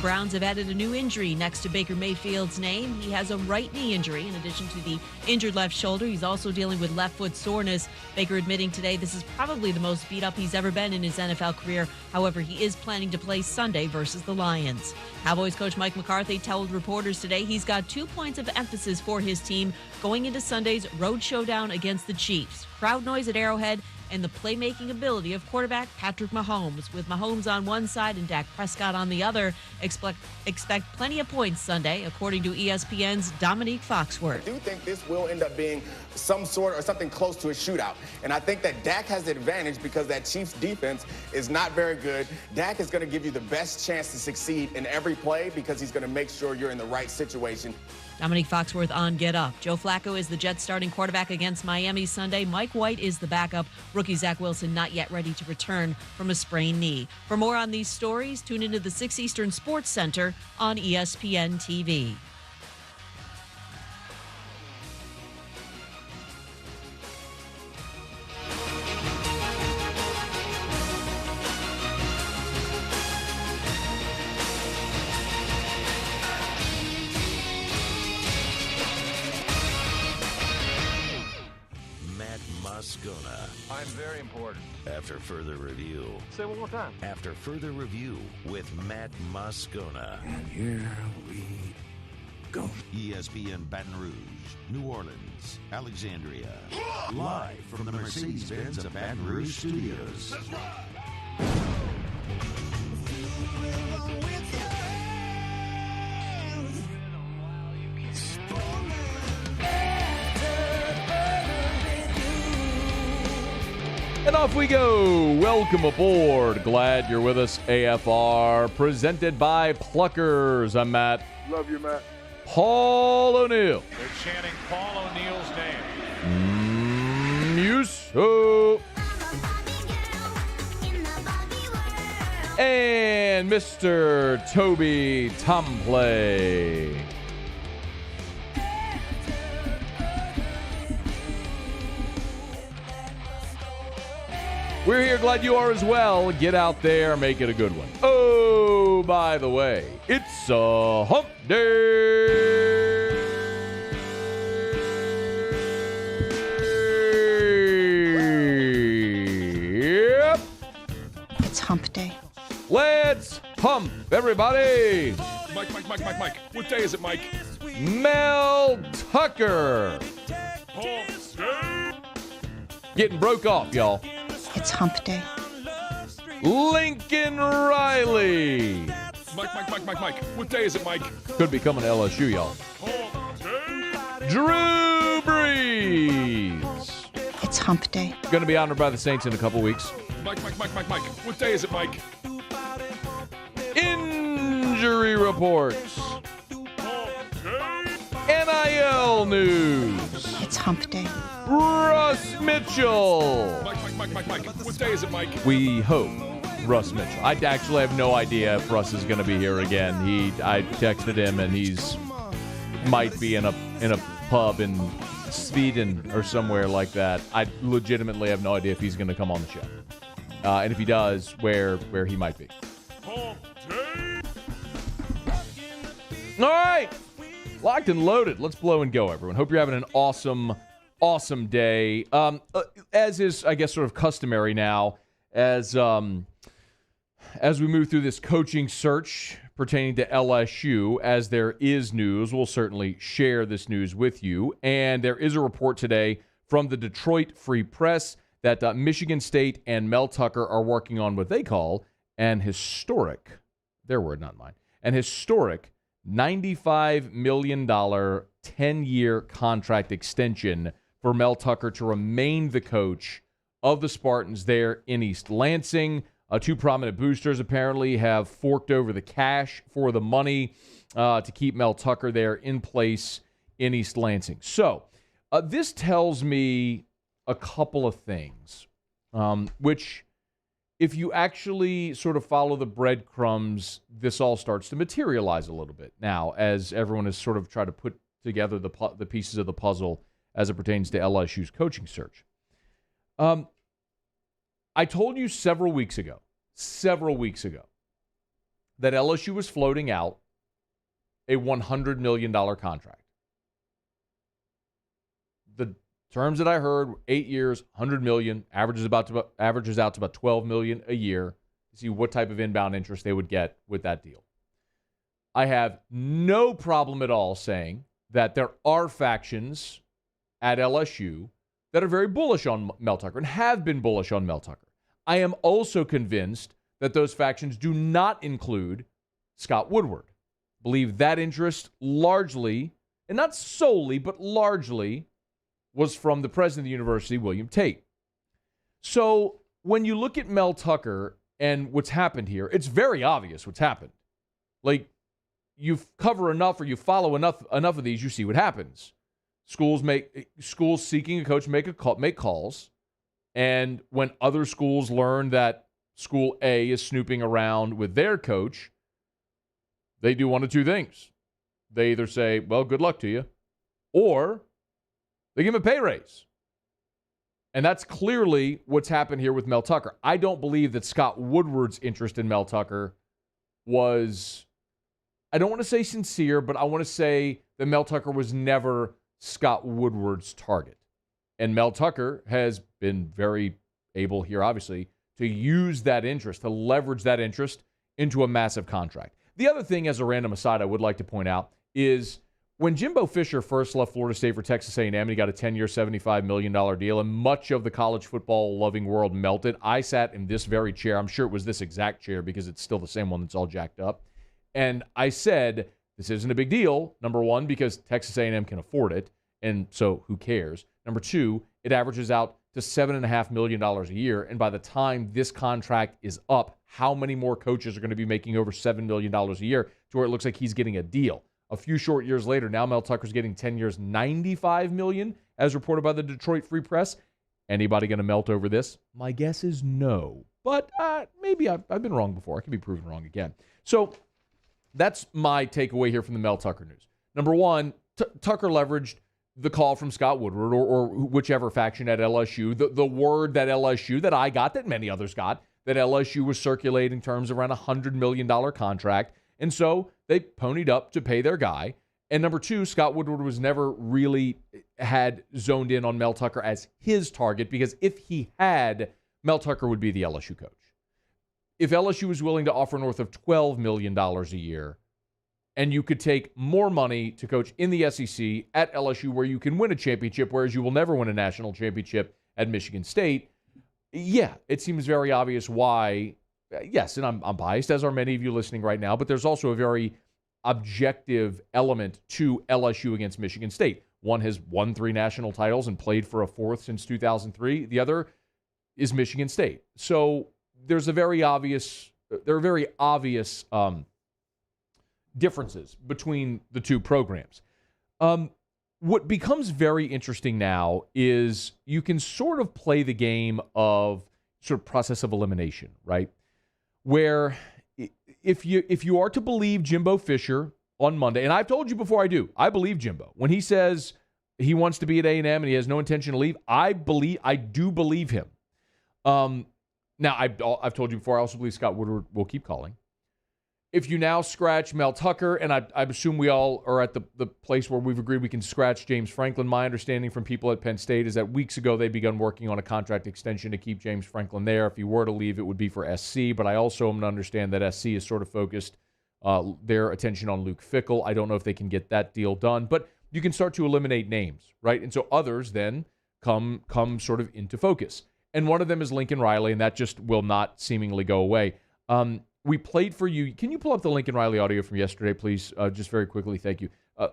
Browns have added a new injury next to Baker Mayfield's name. He has a right knee injury in addition to the injured left shoulder. He's also dealing with left foot soreness. Baker admitting today this is probably the most beat up he's ever been in his NFL career. However, he is planning to play Sunday versus the Lions. Cowboys coach Mike McCarthy told reporters today he's got 2 points of emphasis for his team going into Sunday's road showdown against the Chiefs. Crowd noise at Arrowhead and the playmaking ability of quarterback Patrick Mahomes. With Mahomes on one side and Dak Prescott on the other, expect plenty of points Sunday, according to ESPN's Dominique Foxworth. I do think this will end up being some sort or something close to a shootout. And I think that Dak has the advantage because that Chiefs defense is not very good. Dak is going to give you the best chance to succeed in every play because he's going to make sure you're in the right situation. Dominique Foxworth on Get Up. Joe Flacco is the Jets starting quarterback against Miami Sunday. Mike White is the backup. Rookie Zach Wilson not yet ready to return from a sprained knee. For more on these stories, tune into the 6 Eastern Sports Center on ESPN TV. Moscona. I'm very important. After further review. Say it one more time. After further review with Matt Moscona. And here we go. ESPN Baton Rouge, New Orleans, Alexandria. Live from the Mercedes-Benz of Baton Rouge studios. That's right. And off we go. Welcome aboard. Glad you're with us. AFR, presented by Pluckers. I'm Matt. Love you, Matt. Paul O'Neill. They're chanting Paul O'Neill's name. Muso. And Mr. Toby Tomplay. We're here, glad you are as well. Get out there, make it a good one. Oh, by the way, it's a hump day. Yep. It's hump day. Let's hump, everybody. Mike. What day is it, Mike? Mel Tucker. Getting broke off, y'all. It's hump day. Lincoln Riley. Mike. What day is it, Mike? Could be coming to LSU, y'all. Drew Brees. It's hump day. Going to be honored by the Saints in a couple weeks. Mike. What day is it, Mike? Injury reports. NIL news. It's hump day. Russ Mitchell. Mike. What day is it, Mike? We hope Russ Mitchell. I actually have no idea if Russ is going to be here again. I texted him and he's might be in a pub in Sweden or somewhere like that. I legitimately have no idea if he's going to come on the show. And if he does, where he might be. All right. Locked and loaded. Let's blow and go, everyone. Hope you're having an awesome day. As is, I guess, sort of customary now, as we move through this coaching search pertaining to LSU, as there is news, we'll certainly share this news with you. And there is a report today from the Detroit Free Press that Michigan State and Mel Tucker are working on what they call an historic, their word, not mine, an historic $95 million 10-year contract extension for Mel Tucker to remain the coach of the Spartans there in East Lansing. Two prominent boosters apparently have forked over the cash for the money to keep Mel Tucker there in place in East Lansing. So this tells me a couple of things, which if you actually sort of follow the breadcrumbs, this all starts to materialize a little bit now as everyone has sort of tried to put together the pieces of the puzzle as it pertains to LSU's coaching search. I told you several weeks ago, that LSU was floating out a $100 million contract. The terms that I heard, 8 years, $100 million, averages out to about $12 million a year. See what type of inbound interest they would get with that deal. I have no problem at all saying that there are factions at LSU that are very bullish on Mel Tucker and have been bullish on Mel Tucker. I am also convinced that those factions do not include Scott Woodward. Believe that interest largely, and not solely, but largely, was from the president of the university, William Tate. So when you look at Mel Tucker and what's happened here, it's very obvious what's happened. Like, you cover enough or you follow enough of these, you see what happens. Schools seeking a coach make calls, and when other schools learn that School A is snooping around with their coach, they do one of two things. They either say, well, good luck to you, or they give him a pay raise. And that's clearly what's happened here with Mel Tucker. I don't believe that Scott Woodward's interest in Mel Tucker was, I don't want to say sincere, but I want to say that Mel Tucker was never Scott Woodward's target. And Mel Tucker has been very able here, obviously, to use that interest, to leverage that interest into a massive contract. The other thing, as a random aside, I would like to point out is when Jimbo Fisher first left Florida State for Texas A&M, he got a 10-year, $75 million deal, and much of the college football-loving world melted. I sat in this very chair. I'm sure it was this exact chair because it's still the same one that's all jacked up. And I said, this isn't a big deal, number one, because Texas A&M can afford it, and so who cares? Number two, it averages out to $7.5 million a year, and by the time this contract is up, how many more coaches are going to be making over $7 million a year to where it looks like he's getting a deal? A few short years later, now Mel Tucker's getting 10 years, $95 million, as reported by the Detroit Free Press. Anybody going to melt over this? My guess is no. But maybe I've been wrong before. I can be proven wrong again. So that's my takeaway here from the Mel Tucker news. Number one, Tucker leveraged the call from Scott Woodward or whichever faction at LSU. The word that LSU, that I got, that many others got, that LSU was circulating terms around a $100 million contract. And so they ponied up to pay their guy. And number two, Scott Woodward was never really had zoned in on Mel Tucker as his target, because if he had, Mel Tucker would be the LSU coach. If LSU was willing to offer north of $12 million a year, and you could take more money to coach in the SEC at LSU where you can win a championship, whereas you will never win a national championship at Michigan State, yeah, it seems very obvious why. Yes, and I'm biased, as are many of you listening right now, but there's also a very objective element to LSU against Michigan State. One has won 3 national titles and played for a 4th since 2003. The other is Michigan State. So there are very obvious differences between the two programs. What becomes very interesting now is you can sort of play the game of sort of process of elimination, right? Where if you are to believe Jimbo Fisher on Monday, and I've told you before I believe Jimbo. When he says he wants to be at A&M and he has no intention to leave, I do believe him. Now, I've told you before, I also believe Scott Woodward will keep calling. If you now scratch Mel Tucker, and I assume we all are at the place where we've agreed we can scratch James Franklin. My understanding from people at Penn State is that weeks ago they begun working on a contract extension to keep James Franklin there. If he were to leave, it would be for SC, but I also am to understand that SC is sort of focused their attention on Luke Fickell. I don't know if they can get that deal done, but you can start to eliminate names, right? And so others then come sort of into focus. And one of them is Lincoln Riley, and that just will not seemingly go away. We played for you. Can you pull up the Lincoln Riley audio from yesterday, please? Just very quickly, thank you.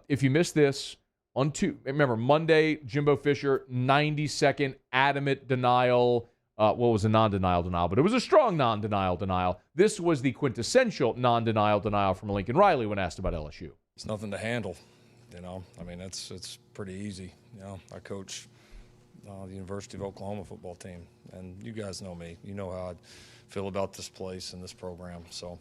If you missed this, remember, Monday, Jimbo Fisher, 90-second adamant denial. What was a non-denial denial? But it was a strong non-denial denial. This was the quintessential non-denial denial from Lincoln Riley when asked about LSU. It's nothing to handle, I mean, it's pretty easy. I coach the University of Oklahoma football team, and you guys know me. You know how I feel about this place and this program. So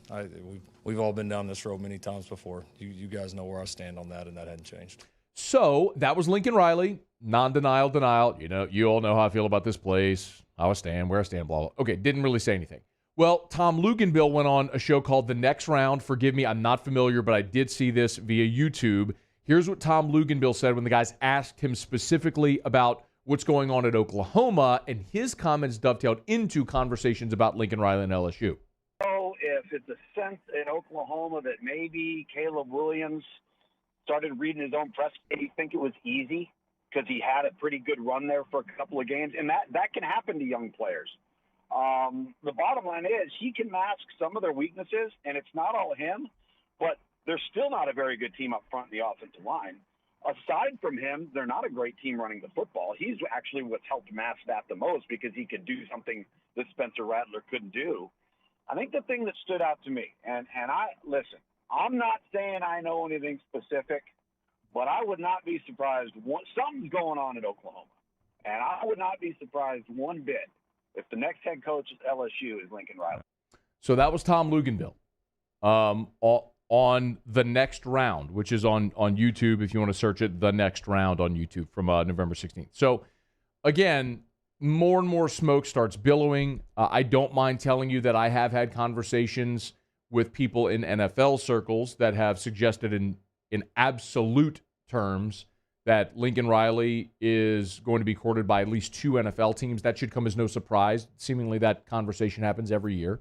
we've all been down this road many times before. You guys know where I stand on that, and that hadn't changed. So that was Lincoln Riley, non-denial denial. You all know how I feel about this place, how I stand, where I stand, blah, blah. Okay, didn't really say anything. Well, Tom Luginbill went on a show called The Next Round. Forgive me, I'm not familiar, but I did see this via YouTube. Here's what Tom Luginbill said when the guys asked him specifically about what's going on at Oklahoma, and his comments dovetailed into conversations about Lincoln Riley and LSU. So if it's a sense in Oklahoma that maybe Caleb Williams started reading his own press, he think it was easy because he had a pretty good run there for a couple of games, and that can happen to young players. The bottom line is he can mask some of their weaknesses, and it's not all him, but they're still not a very good team up front in the offensive line. Aside from him, they're not a great team running the football. He's actually what's helped mask that the most because he could do something that Spencer Rattler couldn't do. I think the thing that stood out to me, and listen, I'm not saying I know anything specific, but I would not be surprised. Something's going on at Oklahoma, and I would not be surprised one bit if the next head coach at LSU is Lincoln Riley. So that was Tom Luginbill on The Next Round, which is on YouTube if you want to search it, The Next Round on YouTube from November 16th. So, again, more and more smoke starts billowing. I don't mind telling you that I have had conversations with people in NFL circles that have suggested in absolute terms that Lincoln Riley is going to be courted by at least 2 NFL teams. That should come as no surprise. Seemingly that conversation happens every year.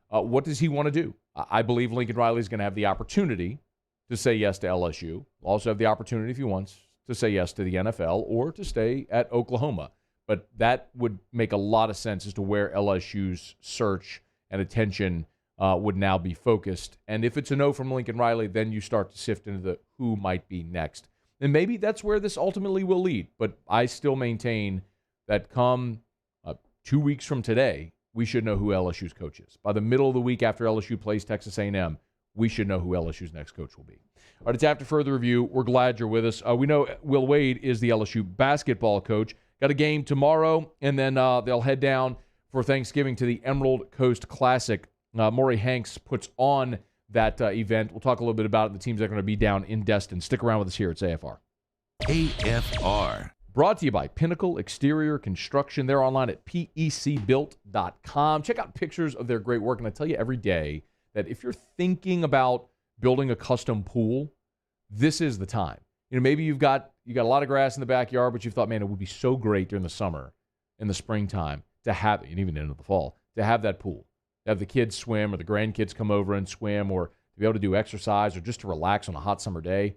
What does he want to do? I believe Lincoln Riley is going to have the opportunity to say yes to LSU. Also have the opportunity, if he wants, to say yes to the NFL or to stay at Oklahoma. But that would make a lot of sense as to where LSU's search and attention would now be focused. And if it's a no from Lincoln Riley, then you start to sift into the who might be next. And maybe that's where this ultimately will lead. But I still maintain that come 2 weeks from today, we should know who LSU's coach is. By the middle of the week after LSU plays Texas A&M, we should know who LSU's next coach will be. All right, it's after further review. We're glad you're with us. We know Will Wade is the LSU basketball coach. Got a game tomorrow, and then they'll head down for Thanksgiving to the Emerald Coast Classic. Maury Hanks puts on that event. We'll talk a little bit about it, the teams that are going to be down in Destin. Stick around with us here at AFR. AFR. Brought to you by Pinnacle Exterior Construction. They're online at pecbuilt.com. Check out pictures of their great work. And I tell you every day that if you're thinking about building a custom pool, this is the time. You know, maybe you got a lot of grass in the backyard, but you thought, man, it would be so great during the summer, in the springtime, to have, and even into the fall, to have that pool. To have the kids swim or the grandkids come over and swim, or to be able to do exercise or just to relax on a hot summer day.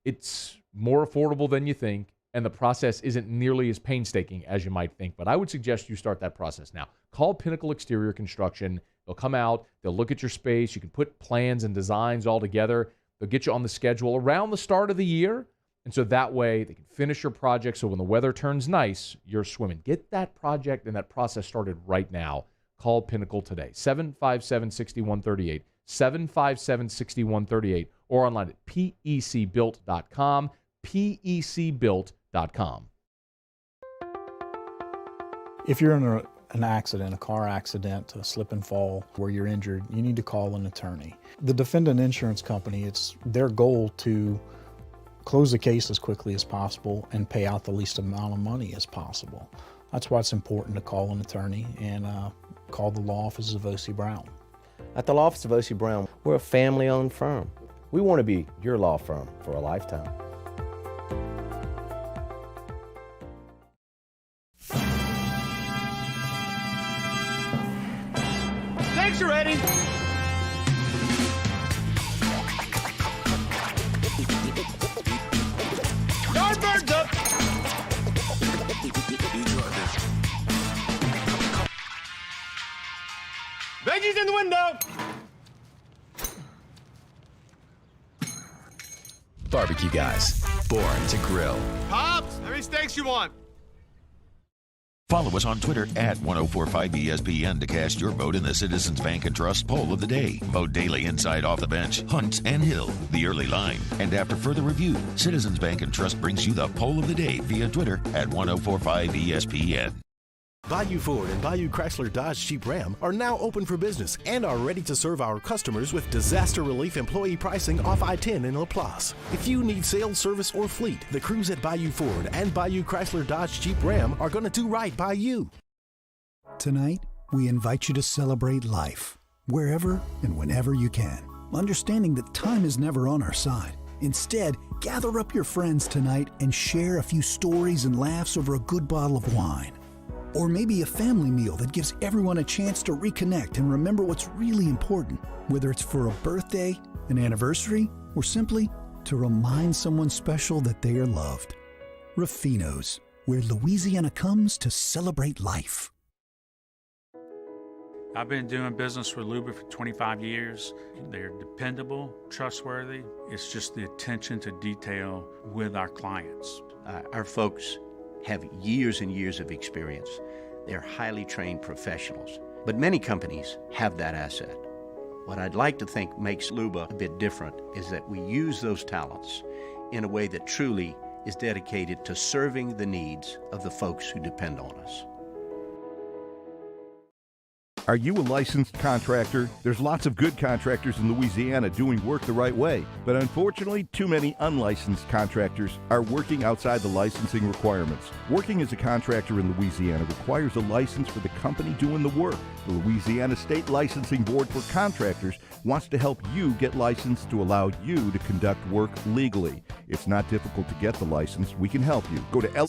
It's more affordable than you think, and the process isn't nearly as painstaking as you might think. But I would suggest you start that process now. Call Pinnacle Exterior Construction. They'll come out. They'll look at your space. You can put plans and designs all together. They'll get you on the schedule around the start of the year. And so that way they can finish your project so when the weather turns nice, you're swimming. Get that project and that process started right now. Call Pinnacle today, 757-6138, 757-6138, or online at pecbuilt.com, pecbuilt.com. If you're in an accident, a car accident, a slip and fall where you're injured, you need to call an attorney. The defendant insurance company, it's their goal to close the case as quickly as possible and pay out the least amount of money as possible. That's why it's important to call an attorney and call the law offices of O.C. Brown. At the law office of O.C. Brown, we're a family-owned firm. We want to be your law firm for a lifetime. Thanks, you're ready. Yardbirds up. Veggies in the window. Barbecue guys, born to grill. Pops, how many steaks you want? Follow us on Twitter at 1045ESPN to cast your vote in the Citizens Bank and Trust poll of the day. Vote daily inside Off the Bench, Hunt and Hill, The Early Line. And after further review, Citizens Bank and Trust brings you the poll of the day via Twitter at 1045ESPN. Bayou Ford and Bayou Chrysler Dodge Jeep Ram are now open for business and are ready to serve our customers with disaster relief employee pricing off I-10 in LaPlace. If you need sales, service, or fleet, the crews at Bayou Ford and Bayou Chrysler Dodge Jeep Ram are going to do right by you. Tonight, we invite you to celebrate life, wherever and whenever you can, understanding that time is never on our side. Instead, gather up your friends tonight and share a few stories and laughs over a good bottle of wine. Or maybe a family meal that gives everyone a chance to reconnect and remember what's really important, whether it's for a birthday, an anniversary, or simply to remind someone special that they are loved. Rufino's, where Louisiana comes to celebrate life. I've been doing business with Luba for 25 years. They're dependable, trustworthy. It's just the attention to detail with our clients. Our folks have years and years of experience. They're highly trained professionals, but many companies have that asset. What I'd like to think makes Luba a bit different is that we use those talents in a way that truly is dedicated to serving the needs of the folks who depend on us. Are you a licensed contractor? There's lots of good contractors in Louisiana doing work the right way, but unfortunately, too many unlicensed contractors are working outside the licensing requirements. Working as a contractor in Louisiana requires a license for the company doing the work. The Louisiana State Licensing Board for Contractors wants to help you get licensed to allow you to conduct work legally. It's not difficult to get the license. We can help you. Go to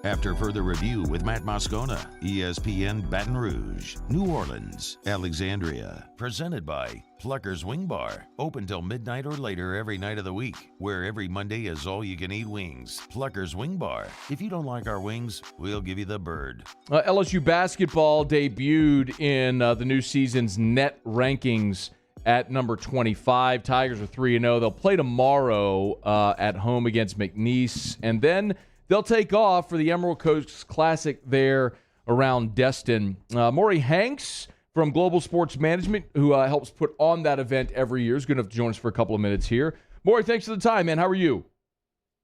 After further review with Matt Moscona, ESPN Baton Rouge, New Orleans, Alexandria. Presented by Plucker's Wing Bar. Open till midnight or later every night of the week, where every Monday is all-you-can-eat wings. Plucker's Wing Bar. If you don't like our wings, we'll give you the bird. LSU basketball debuted in the new season's net rankings at number 25. Tigers are 3-0. They'll play tomorrow at home against McNeese, and then they'll take off for the Emerald Coast Classic there around Destin. Maury Hanks from Global Sports Management, who helps put on that event every year, is going to have to join us for a couple of minutes here. Maury, thanks for the time, man. How are you?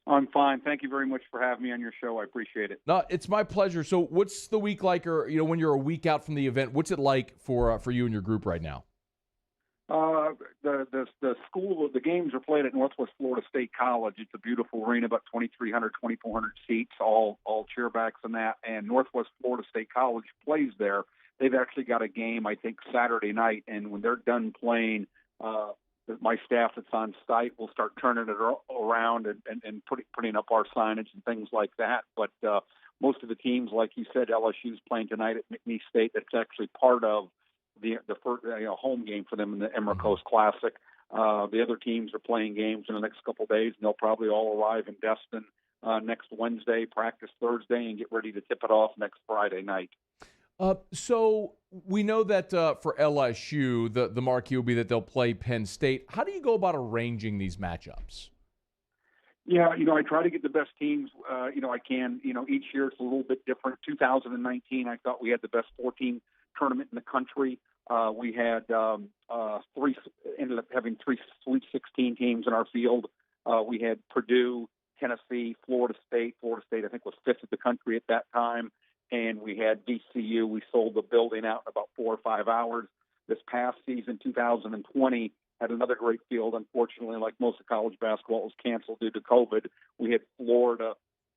I'm fine. Thank you very much for having me on your show. I appreciate it. No, it's my pleasure. So what's the week like, or when you're a week out from the event, what's it like for you and your group right now? The games are played at Northwest Florida State College. It's a beautiful arena, about 2,300, 2,400 seats, all chairbacks and that. And Northwest Florida State College plays there. They've actually got a game, I think, Saturday night. And when they're done playing, my staff that's on site will start turning it around and putting up our signage and things like that. But most of the teams, like you said, LSU's playing tonight at McNeese State. That's actually part of the first home game for them in the Emerald Coast Classic. The other teams are playing games in the next couple of days, and they'll probably all arrive in Destin next Wednesday, practice Thursday, and get ready to tip it off next Friday night. So we know that for LSU, the marquee will be that they'll play Penn State. How do you go about arranging these matchups? Yeah, I try to get the best teams, I can. Each year it's a little bit different. 2019, I thought we had the best 14 tournament in the country. We had ended up having 3 Sweet 16 teams in our field. We had Purdue, Tennessee, Florida State. Florida State, I think, was 5th in the country at that time. And we had VCU. We sold the building out in about 4 or 5 hours. This past season, 2020, had another great field. Unfortunately, like most of college basketball, it was canceled due to COVID. We had Florida,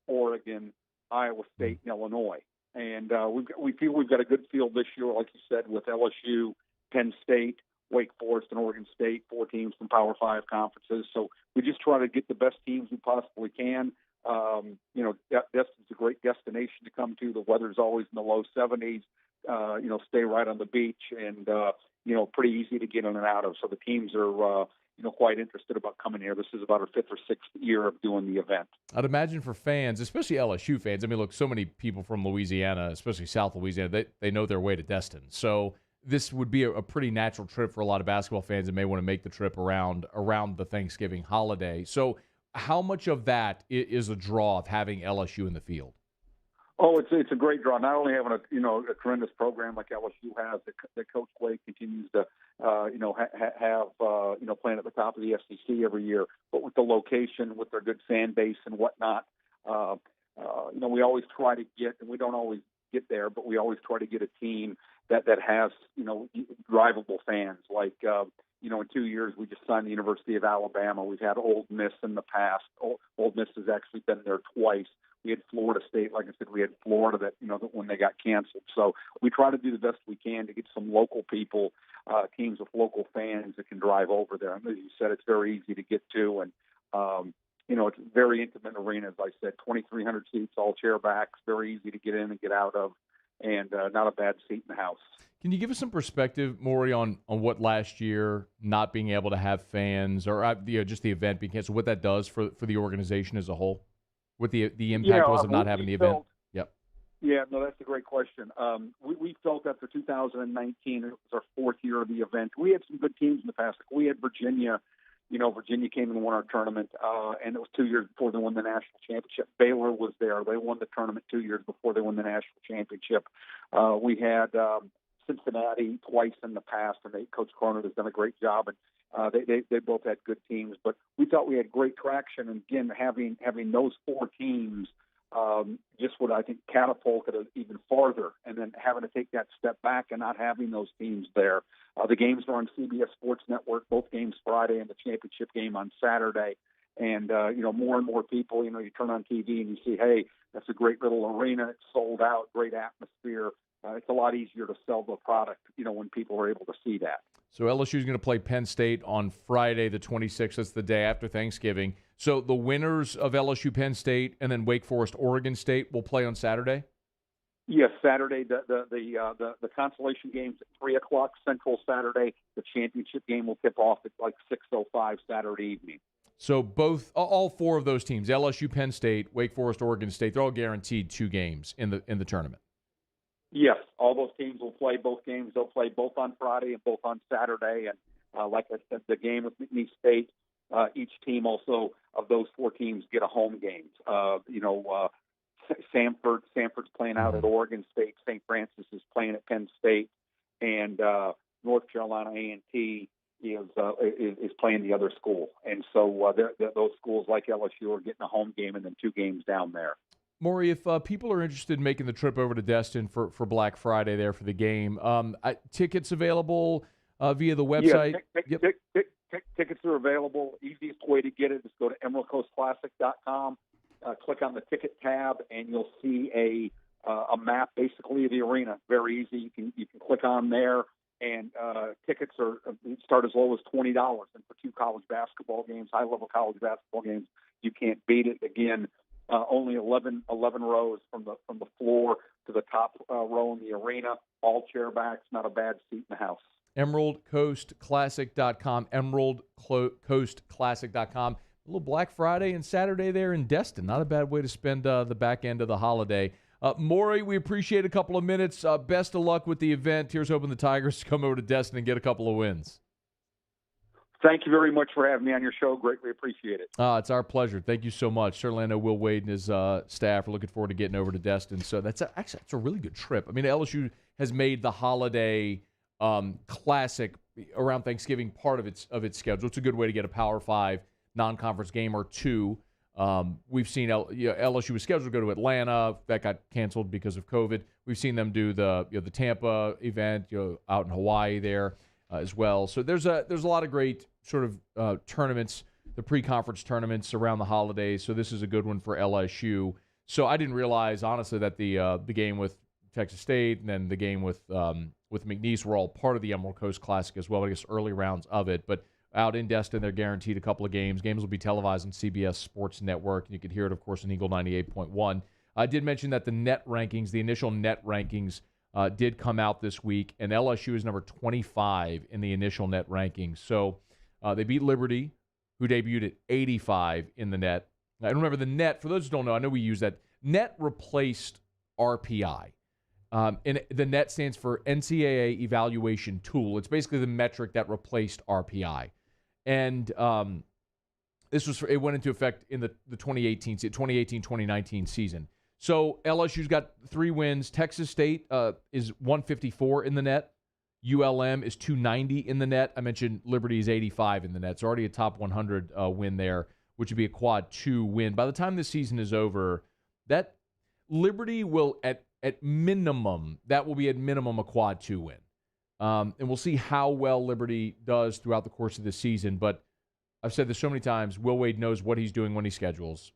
Oregon, Iowa State, and Illinois. And we feel we've got a good field this year, like you said, with LSU, Penn State, Wake Forest, and Oregon State, 4 teams from Power 5 conferences. So we just try to get the best teams we possibly can. Destin's a great destination to come to. The weather's always in the low 70s. Stay right on the beach, and pretty easy to get in and out of. So the teams are quite interested about coming here. This is about our 5th or 6th year of doing the event. I'd imagine for fans, especially LSU fans, look, so many people from Louisiana, especially South Louisiana, they know their way to Destin. So this would be a pretty natural trip for a lot of basketball fans that may want to make the trip around the Thanksgiving holiday. So how much of that is a draw of having LSU in the field? Oh, it's a great draw. Not only having a tremendous program like LSU has, that Coach Quay continues to have playing at the top of the SEC every year, but with the location, with their good fan base and whatnot, we always try to get, and we don't always get there, but we always try to get a team that has, drivable fans. Like, in 2 years, we just signed the University of Alabama. We've had Ole Miss in the past. Ole Miss has actually been there twice. We had Florida State, like I said, we had Florida that when they got canceled. So we try to do the best we can to get some local people, teams with local fans that can drive over there. And as you said, it's very easy to get to, and it's a very intimate arena. As I said, 2,300 seats, all chair backs, very easy to get in and get out of, and not a bad seat in the house. Can you give us some perspective, Maury, on what last year not being able to have fans or just the event being canceled, what that does for the organization as a whole? What the impact was of not having the event? Yep. Yeah, no, that's a great question. We felt after 2019, it was our fourth year of the event. We had some good teams in the past. We had Virginia. Virginia came and won our tournament, and it was 2 years before they won the national championship. Baylor was there. They won the tournament 2 years before they won the national championship. We had Cincinnati twice in the past, and Coach Cronin has done a great job, and they both had good teams. But we thought we had great traction, and again, having those four teams just would, I think, catapulted us even farther. And then having to take that step back and not having those teams there. The games are on CBS Sports Network, both games Friday and the championship game on Saturday. And, more and more people, you turn on TV and you see, hey, that's a great little arena. It's sold out, great atmosphere. It's a lot easier to sell the product, when people are able to see that. So LSU is going to play Penn State on Friday the 26th. That's the day after Thanksgiving. So the winners of LSU Penn State and then Wake Forest Oregon State will play on Saturday? Yes, Saturday. The consolation game's at 3:00 Central Saturday. The championship game will tip off at like 6:05 Saturday evening. So all four of those teams, LSU, Penn State, Wake Forest, Oregon State, they're all guaranteed 2 games in the tournament. Yes, all those teams will play both games. They'll play both on Friday and both on Saturday. And like I said, the game with McNeese State, each team also of those 4 teams get a home game. Samford's playing out at Oregon State. St. Francis is playing at Penn State, and North Carolina A&T is playing the other school. And so those schools like LSU are getting a home game and then 2 games down there. Maury, if people are interested in making the trip over to Destin for Black Friday there for the game, tickets available via the website? Yeah, tickets are available. Easiest way to get it is go to EmeraldCoastClassic.com, click on the ticket tab, and you'll see a map basically of the arena. Very easy. You can click on there, and tickets start as low as $20. And for 2 college basketball games, high-level college basketball games, you can't beat it. Again, only 11 rows from the floor to the top row in the arena, all chairbacks, not a bad seat in the house. EmeraldCoastClassic.com, EmeraldCoastClassic.com. A little Black Friday and Saturday there in Destin. Not a bad way to spend the back end of the holiday. Maury, we appreciate a couple of minutes. Best of luck with the event. Here's hoping the Tigers come over to Destin and get a couple of wins. Thank you very much for having me on your show. Greatly appreciate it. It's our pleasure. Thank you so much. Certainly, I know Will Wade and his staff are looking forward to getting over to Destin. So that's a really good trip. I mean, LSU has made the holiday classic around Thanksgiving part of its schedule. It's a good way to get a Power 5 non-conference game or 2. We've seen LSU was scheduled to go to Atlanta. That got canceled because of COVID. We've seen them do the Tampa event out in Hawaii there as well. So there's a lot of great sort of tournaments, the pre-conference tournaments around the holidays. So this is a good one for LSU. So I didn't realize honestly that the game with Texas State and then the game with McNeese were all part of the Emerald Coast Classic as well. I guess early rounds of it, but out in Destin, they're guaranteed a couple of games. Games will be televised on CBS Sports Network. You can hear it, of course, on Eagle 98.1. I did mention that the initial net rankings, did come out this week, and LSU is number 25 in the initial net rankings. So they beat Liberty, who debuted at 85 in the net. Now, I remember the net, for those who don't know, I know we use that. Net replaced RPI. And the net stands for NCAA Evaluation Tool. It's basically the metric that replaced RPI. And it went into effect in the 2018-2019 season. So LSU's got 3 wins. Texas State is 154 in the net. ULM is 290 in the net. I mentioned Liberty is 85 in the net. It's already a top 100 win there, which would be a quad 2 win. By the time this season is over, that Liberty will at minimum, that will be at minimum a quad 2 win. And we'll see how well Liberty does throughout the course of this season. But I've said this so many times, Will Wade knows what he's doing when he schedules.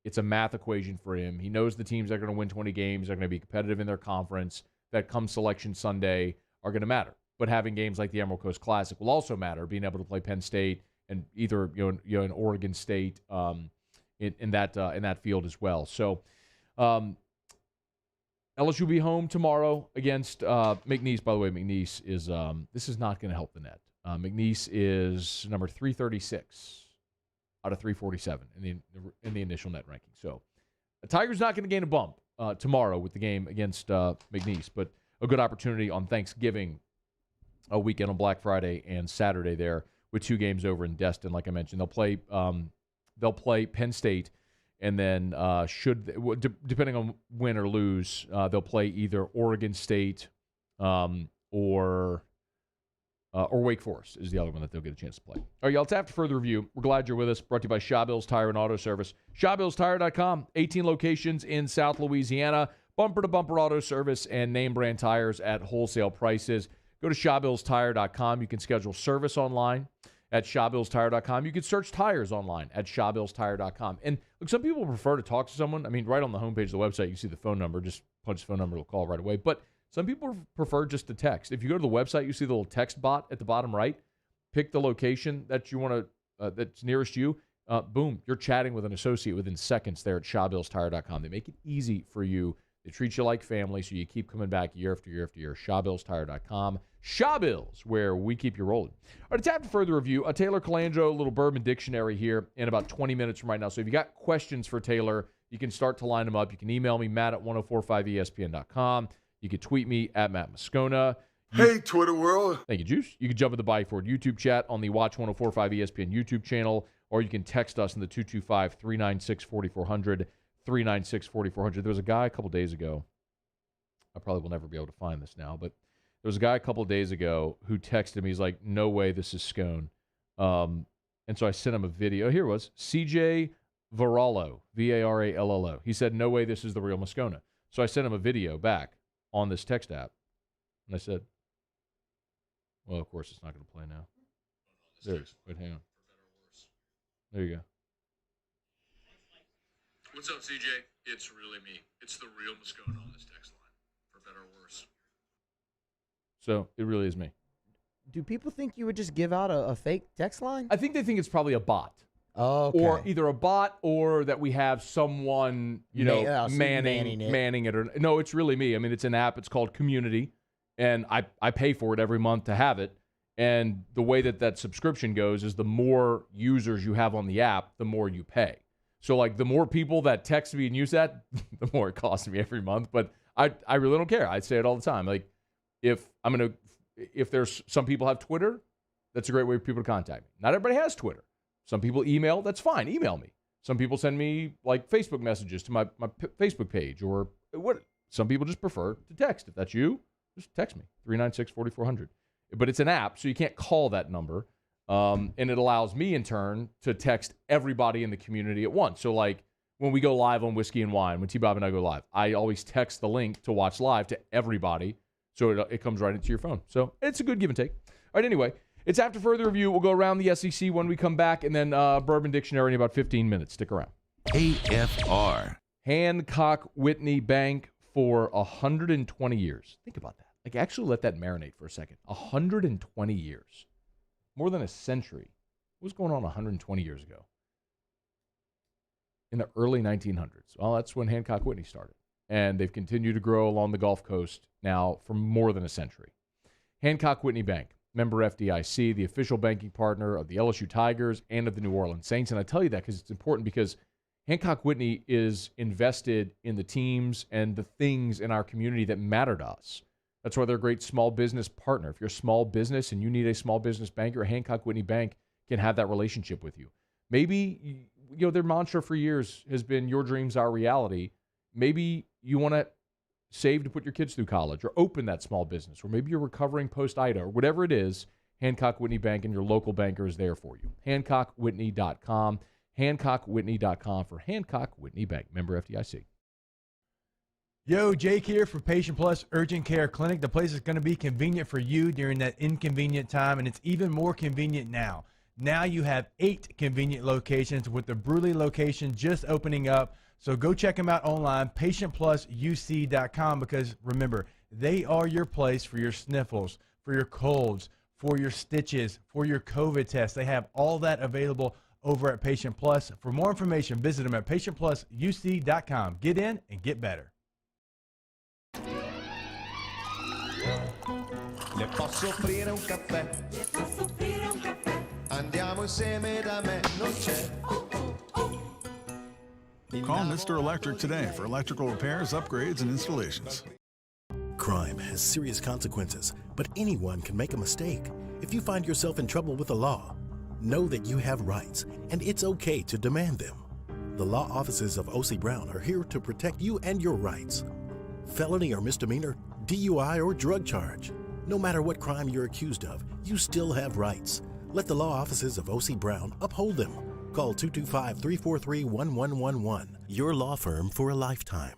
It's a math equation for him. He knows the teams that are going to win 20 games are going to be competitive in their conference, that come Selection Sunday are going to matter. But having games like the Emerald Coast Classic will also matter, being able to play Penn State and either in Oregon State in that field as well. So LSU will be home tomorrow against McNeese. By the way, McNeese is this is not going to help the net. McNeese is number 336 out of 347 in the initial net ranking. So the Tigers not going to gain a bump tomorrow with the game against McNeese, but a good opportunity on Thanksgiving, a weekend on Black Friday and Saturday there with 2 games over in Destin. Like I mentioned, they'll play Penn State, and then depending on win or lose, they'll play either Oregon State or Wake Forest is the other one that they'll get a chance to play. All right, y'all, it's after further review. We're glad you're with us. Brought to you by Shawbills Tire and Auto Service. ShawBillsTire.com, 18 locations in South Louisiana. Bumper-to-bumper auto service and name brand tires at wholesale prices. Go to ShawBillsTire.com. You can schedule service online at ShawBillsTire.com. You can search tires online at ShawBillsTire.com. And look, some people prefer to talk to someone. I mean, right on the homepage of the website, you see the phone number. Just punch the phone number, it'll call right away. But some people prefer just to text. If you go to the website, you see the little text bot at the bottom right. Pick the location that you want to that's nearest you. Boom, you're chatting with an associate within seconds there at ShawBillsTire.com. They make it easy for you. They treat you like family, so you keep coming back year after year after year. ShawBillsTire.com. Shawbills, where we keep you rolling. All right, it's after further review. Taylor Calandro, a little Bourbon dictionary here in about 20 minutes from right now. So if you got questions for Taylor, you can start to line them up. You can email me, Matt at 1045ESPN.com. You can tweet me at Matt Moscona. Hey, Twitter world. Thank you, Juice. You can jump in the Bayou Ford YouTube chat on the Watch 1045 ESPN YouTube channel, or you can text us in the 225-396-4400, 396-4400. There was a guy a couple days ago. I probably will never be able to find this now, but there was a guy a couple days ago who texted me. He's like, no way this is Scone. And so I sent him a video. Here it was. CJ Varallo, V-A-R-A-L-L-O. He said, no way this is the real Moscona. So I sent him a video back on this text app. And I said, well, of course, it's not going to play now. There it is. Wait, hang on. There you go. What's up, CJ? It's really me. It's the real Moscona on this text line, for better or worse. So it really is me. Do people think you would just give out a fake text line? I think they think it's probably a bot. Oh, okay. Or either a bot or that we have someone, manning it. Or no, it's really me. I mean, it's an app. It's called Community, and I pay for it every month to have it. And the way that subscription goes is the more users you have on the app, the more you pay. So, like, the more people that text me and use that, the more it costs me every month. But I really don't care. I say it all the time. Like, if there's some people have Twitter, that's a great way for people to contact me. Not everybody has Twitter. Some people email, that's fine. Email me. Some people send me, like, Facebook messages to my Facebook page, or what. Some people just prefer to text. If that's you, just text me, 396-4400. But it's an app, so you can't call that number. And it allows me, in turn, to text everybody in the community at once. So, like, when we go live on Whiskey and Wine, when T-Bob and I go live, I always text the link to watch live to everybody, so it comes right into your phone. So it's a good give and take. All right, anyway. It's after further review. We'll go around the SEC when we come back, and then Bourbon Dictionary in about 15 minutes. Stick around. AFR. Hancock Whitney Bank for 120 years. Think about that. Like, actually let that marinate for a second. 120 years. More than a century. What was going on 120 years ago? In the early 1900s. Well, that's when Hancock Whitney started. And they've continued to grow along the Gulf Coast now for more than a century. Hancock Whitney Bank. Member FDIC, the official banking partner of the LSU Tigers and of the New Orleans Saints. And I tell you that because it's important, because Hancock Whitney is invested in the teams and the things in our community that matter to us. That's why they're a great small business partner. If you're a small business and you need a small business banker, Hancock Whitney Bank can have that relationship with you. Maybe, their mantra for years has been, your dreams are reality. Maybe you want to save to put your kids through college, or open that small business, or maybe you're recovering post-IDA, or whatever it is. Hancock Whitney Bank and your local banker is there for you. HancockWhitney.com. HancockWhitney.com for Hancock Whitney Bank. Member FDIC. Yo, Jake here for Patient Plus Urgent Care Clinic. The place is going to be convenient for you during that inconvenient time, and it's even more convenient now. Now you have 8 convenient locations with the Bruley location just opening up. So go check them out online, patientplusuc.com, because remember, they are your place for your sniffles, for your colds, for your stitches, for your COVID tests. They have all that available over at Patient Plus. For more information, visit them at patientplusuc.com. Get in and get better. Le posso offrire un caffè? Andiamo insieme da me, non c'è. Call Mr. Electric today for electrical repairs, upgrades, and installations. Crime has serious consequences, but anyone can make a mistake. If you find yourself in trouble with the law, know that you have rights, and it's okay to demand them. The law offices of O.C. Brown are here to protect you and your rights. Felony or misdemeanor, DUI or drug charge. No matter what crime you're accused of, you still have rights. Let the law offices of O.C. Brown uphold them. Call 225-343-1111. Your law firm for a lifetime.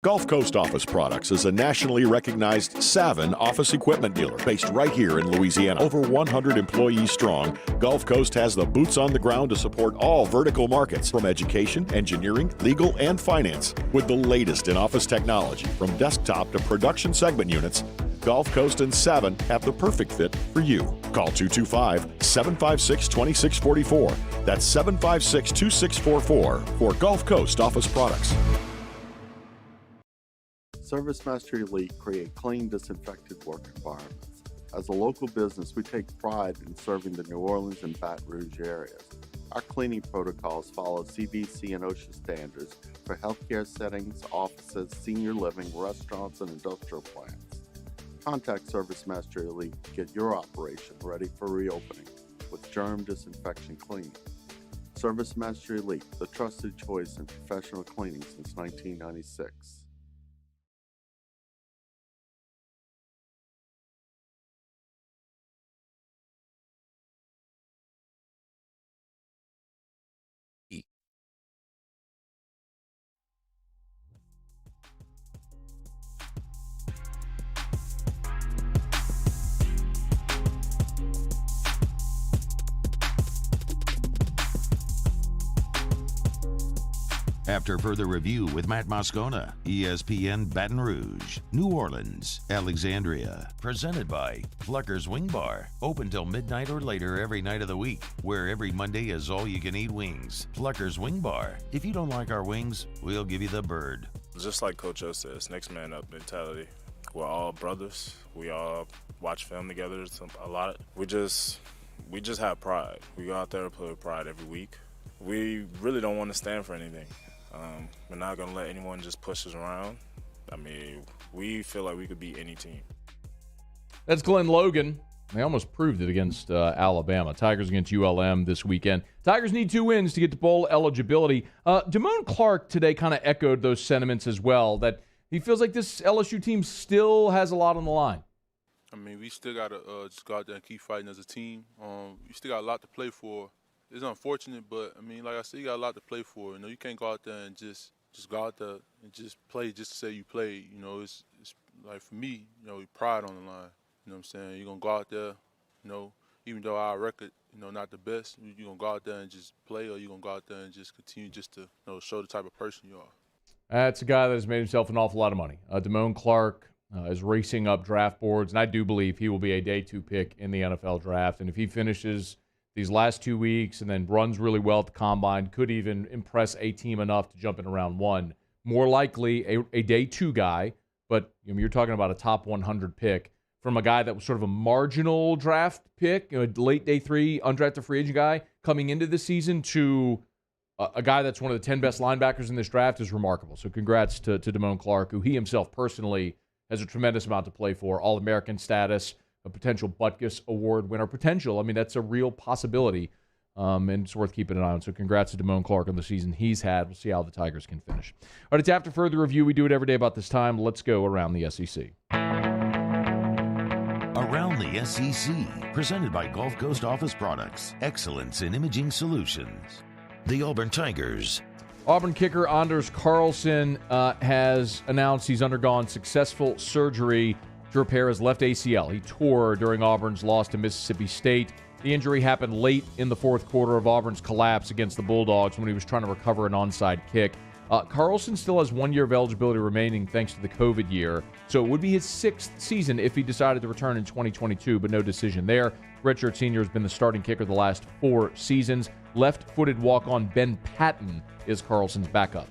Gulf Coast Office Products is a nationally recognized Savin office equipment dealer based right here in Louisiana. Over 100 employees strong, Gulf Coast has the boots on the ground to support all vertical markets from education, engineering, legal, and finance. With the latest in office technology from desktop to production segment units, Gulf Coast and Savin have the perfect fit for you. Call 225-756-2644. That's 756-2644 for Gulf Coast Office Products. Service Master Elite create clean, disinfected work environments. As a local business, we take pride in serving the New Orleans and Baton Rouge areas. Our cleaning protocols follow CDC and OSHA standards for healthcare settings, offices, senior living, restaurants, and industrial plants. Contact Service Master Elite to get your operation ready for reopening with germ disinfection cleaning. Service Master Elite, the trusted choice in professional cleaning since 1996. After further review with Matt Moscona, ESPN Baton Rouge, New Orleans, Alexandria. Presented by Flucker's Wing Bar. Open till midnight or later every night of the week, where every Monday is all-you-can-eat wings. Flucker's Wing Bar. If you don't like our wings, we'll give you the bird. Just like Coach O says, next man up mentality. We're all brothers. We all watch film together a lot. We just have pride. We go out there and play with pride every week. We really don't want to stand for anything. We're not going to let anyone just push us around. I mean, we feel like we could beat any team. That's Glenn Logan. They almost proved it against Alabama. Tigers against ULM this weekend. Tigers need 2 wins to get to bowl eligibility. Damone Clark today kind of echoed those sentiments as well, that he feels like this LSU team still has a lot on the line. I mean, we still got to just go out there and keep fighting as a team. We still got a lot to play for. It's unfortunate, but, I mean, like I said, you got a lot to play for. You know, you can't go out there and just go out there and just play just to say you played. You know, it's like for me, you know, pride on the line. You know what I'm saying? You're going to go out there, you know, even though our record, you know, not the best, you're going to go out there and just play, or you're going to go out there and just continue just to, you know, show the type of person you are. That's a guy that has made himself an awful lot of money. Damone Clark is racing up draft boards, and I do believe he will be a day 2 pick in the NFL draft. And if he finishes these last 2 weeks and then runs really well at the combine, could even impress a team enough to jump in round 1. More likely a day 2 guy, but you're talking about a top 100 pick from a guy that was sort of a marginal draft pick, late day 3 undrafted free agent guy coming into the season, to a guy that's one of the 10 best linebackers in this draft is remarkable. So congrats to Damone Clark, who he himself personally has a tremendous amount to play for. All-American status, a potential Butkus Award winner potential. I mean, that's a real possibility, and it's worth keeping an eye on. So congrats to Damone Clark on the season he's had. We'll see how the Tigers can finish. All right, it's After Further Review. We do it every day about this time. Let's go around the SEC. Around the SEC, presented by Gulf Coast Office Products, excellence in imaging solutions. The Auburn Tigers. Auburn kicker Anders Carlson has announced he's undergone successful surgery to repair his left ACL. He tore during Auburn's loss to Mississippi State. The injury happened late in the fourth quarter of Auburn's collapse against the Bulldogs when he was trying to recover an onside kick. Carlson still has 1 year of eligibility remaining thanks to the COVID year, so it would be his 6th season if he decided to return in 2022, but no decision there. Redshirt senior has been the starting kicker the last 4 seasons. Left-footed walk-on Ben Patton is Carlson's backup.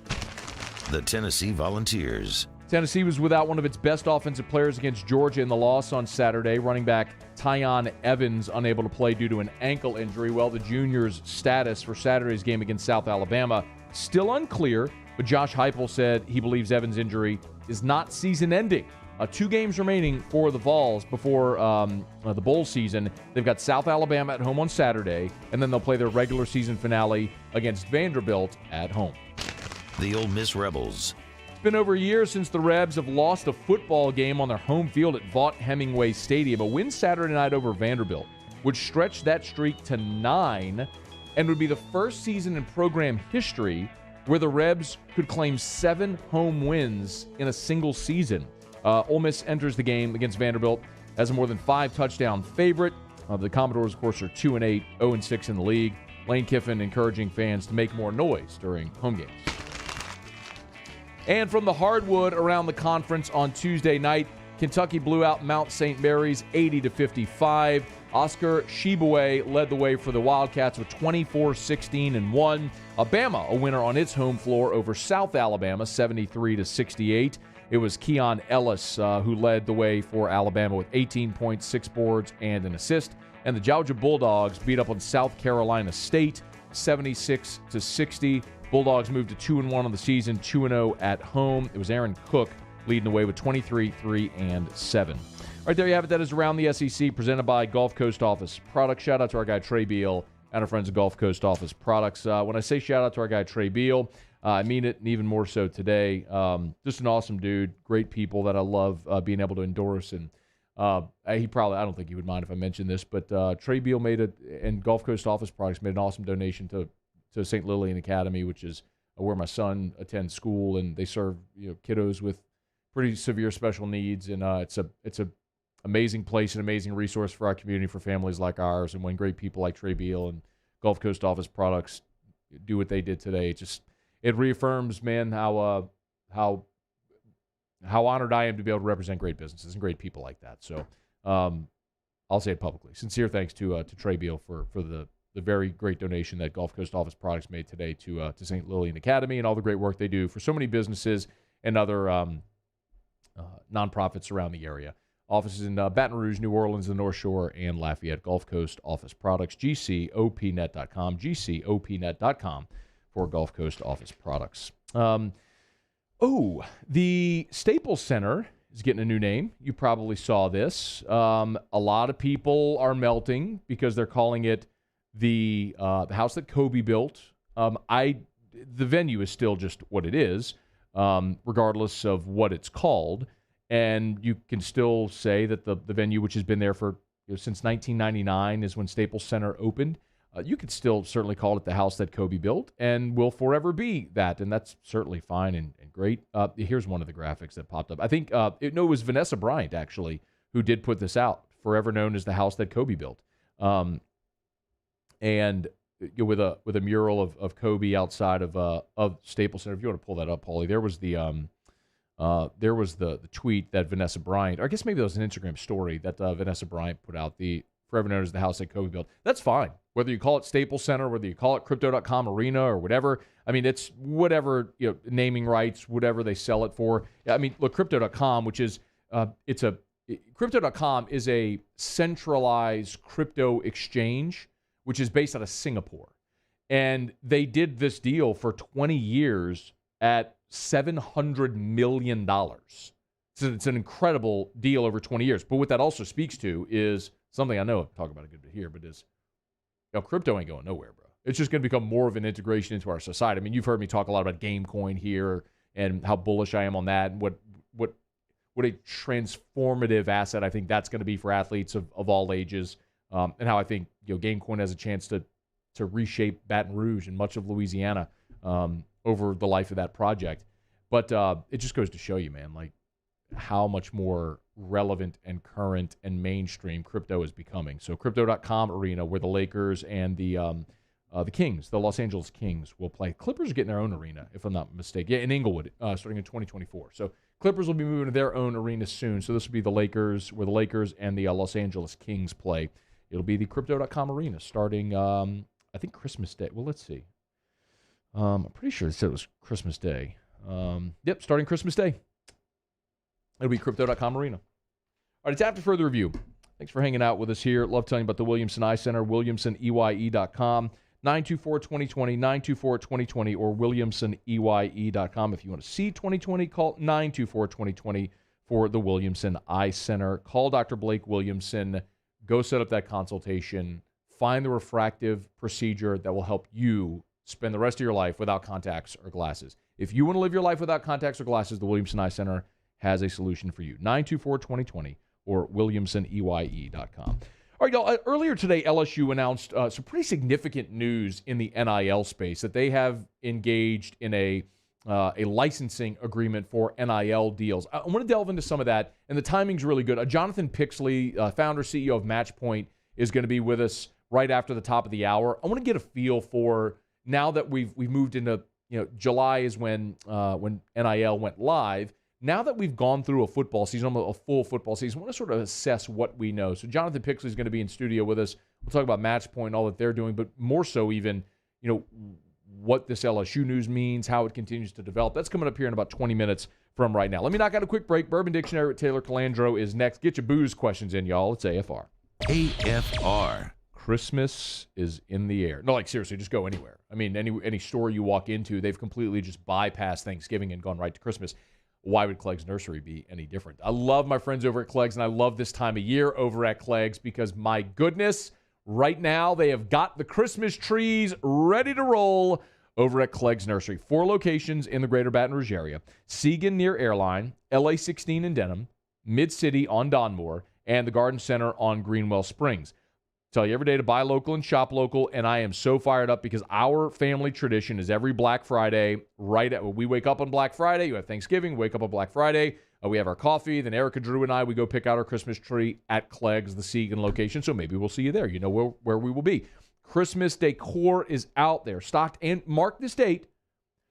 The Tennessee Volunteers. Tennessee was without one of its best offensive players against Georgia in the loss on Saturday. Running back Tyon Evans unable to play due to an ankle injury. Well, the junior's status for Saturday's game against South Alabama still unclear, but Josh Heupel said he believes Evans' injury is not season-ending. 2 games remaining for the Vols before the bowl season. They've got South Alabama at home on Saturday, and then they'll play their regular season finale against Vanderbilt at home. The Ole Miss Rebels. It's been over a year since the Rebs have lost a football game on their home field at Vaught-Hemingway Stadium. A win Saturday night over Vanderbilt would stretch that streak to 9 and would be the first season in program history where the Rebs could claim 7 home wins in a single season. Ole Miss enters the game against Vanderbilt as a more than 5-touchdown favorite. The Commodores, of course, are 2-8, 0-6 in the league. Lane Kiffin encouraging fans to make more noise during home games. And from the hardwood around the conference on Tuesday night, Kentucky blew out Mount St. Mary's 80-55. Oscar Tshiebwe led the way for the Wildcats with 24-16-1. Bama, a winner on its home floor over South Alabama, 73-68. It was Keon Ellis who led the way for Alabama with 18 points, 6 boards, and an assist. And the Georgia Bulldogs beat up on South Carolina State, 76-60. Bulldogs moved to 2-1 on the season, 2-0 at home. It was Aaron Cook leading the way with 23, 3, and 7. All right, there you have it. That is Around the SEC, presented by Gulf Coast Office Products. Shout out to our guy Trey Beal and our friends at Gulf Coast Office Products. When I say shout out to our guy Trey Beal, I mean it, and even more so today. Just an awesome dude, great people that I love being able to endorse. And I don't think he would mind if I mentioned this, but Trey Beal and Gulf Coast Office Products made an awesome donation to St. Lillian Academy, which is where my son attends school, and they serve kiddos with pretty severe special needs. And it's a amazing place, an amazing resource for our community, for families like ours. And when great people like Trey Beal and Gulf Coast Office Products do what they did today, it reaffirms, man, how honored I am to be able to represent great businesses and great people like that. So I'll say it publicly. Sincere thanks to Trey Beal for the very great donation that Gulf Coast Office Products made today to St. Lillian Academy and all the great work they do for so many businesses and other nonprofits around the area. Offices in Baton Rouge, New Orleans, the North Shore, and Lafayette. Gulf Coast Office Products, GCOPnet.com, GCOPnet.com for Gulf Coast Office Products. The Staples Center is getting a new name. You probably saw this. A lot of people are melting because they're calling it the house that Kobe built. The venue is still just what it is, regardless of what it's called. And you can still say that the venue, which has been there for since 1999, is when Staples Center opened. You could still certainly call it the house that Kobe built, and will forever be that, and that's certainly fine and great. Here's one of the graphics that popped up. I think it was Vanessa Bryant, actually, who did put this out, forever known as the house that Kobe built. And with a mural of Kobe outside of Staples Center. If you want to pull that up, Paulie, there was the tweet that Vanessa Bryant, or I guess maybe that was an Instagram story that Vanessa Bryant put out, the forever known as the house that Kobe built. That's fine. Whether you call it Staples Center, whether you call it Crypto.com Arena or whatever. I mean, it's whatever, naming rights, whatever they sell it for. I mean, look, Crypto.com, which is, Crypto.com is a centralized crypto exchange, which is based out of Singapore. And they did this deal for 20 years at $700 million. So it's an incredible deal over 20 years. But what that also speaks to is something I know I've talked about a good bit here, but is, crypto ain't going nowhere, bro. It's just going to become more of an integration into our society. I mean, you've heard me talk a lot about Gamecoin here and how bullish I am on that, and what a transformative asset I think that's going to be for athletes of all ages, and how I think Gamecoin has a chance to reshape Baton Rouge and much of Louisiana over the life of that project. But it just goes to show you, man, like how much more relevant and current and mainstream crypto is becoming. So Crypto.com Arena, where the Lakers and the Kings, the Los Angeles Kings, will play. Clippers are getting their own arena, if I'm not mistaken. Yeah, in Inglewood, starting in 2024. So Clippers will be moving to their own arena soon. So this will be the Lakers, where the Lakers and the Los Angeles Kings play. It'll be the Crypto.com Arena starting, I think, Christmas Day. Well, let's see. I'm pretty sure it said it was Christmas Day. Yep, starting Christmas Day. It'll be Crypto.com Arena. All right, it's after further review. Thanks for hanging out with us here. Love telling you about the Williamson Eye Center, WilliamsonEYE.com, 924-2020, 924-2020, or WilliamsonEYE.com. If you want to see 2020, call 924-2020 for the Williamson Eye Center. Call Dr. Blake Williamson. Go set up that consultation. Find the refractive procedure that will help you spend the rest of your life without contacts or glasses. If you want to live your life without contacts or glasses, the Williamson Eye Center has a solution for you. 924-2020 or WilliamsonEYE.com. All right, y'all. Earlier today, LSU announced some pretty significant news in the NIL space, that they have engaged in a licensing agreement for NIL deals. I want to delve into some of that, and the timing's really good. Jonathan Pixley, founder, CEO of Matchpoint, is going to be with us right after the top of the hour. I want to get a feel for, now that we've moved into, July is when NIL went live. Now that we've gone through a football season, a full football season, I want to sort of assess what we know. So Jonathan Pixley is going to be in studio with us. We'll talk about Matchpoint and all that they're doing, but more so even, what this LSU news means, how it continues to develop. That's coming up here in about 20 minutes from right now. Let me knock out a quick break. Bourbon Dictionary with Taylor Calandro is next. Get your booze questions in, y'all. It's AFR. AFR. Christmas is in the air. No, like seriously, just go anywhere. I mean, any store you walk into, they've completely just bypassed Thanksgiving and gone right to Christmas. Why would Clegg's Nursery be any different? I love my friends over at Clegg's, and I love this time of year over at Clegg's because, my goodness, right now they have got the Christmas trees ready to roll over at Clegg's Nursery. 4 locations in the greater Baton Rouge area. Segan near Airline, LA 16 in Denham, Mid-City on Donmore, and the Garden Center on Greenwell Springs. Tell you every day to buy local and shop local, and I am so fired up because our family tradition is every Black Friday, we wake up on Black Friday, you have Thanksgiving, we wake up on Black Friday, we have our coffee, then Erica, Drew, and I, we go pick out our Christmas tree at Clegg's, the Segan location, so maybe we'll see you there. You know where we will be. Christmas decor is out there, stocked, and mark this date,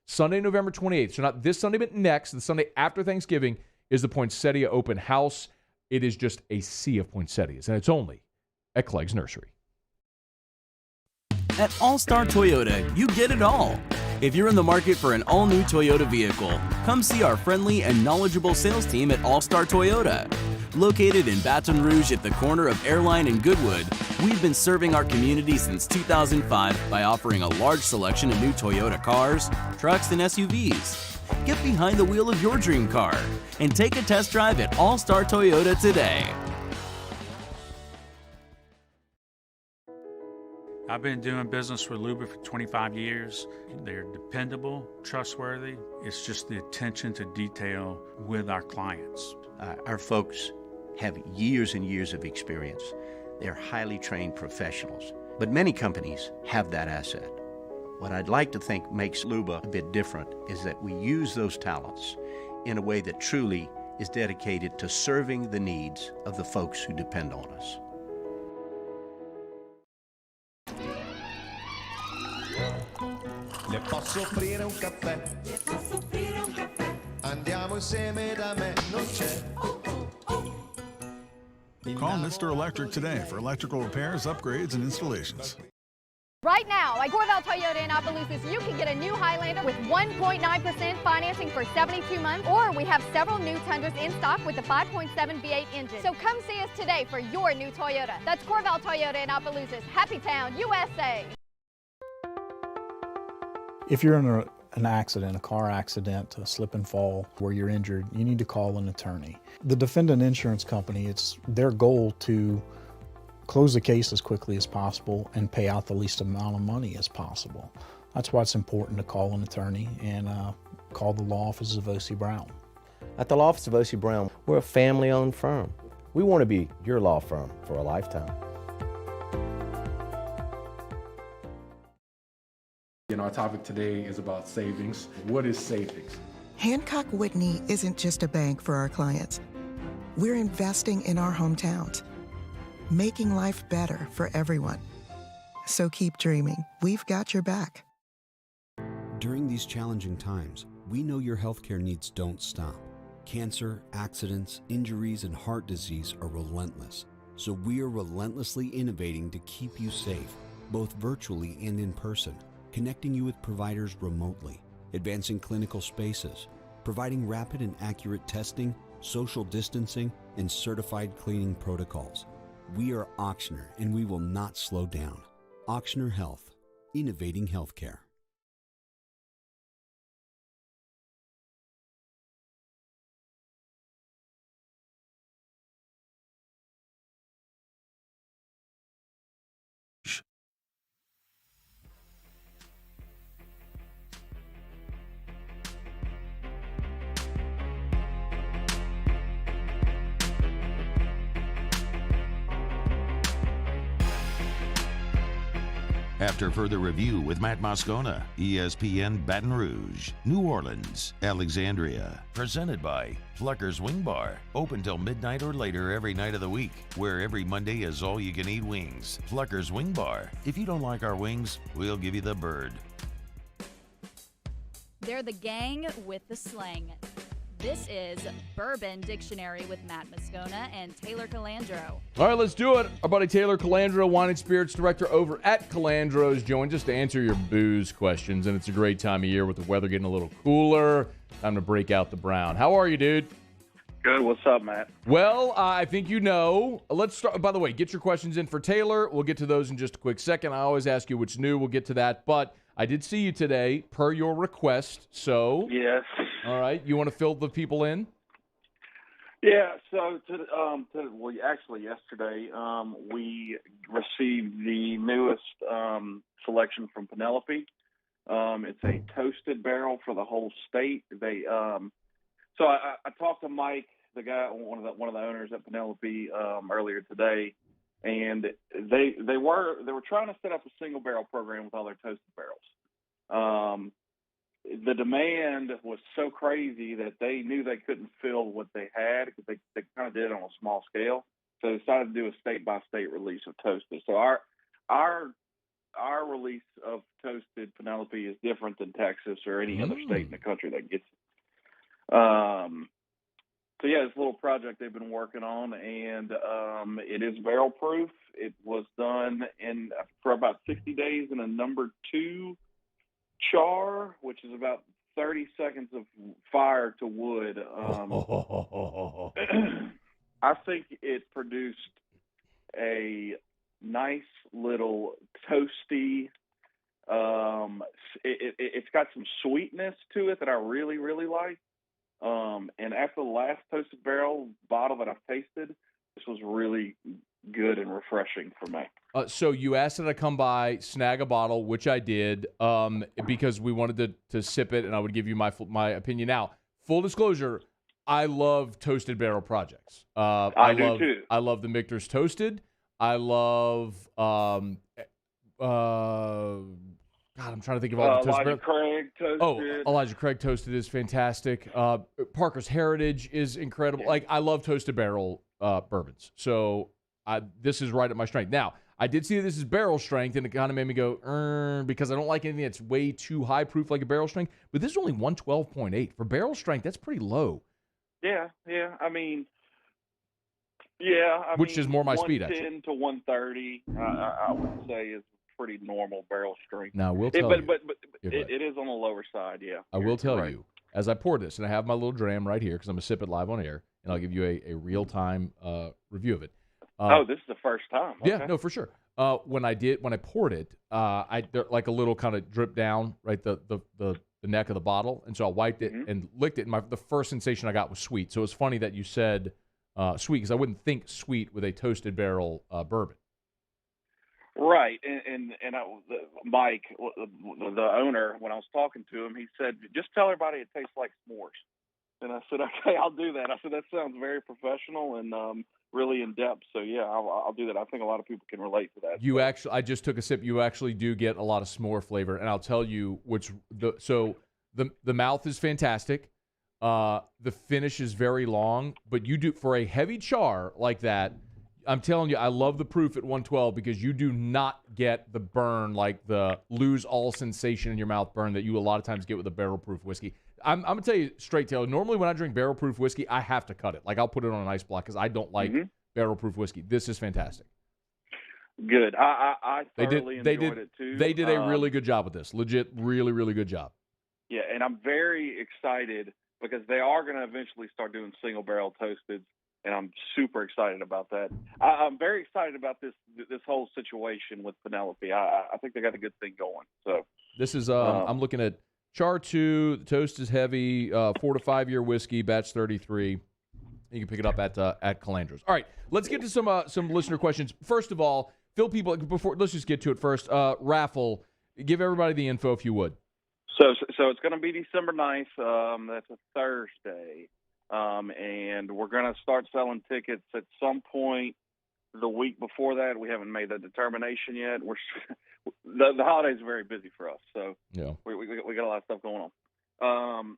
Sunday, November 28th. So not this Sunday, but next, the Sunday after Thanksgiving, is the Poinsettia Open House. It is just a sea of poinsettias, and it's only at Clegg's Nursery. At All-Star Toyota, you get it all. If you're in the market for an all-new Toyota vehicle, come see our friendly and knowledgeable sales team at All-Star Toyota. Located in Baton Rouge at the corner of Airline and Goodwood, we've been serving our community since 2005 by offering a large selection of new Toyota cars, trucks, and SUVs. Get behind the wheel of your dream car and take a test drive at All-Star Toyota today. I've been doing business with Luba for 25 years. They're dependable, trustworthy. It's just the attention to detail with our clients. Our folks have years and years of experience. They're highly trained professionals. But many companies have that asset. What I'd like to think makes Luba a bit different is that we use those talents in a way that truly is dedicated to serving the needs of the folks who depend on us. Le posso offrire un caffè? Le posso offrire un caffè? Andiamo insieme da me, non c'è. Call Mr. Electric today for electrical repairs, upgrades, and installations. Right now, at Corval Toyota in Opelousas, you can get a new Highlander with 1.9% financing for 72 months, or we have several new Tundras in stock with the 5.7 V8 engine. So come see us today for your new Toyota. That's Corval Toyota in Opelousas, Happy Town, USA. If you're in an accident, a car accident, a slip and fall where you're injured, you need to call an attorney. The defendant insurance company, it's their goal to close the case as quickly as possible and pay out the least amount of money as possible. That's why it's important to call an attorney and call the law offices of O.C. Brown. At the law office of O.C. Brown, we're a family-owned firm. We want to be your law firm for a lifetime. Our topic today is about savings. What is savings? Hancock Whitney isn't just a bank for our clients. We're investing in our hometowns, making life better for everyone. So keep dreaming. We've got your back. During these challenging times, we know your healthcare needs don't stop. Cancer, accidents, injuries, and heart disease are relentless. So we are relentlessly innovating to keep you safe, both virtually and in person, connecting you with providers remotely, advancing clinical spaces, providing rapid and accurate testing, social distancing, and certified cleaning protocols. We are Auctioner, and we will not slow down. Auctioner Health, innovating healthcare. After further review with Matt Moscona, ESPN Baton Rouge, New Orleans, Alexandria. Presented by Flucker's Wing Bar. Open till midnight or later every night of the week, where every Monday is all-you-can-eat wings. Flucker's Wing Bar. If you don't like our wings, we'll give you the bird. They're the gang with the slang. This is Bourbon Dictionary with Matt Moscona and Taylor Calandro. All right, let's do it. Our buddy Taylor Calandro, Wine and Spirits Director over at Calandro's, joins us to answer your booze questions. And it's a great time of year with the weather getting a little cooler. Time to break out the brown. How are you, dude? Good. What's up, Matt? Well, I think you know. Let's start. By the way, get your questions in for Taylor. We'll get to those in just a quick second. I always ask you what's new. We'll get to that. But I did see you today per your request. So, yes. All right. You want to fill the people in? Yeah. So, actually, yesterday we received the newest selection from Penelope. It's a toasted barrel for the whole state. So I talked to Mike, the guy, one of the owners at Penelope, earlier today, and they were trying to set up a single barrel program with all their toasted barrels. The demand was so crazy that they knew they couldn't fill what they had because they kind of did it on a small scale. So they decided to do a state-by-state release of toasted. So our release of toasted Penelope is different than Texas or any other state in the country that gets it. So yeah, it's a little project they've been working on, and it is barrel proof. It was done for about 60 days in a number 2 char, which is about 30 seconds of fire to wood. I think it produced a nice little toasty. It's got some sweetness to it that I really, really like. And after the last toasted barrel bottle that I've tasted, this was really good and refreshing for me. So you asked that I come by, snag a bottle, which I did, because we wanted to sip it, and I would give you my opinion. Now, full disclosure, I love toasted barrel projects. I do too. I love the Michter's Toasted. I love God, I'm trying to think of all the toasted Elijah Craig Toasted. Oh, Elijah Craig Toasted is fantastic. Parker's Heritage is incredible. Yeah. Like, I love toasted barrel bourbons. So this is right at my strength. Now, I did see that this is barrel strength, and it kind of made me go, because I don't like anything that's way too high proof like a barrel strength. But this is only 112.8. For barrel strength, that's pretty low. Yeah. Which is more my speed, actually. 110 to 130, I would say is pretty normal barrel strength. Now, we'll tell you. But it is on the lower side, yeah. I will tell you, as I pour this, and I have my little dram right here because I'm going to sip it live on air, and I'll give you a real-time review of it. This is the first time. Yeah, Okay. no, for sure. When I poured it, there, like a little kind of drip down, right, the neck of the bottle, and so I wiped it and licked it. And the first sensation I got was sweet. So it's funny that you said sweet, because I wouldn't think sweet with a toasted barrel bourbon. Right, and Mike, the owner, when I was talking to him, he said, "Just tell everybody it tastes like s'mores." And I said, "Okay, I'll do that." I said, "That sounds very professional and really in depth." So yeah, I'll do that. I think a lot of people can relate to that. I just took a sip. You actually do get a lot of s'more flavor, and I'll tell you the mouth is fantastic. The finish is very long, but you do for a heavy char like that. I'm telling you, I love the proof at 112 because you do not get the burn, like the lose all sensation in your mouth burn that you a lot of times get with a barrel proof whiskey. I'm going to tell you straight, Taylor, normally when I drink barrel proof whiskey, I have to cut it. Like I'll put it on an ice block because I don't like barrel proof whiskey. This is fantastic. Good. I thoroughly enjoyed it too. They did a really good job with this. Legit, really, really good job. Yeah, and I'm very excited because they are going to eventually start doing single barrel toasted. And I'm super excited about that. I'm very excited about this whole situation with Penelope. I think they got a good thing going. So this is I'm looking at Char 2. The toast is heavy. 4 to 5 year whiskey, batch 33. You can pick it up at Calandro's. All right, let's get to some listener questions. First of all, Phil, let's just get to it first. Raffle. Give everybody the info if you would. So it's going to be December 9th. That's a Thursday. And we're going to start selling tickets at some point the week before that. We haven't made that determination yet. The holidays are very busy for us, so yeah, we got a lot of stuff going on.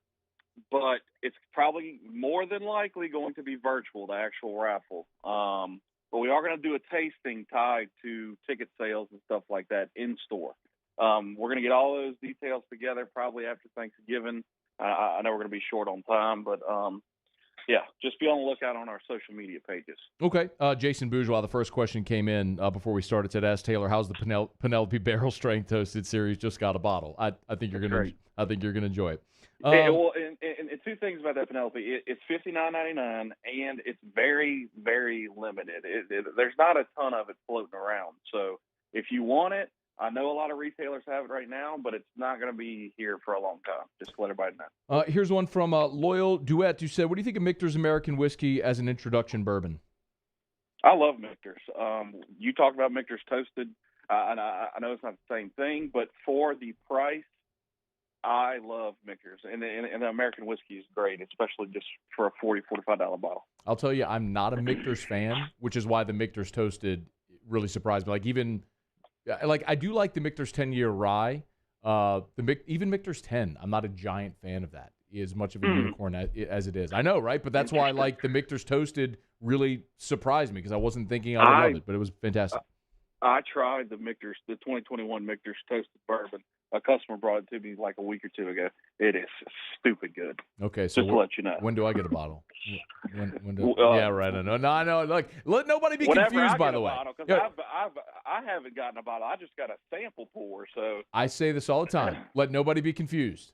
But it's probably more than likely going to be virtual, the actual raffle. But we are going to do a tasting tied to ticket sales and stuff like that in store. We're going to get all those details together probably after Thanksgiving. I know we're going to be short on time, but yeah, just be on the lookout on our social media pages. Okay. Jason Bourgeois, the first question came in before we started. Said, "Ask Taylor, how's the Penelope Barrel Strength Toasted Series? Just got a bottle. I think you're gonna enjoy it." And two things about that, Penelope. It's $59.99 and it's very, very limited. There's not a ton of it floating around. So if you want it, I know a lot of retailers have it right now, but it's not going to be here for a long time. Just to let everybody know. Here's one from Loyal Duet who said, "What do you think of Michter's American Whiskey as an introduction bourbon?" I love Michter's. You talked about Michter's Toasted. I know it's not the same thing, but for the price, I love Michter's. And the American whiskey is great, especially just for a $40, $45 bottle. I'll tell you, I'm not a Michter's fan, which is why the Michter's Toasted really surprised me. I do like the Michter's 10-year rye. Even Michter's 10, I'm not a giant fan of that. As much of a unicorn as it is. I know, right? But that's why I like the Michter's Toasted really surprised me because I wasn't thinking I would love it, but it was fantastic. I tried the 2021 Michter's Toasted Bourbon. A customer brought it to me like a week or two ago. It is stupid good. Okay, so just to let you know. When do I get a bottle? Yeah, right. I know. Like, let nobody be confused. By the way, I haven't gotten a bottle. I just got a sample pour. So I say this all the time. Let nobody be confused.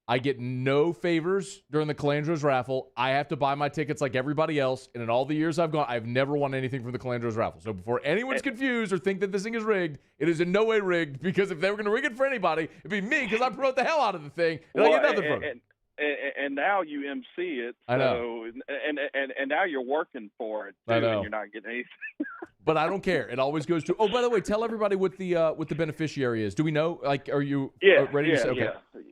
I get no favors during the Calandro's raffle. I have to buy my tickets like everybody else. And in all the years I've gone, I've never won anything from the Calandro's raffle. So before anyone's confused or think that this thing is rigged, it is in no way rigged because if they were going to rig it for anybody, it'd be me because I promote the hell out of the thing and I get nothing from it. And now you MC it. So, I know. And now you're working for it too, I know. and you're not getting anything. But I don't care. It always goes to. Oh, by the way, tell everybody what the beneficiary is. Do we know? Like, are you ready to say? Okay.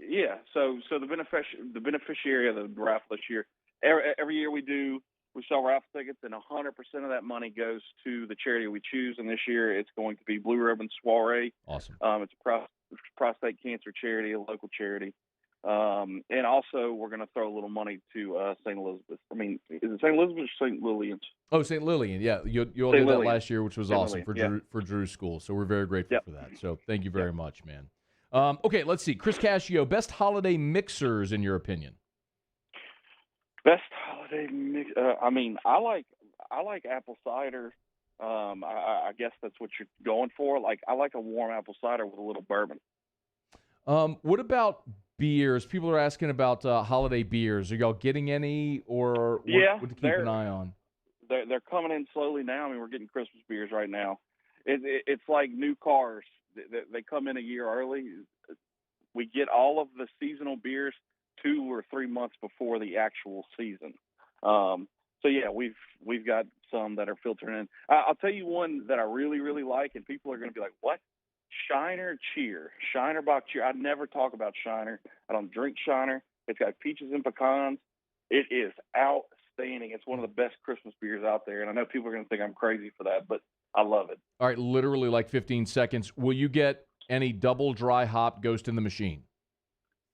Yeah. So the beneficiary of the raffle this year. Every year we sell raffle tickets, and 100% of that money goes to the charity we choose. And this year it's going to be Blue Ribbon Soiree. Awesome. It's a prostate cancer charity, a local charity. And also we're going to throw a little money to St. Elizabeth. I mean, is it St. Elizabeth or St. Lillian's? Oh, St. Lillian. Yeah, you all did that last year, which was awesome Lillian, for Drew's school. So we're very grateful for that. So thank you very much, man. Okay, let's see. Chris Cascio, best holiday mixers in your opinion? Best holiday mix. I mean, I like apple cider. I guess that's what you're going for. Like, I like a warm apple cider with a little bourbon. What about beers? People are asking about holiday beers. Are y'all getting any, or what to keep an eye on? they're coming in slowly now. I mean, we're getting Christmas beers right now. It's like new cars. They come in a year early. We get all of the seasonal beers 2 or 3 months before the actual season. So yeah, we've got some that are filtering in. I'll tell you one that I really, really like, and people are going to be like, "What?" Shiner Cheer, Shiner Bock Cheer. I never talk about Shiner. I don't drink Shiner. It's got peaches and pecans. It is outstanding. It's one of the best Christmas beers out there, and I know people are going to think I'm crazy for that, but I love it. All right, literally like 15 seconds. Will you get any double dry hop Ghost in the Machine?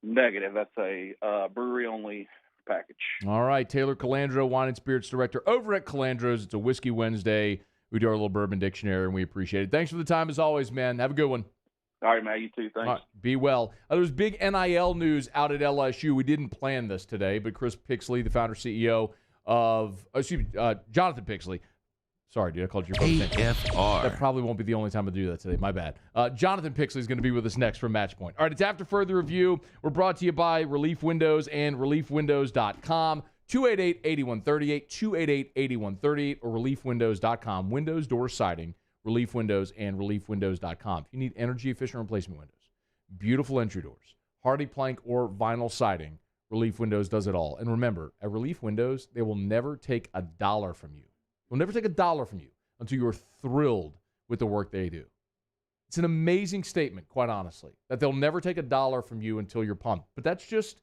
Negative. That's a brewery-only package. All right, Taylor Calandro, Wine and Spirits Director over at Calandro's. It's a Whiskey Wednesday. We do our little bourbon dictionary, and we appreciate it. Thanks for the time, as always, man. Have a good one. All right, Matt, you too. Thanks. Right, be well. There was big NIL news out at LSU. We didn't plan this today, but Chris Pixley, the founder CEO of, Jonathan Pixley. Sorry, dude, I called you AFR. That probably won't be the only time I do that today. My bad. Jonathan Pixley is going to be with us next from Matchpoint. All right, it's After Further Review. We're brought to you by Relief Windows and ReliefWindows.com. 288-8138, 288-8138, or ReliefWindows.com. Windows, door siding, Relief Windows, and ReliefWindows.com. If you need energy-efficient replacement windows, beautiful entry doors, hardy plank or vinyl siding, Relief Windows does it all. And remember, at Relief Windows, they will never take $1 from you. They'll never take $1 from you until you're thrilled with the work they do. It's an amazing statement, quite honestly, that they'll never take $1 from you until you're pumped. But that's just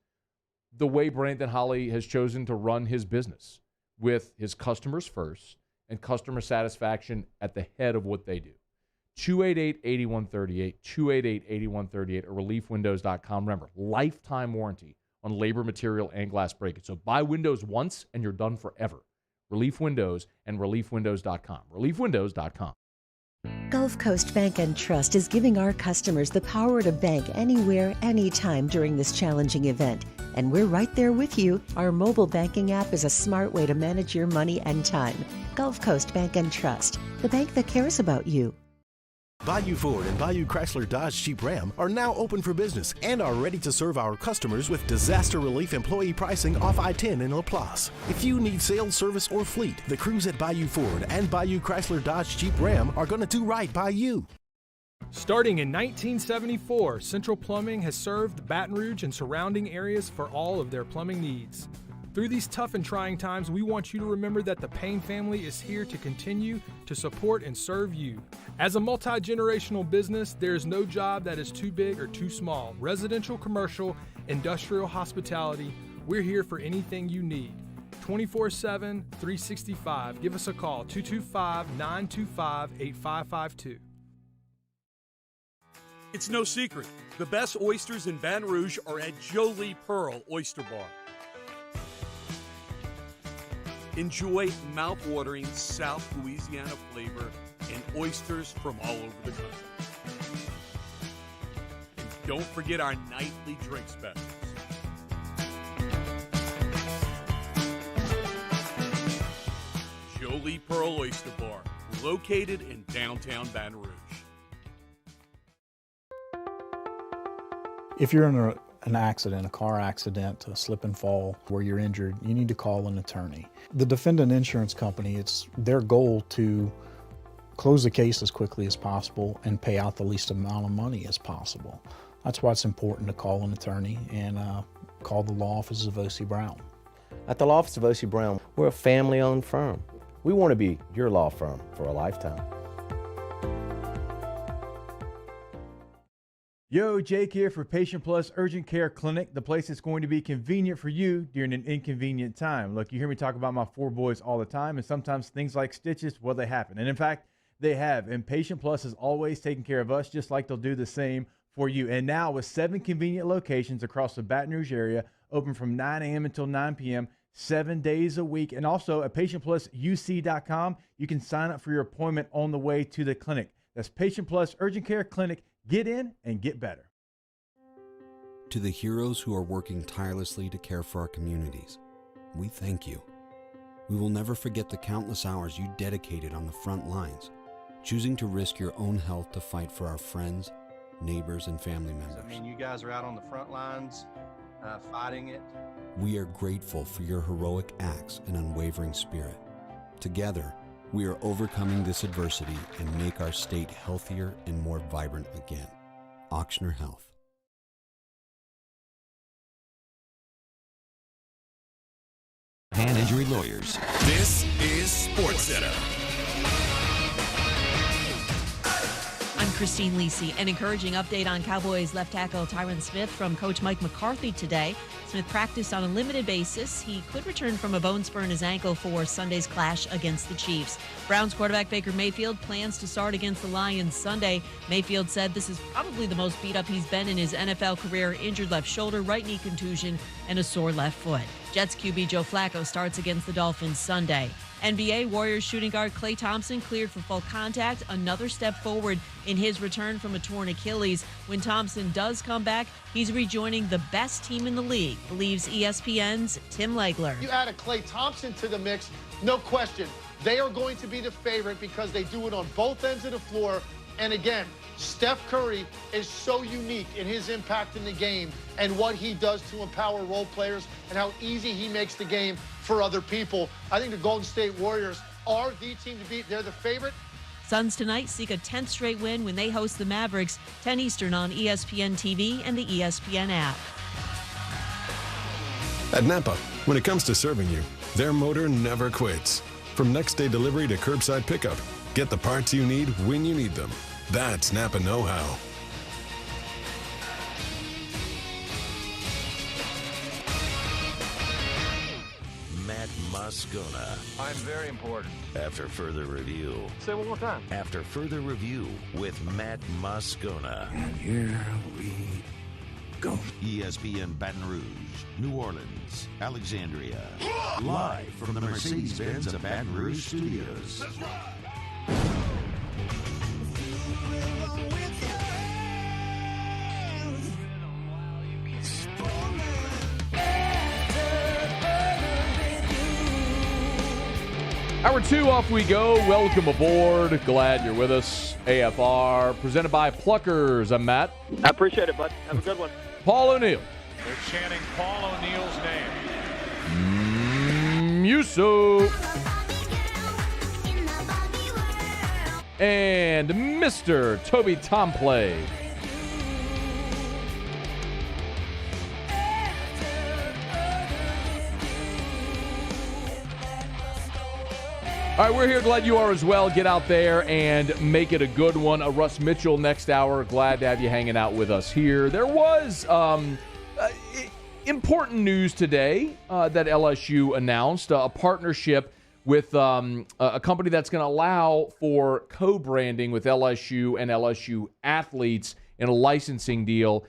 the way Brandon Holly has chosen to run his business, with his customers first and customer satisfaction at the head of what they do. 288-8138, 288-8138, or ReliefWindows.com. Remember, lifetime warranty on labor, material, and glass breakage. So buy windows once and you're done forever. Relief Windows and ReliefWindows.com. ReliefWindows.com. Gulf Coast Bank and Trust is giving our customers the power to bank anywhere, anytime during this challenging event. And we're right there with you. Our mobile banking app is a smart way to manage your money and time. Gulf Coast Bank and Trust, the bank that cares about you. Bayou Ford and Bayou Chrysler Dodge Jeep Ram are now open for business and are ready to serve our customers with disaster relief employee pricing off I-10 in LaPlace. If you need sales, service, or fleet, the crews at Bayou Ford and Bayou Chrysler Dodge Jeep Ram are going to do right by you. Starting in 1974, Central Plumbing has served Baton Rouge and surrounding areas for all of their plumbing needs. Through these tough and trying times, we want you to remember that the Payne family is here to continue to support and serve you. As a multi-generational business, there is no job that is too big or too small. Residential, commercial, industrial, hospitality, we're here for anything you need. 24/7, 365. Give us a call, 225-925-8552. It's no secret. The best oysters in Baton Rouge are at Jolie Pearl Oyster Bar. Enjoy mouth-watering South Louisiana flavor and oysters from all over the country. And don't forget our nightly drink specials. Jolie Pearl Oyster Bar, located in downtown Baton Rouge. If you're in an accident, a car accident, a slip and fall where you're injured, you need to call an attorney. The defendant insurance company, it's their goal to close the case as quickly as possible and pay out the least amount of money as possible. That's why it's important to call an attorney and call the law offices of O.C. Brown. At the law office of O.C. Brown, we're a family-owned firm. We want to be your law firm for a lifetime. Yo, Jake here for Patient Plus Urgent Care Clinic, the place that's going to be convenient for you during an inconvenient time. Look, you hear me talk about my 4 boys all the time, and sometimes things like stitches, well, they happen. And in fact, they have. And Patient Plus is always taking care of us, just like they'll do the same for you. And now with 7 convenient locations across the Baton Rouge area, open from 9 a.m. until 9 p.m., 7 days a week. And also at PatientPlusUC.com, you can sign up for your appointment on the way to the clinic. That's Patient Plus Urgent Care Clinic. Get in and get better. To the heroes who are working tirelessly to care for our communities, we thank you. We will never forget the countless hours you dedicated on the front lines, choosing to risk your own health to fight for our friends, neighbors, and family members. I mean, you guys are out on the front lines fighting it. We are grateful for your heroic acts and unwavering spirit. Together, we are overcoming this adversity and make our state healthier and more vibrant again. Ochsner Health. Hand injury lawyers. This is SportsCenter. I'm Christine Lisi. An encouraging update on Cowboys left tackle Tyron Smith from Coach Mike McCarthy today. Smith practiced on a limited basis. He could return from a bone spur in his ankle for Sunday's clash against the Chiefs. Browns quarterback Baker Mayfield plans to start against the Lions Sunday. Mayfield said this is probably the most beat up he's been in his NFL career. Injured left shoulder, right knee contusion, and a sore left foot. Jets QB Joe Flacco starts against the Dolphins Sunday. NBA Warriors shooting guard Klay Thompson cleared for full contact, another step forward in his return from a torn Achilles. When Thompson does come back, he's rejoining the best team in the league, believes ESPN's Tim Legler. You add a Klay Thompson to the mix, no question. They are going to be the favorite because they do it on both ends of the floor. And again, Steph Curry is so unique in his impact in the game and what he does to empower role players and how easy he makes the game for other people. I think the Golden State Warriors are the team to beat. They're the favorite. Suns tonight seek a 10th straight win when they host the Mavericks, 10 Eastern on ESPN TV and the ESPN app. At Napa, when it comes to serving you, their motor never quits. From next day delivery to curbside pickup, get the parts you need when you need them. That's Napa know-how. Matt Moscona. I'm very important. After further review. Say one more time. After further review with Matt Moscona. And here we go. ESPN Baton Rouge, New Orleans, Alexandria. Live from the Mercedes-Benz of Baton Rouge studios. Hour 2, off we go. Welcome aboard. Glad you're with us. AFR, presented by Pluckers. I'm Matt. I appreciate it, bud. Have a good one. Paul O'Neill. They're chanting Paul O'Neill's name. Musso. And Mr. Toby Tomplay. All right, we're here. Glad you are as well. Get out there and make it a good one. A Russ Mitchell next hour. Glad to have you hanging out with us here. There was important news today that LSU announced, a partnership with a company that's going to allow for co-branding with LSU and LSU athletes in a licensing deal.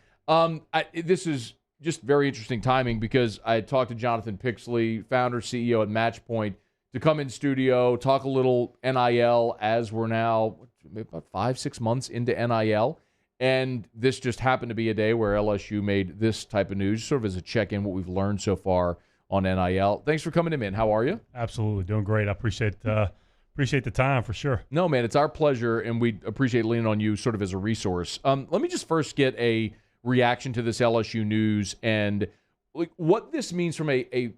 This is just very interesting timing because I had talked to Jonathan Pixley, founder, CEO at Matchpoint, to come in studio, talk a little NIL as we're now about 5-6 months into NIL. And this just happened to be a day where LSU made this type of news, sort of as a check-in, what we've learned so far on NIL. Thanks for coming in, man. How are you? Absolutely. Doing great. I appreciate the time for sure. No, man, it's our pleasure, and we appreciate leaning on you sort of as a resource. Let me just first get a reaction to this LSU news and like what this means from a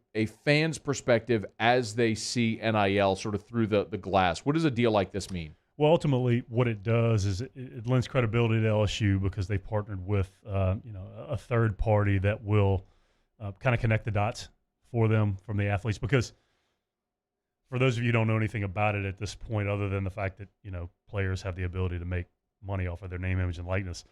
fan's perspective as they see NIL sort of through the glass. What does a deal like this mean? Well, ultimately, what it does is it lends credibility to LSU because they partnered with a third party that will kind of connect the dots for them from the athletes. Because for those of you who don't know anything about it at this point, other than the fact that players have the ability to make money off of their name, image, and likeness,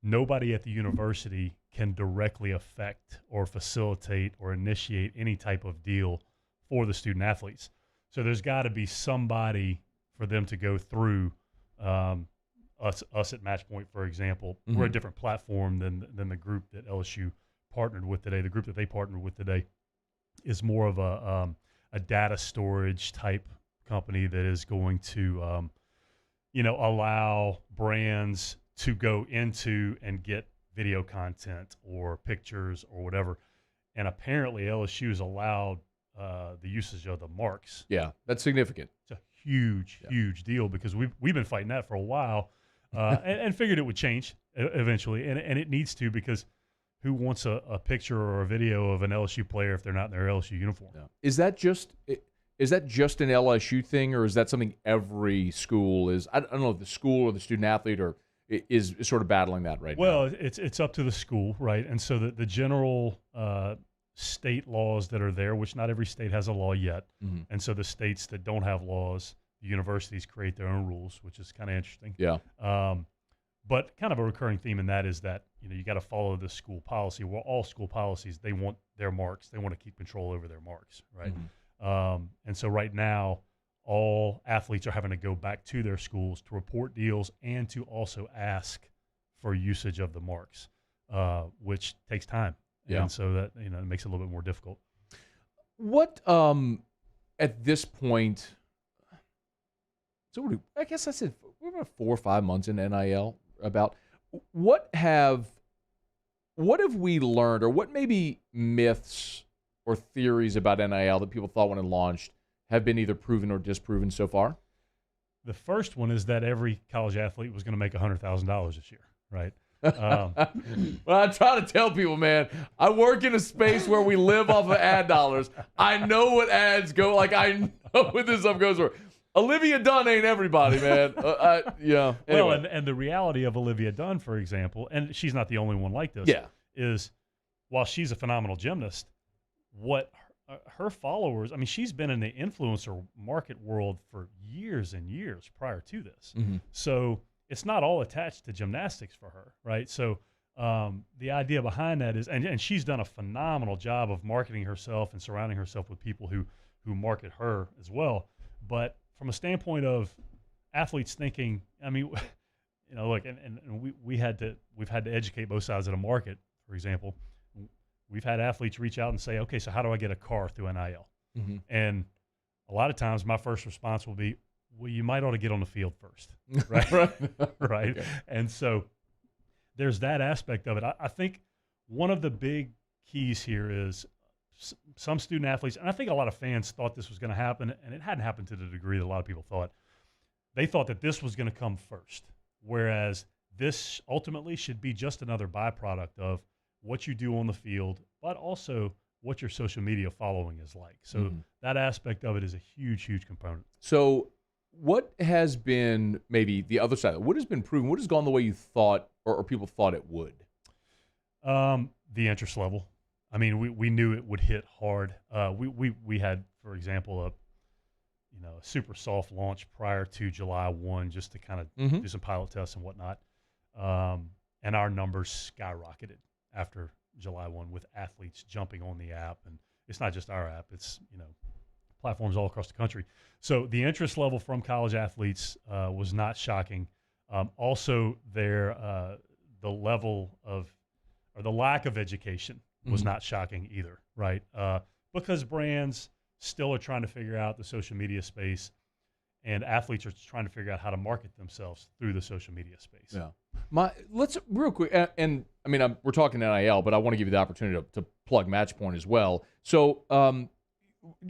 nobody at the university can directly affect or facilitate or initiate any type of deal for the student athletes. So there's got to be somebody for them to go through. Us at Matchpoint, for example, we're a different platform than the group that LSU partnered with today. The group that they partnered with today is more of a data storage type company that is going to allow brands to go into and get video content or pictures or whatever. And apparently LSU has allowed the usage of the marks. Yeah, that's significant. It's a huge deal because we've been fighting that for a while and figured it would change eventually. And it needs to, because who wants a picture or a video of an LSU player if they're not in their LSU uniform? Yeah. Is that just is that just an LSU thing, or is that something every school is? I don't know if the school or the student athlete is sort of battling that right now. Well, it's up to the school, right? And so the general state laws that are there, which not every state has a law yet, and so the states that don't have laws, the universities create their own rules, which is kind of interesting. Yeah. But kind of a recurring theme in that is that you got to follow the school policy. Well, all school policies, they want their marks. They want to keep control over their marks, right? And so right now, all athletes are having to go back to their schools to report deals and to also ask for usage of the marks, which takes time. Yeah. And so that it makes it a little bit more difficult. What at this point? So I guess I said we're about 4 or 5 months in NIL. About what have we learned, or what maybe myths or theories about NIL that people thought when it launched have been either proven or disproven so far? The first one is that every college athlete was going to make $100,000 this year, right? Well, I try to tell people, man, I work in a space where we live off of ad dollars. I know what ads go like. I know what this stuff goes for. Olivia Dunn ain't everybody, man. Yeah. Anyway. Well, and the reality of Olivia Dunn, for example, and she's not the only one like this, is while she's a phenomenal gymnast, what her followers, I mean, she's been in the influencer market world for years and years prior to this. So it's not all attached to gymnastics for her, right? So the idea behind that is, and she's done a phenomenal job of marketing herself and surrounding herself with people who market her as well. But from a standpoint of athletes thinking, I mean, look, and we've had to educate both sides of the market. For example, we've had athletes reach out and say, okay, so how do I get a car through NIL? And a lot of times my first response will be, well, you might ought to get on the field first, right? Right. Okay. And so there's that aspect of it. I think one of the big keys here is some student athletes, and I think a lot of fans thought this was going to happen, and it hadn't happened to the degree that a lot of people thought. They thought that this was going to come first, whereas this ultimately should be just another byproduct of what you do on the field, but also what your social media following is like. So that aspect of it is a huge, huge component. So what has been maybe the other side? What has been proven? What has gone the way you thought or people thought it would? The interest level. I mean, we knew it would hit hard. We had, for example, a super soft launch prior to July 1 just to kind of do some pilot tests and whatnot. And our numbers skyrocketed after July 1 with athletes jumping on the app. And it's not just our app, it's, platforms all across the country. So the interest level from college athletes was not shocking. Also, the level of, or the lack of education was not shocking either, right? Because brands still are trying to figure out the social media space, and athletes are trying to figure out how to market themselves through the social media space. Yeah. Let's real quick, and I mean, we're talking NIL, but I want to give you the opportunity to plug Matchpoint as well. So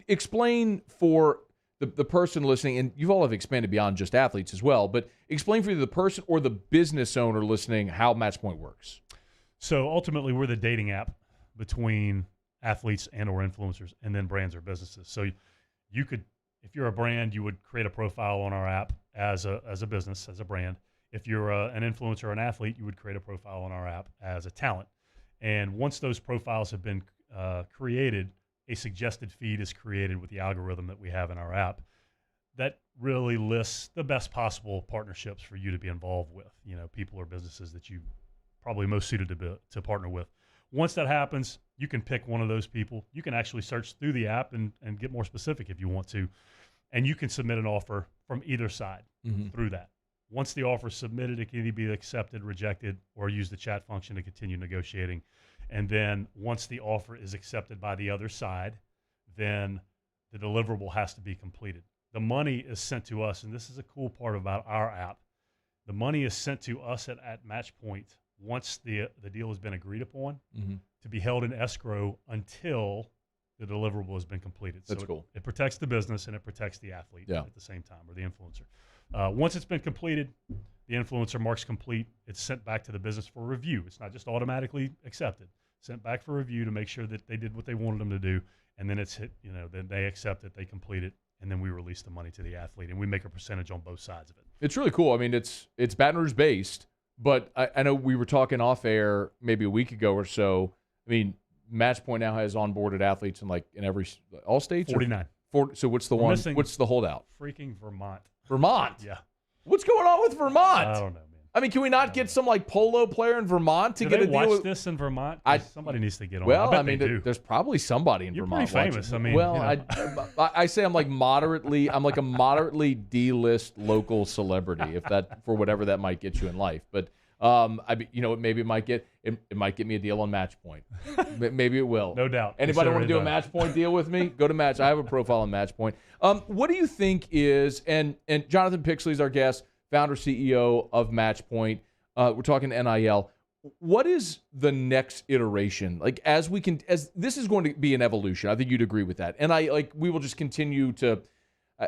explain for the person listening, and you all have expanded beyond just athletes as well, but explain for the person or the business owner listening how Matchpoint works. So ultimately, we're the dating app between athletes and or influencers and then brands or businesses. So you could, if you're a brand, you would create a profile on our app as a business, as a brand. If you're an influencer or an athlete, you would create a profile on our app as a talent. And once those profiles have been created, a suggested feed is created with the algorithm that we have in our app that really lists the best possible partnerships for you to be involved with, people or businesses that you probably most suited to partner with. Once that happens, you can pick one of those people. You can actually search through the app and get more specific if you want to. And you can submit an offer from either side through that. Once the offer is submitted, it can either be accepted, rejected, or use the chat function to continue negotiating. And then once the offer is accepted by the other side, then the deliverable has to be completed. The money is sent to us, and this is a cool part about our app. The money is sent to us at Matchpoint once the deal has been agreed upon to be held in escrow until the deliverable has been completed. That's so cool. It protects the business and it protects the athlete at the same time, or the influencer. Once it's been completed, the influencer marks complete. It's sent back to the business for review. It's not just automatically accepted. Sent back for review to make sure that they did what they wanted them to do, and then it's hit. Then they accept it, they complete it, and then we release the money to the athlete, and we make a percentage on both sides of it. It's really cool. I mean, it's Baton Rouge based, but I know we were talking off air maybe a week ago or so. I mean, Matchpoint now has onboarded athletes in every all states. 49. So what's the one? What's the holdout? Freaking Vermont. Vermont. Yeah. What's going on with Vermont? I don't know. I mean, can we not get some polo player in Vermont to get a deal watch with this in Vermont? Somebody needs to get on. Well, I bet there's probably somebody in You're Vermont. pretty famous. Watching. I mean, well, I say I'm like a moderately D-list local celebrity, if that for whatever that might get you in life. But maybe it might get me a deal on Matchpoint. Maybe it will. No doubt. Anybody want to do a Matchpoint deal with me? Go to Match. I have a profile on Matchpoint. What do you think is and Jonathan Pixley is our guest, founder CEO of Matchpoint. We're talking NIL. What is the next iteration? Like as this is going to be an evolution. I think you'd agree with that. And we will just continue to.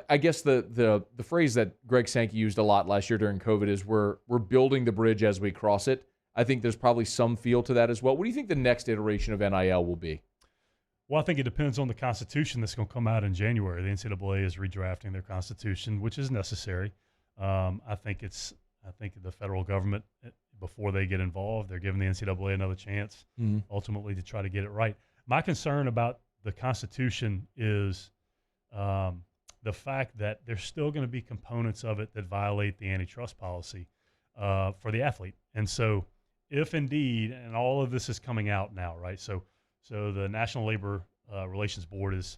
I guess the phrase that Greg Sankey used a lot last year during COVID is we're building the bridge as we cross it. I think there's probably some feel to that as well. What do you think the next iteration of NIL will be? Well, I think it depends on the Constitution that's going to come out in January. The NCAA is redrafting their Constitution, which is necessary. I think the federal government, before they get involved, they're giving the NCAA another chance, ultimately, to try to get it right. My concern about the Constitution is the fact that there's still going to be components of it that violate the antitrust policy for the athlete. And so if indeed, and all of this is coming out now, right? So the National Labor Relations Board is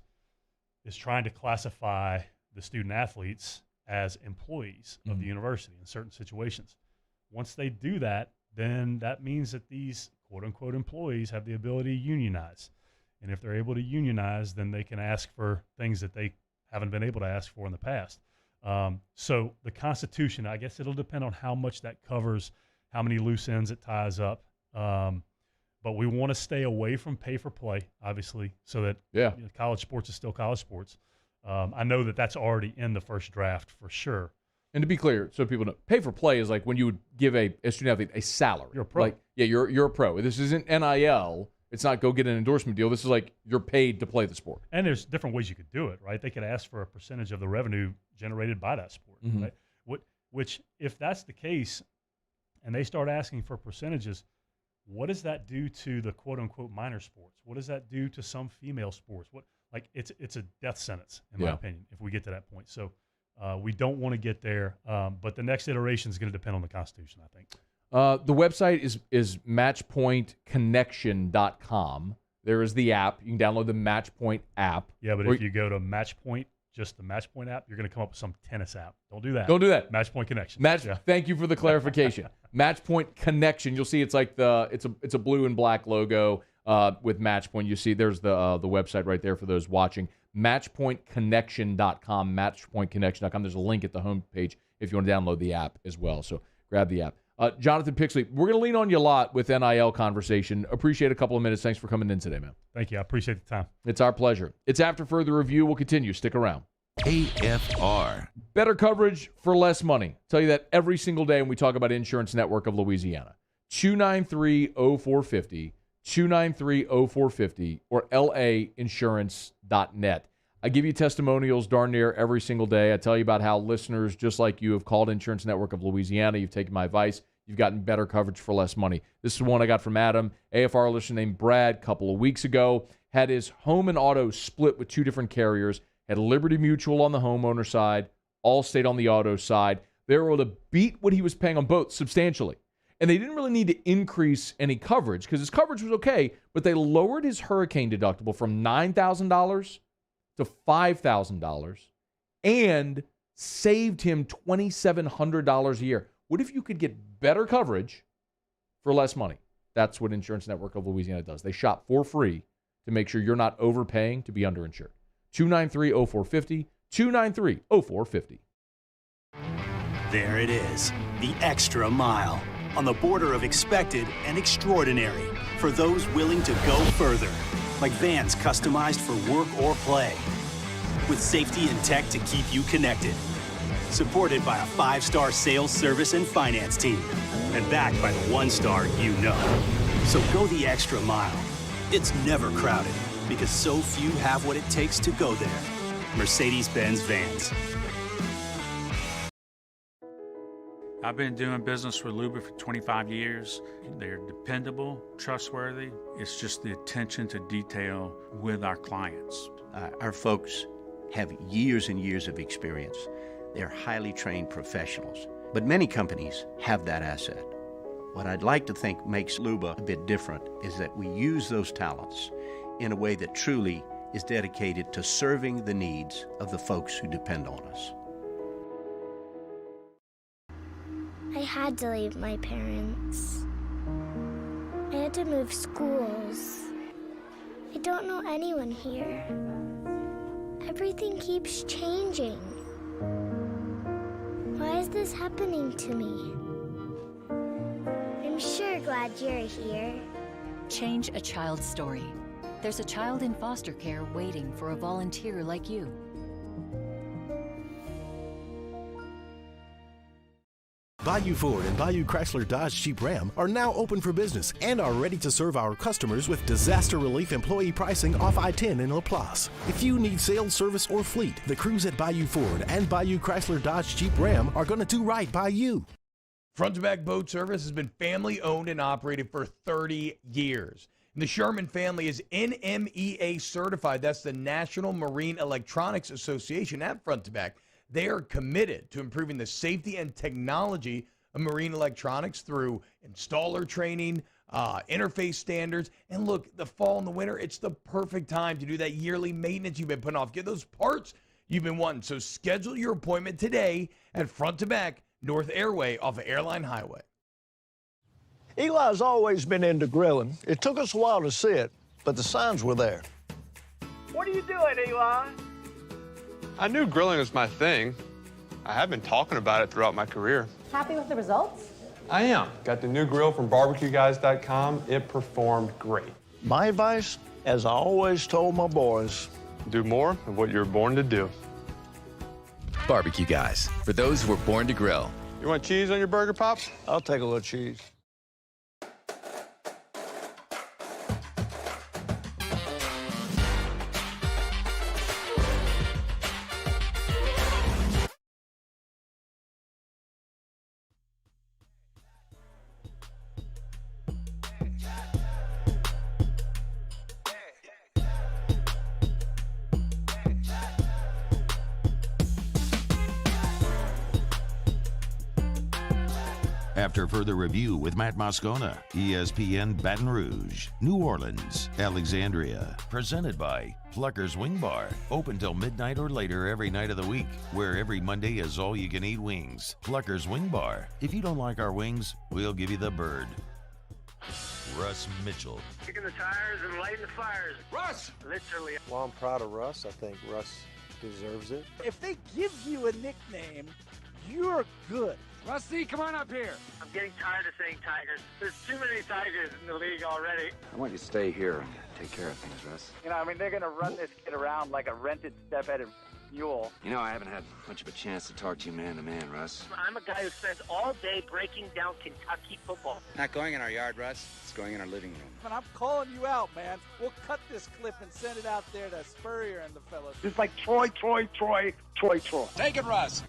trying to classify the student athletes as employees of the university in certain situations. Once they do that, then that means that these quote-unquote employees have the ability to unionize. And if they're able to unionize, then they can ask for things that they haven't been able to ask for in the past. So the Constitution, I guess it'll depend on how much that covers, how many loose ends it ties up. But we want to stay away from pay for play, obviously, so that college sports is still college sports. I know that that's already in the first draft for sure. And to be clear, so people know, pay for play is like when you would give a student athlete a salary. You're a pro. You're a pro. This isn't NIL. It's not go get an endorsement deal. This is like you're paid to play the sport. And there's different ways you could do it, right? They could ask for a percentage of the revenue generated by that sport, right? Which, if that's the case, and they start asking for percentages, what does that do to the quote-unquote minor sports? What does that do to some female sports? It's a death sentence, in my opinion, if we get to that point. So we don't want to get there, but the next iteration is going to depend on the Constitution, I think. The website is matchpointconnection.com. There is the app. You can download the Matchpoint app. Yeah, but if you go to Matchpoint, just the Matchpoint app, you're going to come up with some tennis app. Don't do that. Don't do that. Matchpoint Connection. Thank you for the clarification. Matchpoint Connection. You'll see it's like it's a blue and black logo with Matchpoint. You see there's the website right there for those watching. Matchpointconnection.com. Matchpointconnection.com. There's a link at the homepage if you want to download the app as well. So grab the app. Jonathan Pixley, we're going to lean on you a lot with NIL conversation. Appreciate a couple of minutes. Thanks for coming in today, man. Thank you. I appreciate the time. It's our pleasure. It's after further review. We'll continue. Stick around. AFR. Better coverage for less money. Tell you that every single day when we talk about Insurance Network of Louisiana. 293-0450, 293-0450, or lainsurance.net. I give you testimonials darn near every single day. I tell you about how listeners just like you have called Insurance Network of Louisiana. You've taken my advice. You've gotten better coverage for less money. This is one I got from Adam, AFR listener named Brad, a couple of weeks ago. Had his home and auto split with two different carriers. Had Liberty Mutual on the homeowner side, Allstate on the auto side. They were able to beat what he was paying on both substantially. And they didn't really need to increase any coverage because his coverage was okay, but they lowered his hurricane deductible from $9,000 to $5,000 and saved him $2,700 a year. What if you could get better coverage for less money? That's what Insurance Network of Louisiana does. They shop for free to make sure you're not overpaying to be underinsured. 293-0450, 293-0450. There it is, the extra mile, on the border of expected and extraordinary for those willing to go further. Like vans customized for work or play, with safety and tech to keep you connected. Supported by a 5-star sales, service, and finance team, and backed by the 1-star you know. So go the extra mile. It's never crowded, because so few have what it takes to go there. Mercedes-Benz Vans. I've been doing business with Luba for 25 years. They're dependable, trustworthy. It's just the attention to detail with our clients. Our folks have years and years of experience. They're highly trained professionals. But many companies have that asset. What I'd like to think makes Luba a bit different is that we use those talents in a way that truly is dedicated to serving the needs of the folks who depend on us. I had to leave my parents. I had to move schools. I don't know anyone here. Everything keeps changing. Why is this happening to me? I'm sure glad you're here. Change a child's story. There's a child in foster care waiting for a volunteer like you. Bayou Ford and Bayou Chrysler Dodge Jeep Ram are now open for business and are ready to serve our customers with disaster relief employee pricing off I-10 in LaPlace. If you need sales, service, or fleet, the crews at Bayou Ford and Bayou Chrysler Dodge Jeep Ram are going to do right by you. Front to Back Boat Service has been family owned and operated for 30 years. And the Sherman family is NMEA certified. That's the National Marine Electronics Association at Front to Back. They are committed to improving the safety and technology of marine electronics through installer training, interface standards. And look, the fall and the winter, it's the perfect time to do that yearly maintenance you've been putting off. Get those parts you've been wanting. So schedule your appointment today at Front to Back, North Airway off of Airline Highway. Eli's always been into grilling. It took us a while to see it, but the signs were there. What are you doing, Eli? I knew grilling was my thing. I have been talking about it throughout my career. Happy with the results? I am. Got the new grill from barbecueguys.com. It performed great. My advice, as I always told my boys, do more of what you were born to do. Barbecue Guys, for those who were born to grill. You want cheese on your burger, Pops? I'll take a little cheese. After further review with Matt Moscona, ESPN Baton Rouge, New Orleans, Alexandria. Presented by Plucker's Wing Bar. Open till midnight or later every night of the week, where every Monday is all-you-can-eat wings. Plucker's Wing Bar. If you don't like our wings, we'll give you the bird. Russ Mitchell. Kicking the tires and lighting the fires. Russ! Literally. Well, I'm proud of Russ. I think Russ deserves it. If they give you a nickname, you're good. Rusty, come on up here. I'm getting tired of saying Tigers. There's too many Tigers in the league already. I want you to stay here and take care of things, Russ. You know, I mean, they're going to run this kid around like a rented step-headed mule. You know, I haven't had much of a chance to talk to you man to man, Russ. I'm a guy who spends all day breaking down Kentucky football. Not going in our yard, Russ. It's going in our living room. But I'm calling you out, man. We'll cut this clip and send it out there to Spurrier and the fellas. It's like Troy. Take it, Russ.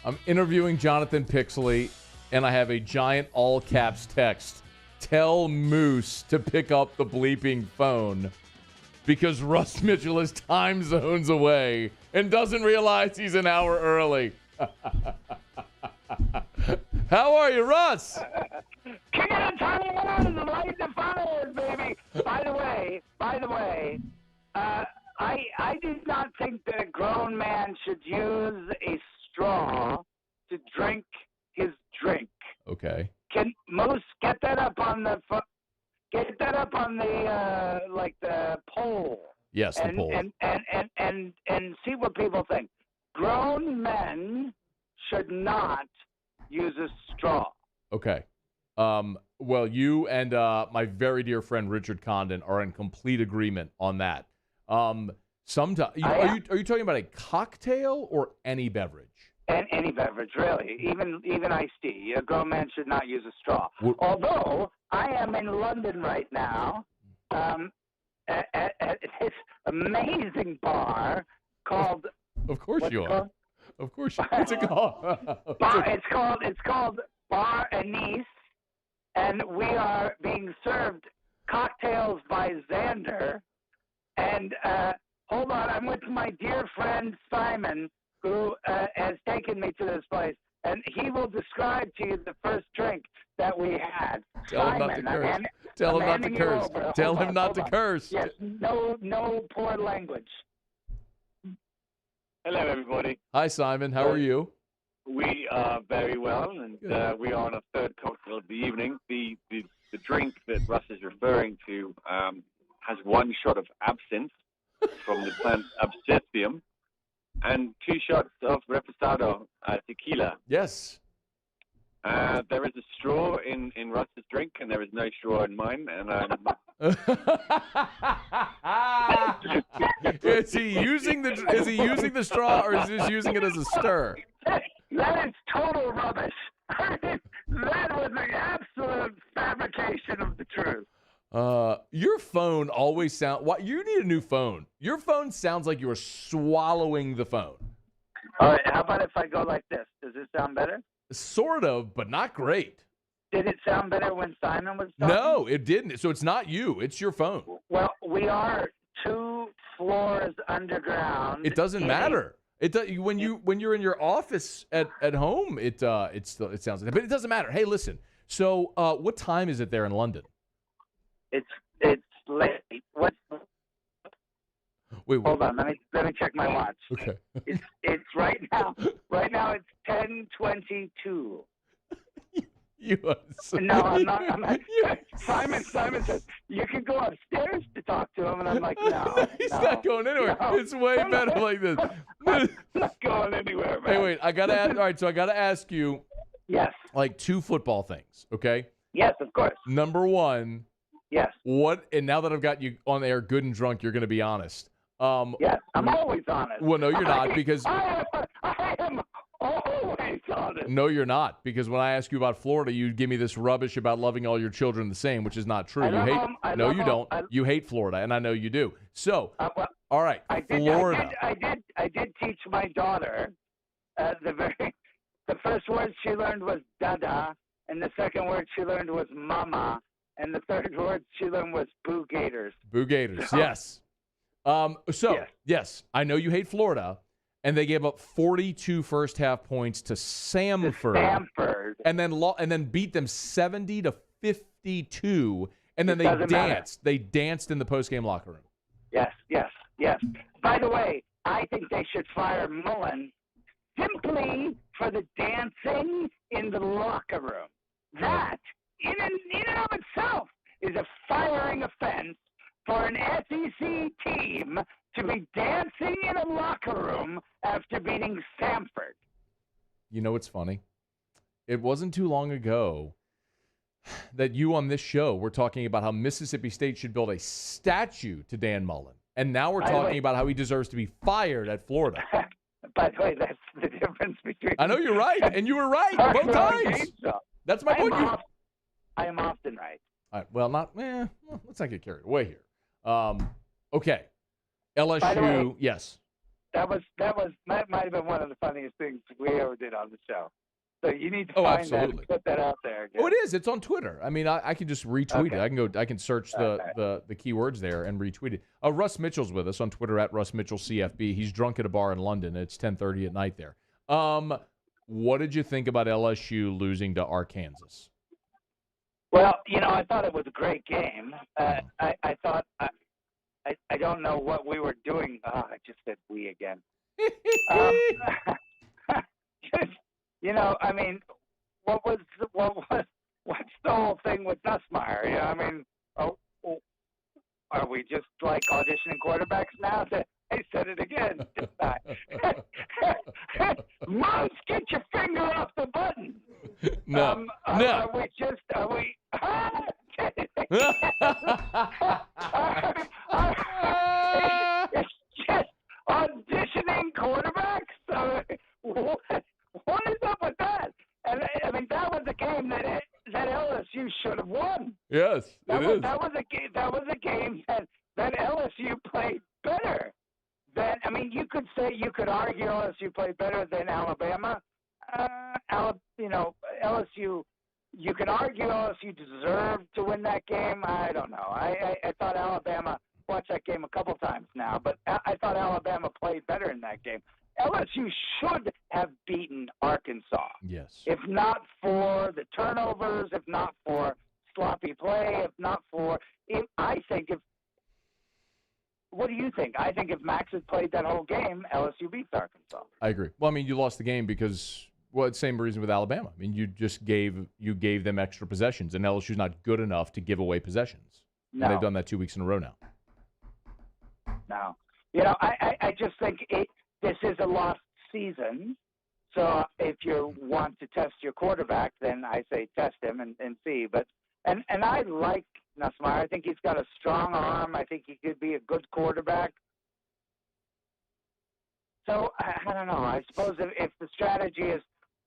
I'm interviewing Jonathan Pixley, and I have a giant all-caps text. Tell Moose to pick up the bleeping phone because Russ Mitchell is time zones away and doesn't realize he's an hour early. How are you, Russ? King of the Taiwan, light the fires, baby. By the way, I do not think that a grown man should use a straw to drink his drink. Okay. Can Moose get that up on the like the poll? Yes, the poll. And see what people think. Grown men should not use a straw. Okay. Well, you and my very dear friend Richard Condon are in complete agreement on that. Sometimes are you talking about a cocktail or any beverage? Any beverage, really. Even iced tea. A grown man should not use a straw. Although I am in London right now, at this amazing bar called. Of course you are. Called? Of course. What's it called? It's called Bar Anise, and we are being served cocktails by Xander. And hold on, I'm with my dear friend Simon, who has taken me to this place, and he will describe to you the first drink that we had. Tell him not to curse. Tell him not to curse. Tell him not to curse. Yes, no poor language. Hello, everybody. Hi, Simon. How are you? We are very well, and we are on a third cocktail of the evening. The drink that Russ is referring to has 1 shot of absinthe from the plant Absinthium and 2 shots of Reposado tequila. Yes. There is a straw in Russ's drink, and there is no straw in mine. And is he using the straw, or is he just using it as a stir? That is total rubbish. That was the absolute fabrication of the truth. Your phone always sounds. You need a new phone. Your phone sounds like you are swallowing the phone. All right. How about if I go like this? Does this sound better? Sort of, but not great. Did it sound better when Simon was talking? No, it didn't. So it's not you. It's your phone. Well, we are 2 floors underground. It doesn't matter. When you're in your office at home, it sounds like that. But it doesn't matter. Hey, listen. So what time is it there in London? It's late. What? Wait. Hold on. Let me check my watch. Okay. It's right now. Right now it's 10:22. You are so No, I'm not. Simon says you can go upstairs to talk to him, and I'm like, no. He's not going anywhere. No. It's way better like this. Not going anywhere, man. Hey, wait. I gotta ask. All right, so I gotta ask you. Yes. Like 2 football things, okay? Yes, of course. Number 1. Yes. What? And now that I've got you on air, good and drunk, you're going to be honest. Yes, I'm always honest. Well, no, you're not, because I am always honest. No, you're not, because when I ask you about Florida, you give me this rubbish about loving all your children the same, which is not true. You don't. You hate Florida, and I know you do. So, all right, Florida. I did teach my daughter. The first word she learned was dada, and the second word she learned was mama, and the third word she learned was boo gators. Boo gators, yes. Yes, I know you hate Florida, and they gave up 42 first-half points to Samford. And then beat them 70-52, and then they danced. They danced in the post-game locker room. Yes. By the way, I think they should fire Mullen simply for the dancing in the locker room. That, in and of itself, is a firing offense for an SEC team to be dancing in a locker room after beating Samford. You know what's funny? It wasn't too long ago that you on this show were talking about how Mississippi State should build a statue to Dan Mullen. And now we're talking about how he deserves to be fired at Florida. By the way, that's the difference between... I know you're right, and you were right both times. That's my point. I am often right. All right, well, let's not get carried away here. Okay. LSU, by the way, yes. That might have been one of the funniest things we ever did on the show. So you need to find that and put that out there again. Oh, it is. It's on Twitter. I mean, I can just retweet it. I can search the keywords there and retweet it. Russ Mitchell's with us on Twitter at Russ Mitchell CFB. He's drunk at a bar in London. It's 10:30 at night there. What did you think about LSU losing to Arkansas? Well, I thought it was a great game. I thought I don't know what we were doing. Oh, I just said we again. I mean, what's the whole thing with Nussmeier? I mean, are we just like auditioning quarterbacks now? I said it again. Mouse, get your finger off the button. No. Are we? It's just auditioning quarterbacks. What is up with that? And I mean, that was a game that LSU should have won. Yes, it is. That was a game that LSU played better. mean, you could argue LSU played better than Alabama. LSU. You can argue LSU deserved to win that game. I don't know. I thought Alabama. Watched that game a couple times now, but I thought Alabama played better in that game. LSU should have beaten Arkansas. Yes. If not for the turnovers, if not for sloppy play, if not for what do you think? I think if Max had played that whole game, LSU beats Arkansas. I agree. Well, I mean, you lost the game because, same reason with Alabama. I mean, you just gave them extra possessions, and LSU's not good enough to give away possessions. No. And they've done that 2 weeks in a row now. No. I just think this is a lost season. So if you want to test your quarterback, then I say test him and see. But and I like Nussmeier. I think he's got a strong arm. I think he could be a good quarterback. So I don't know. I suppose if the strategy is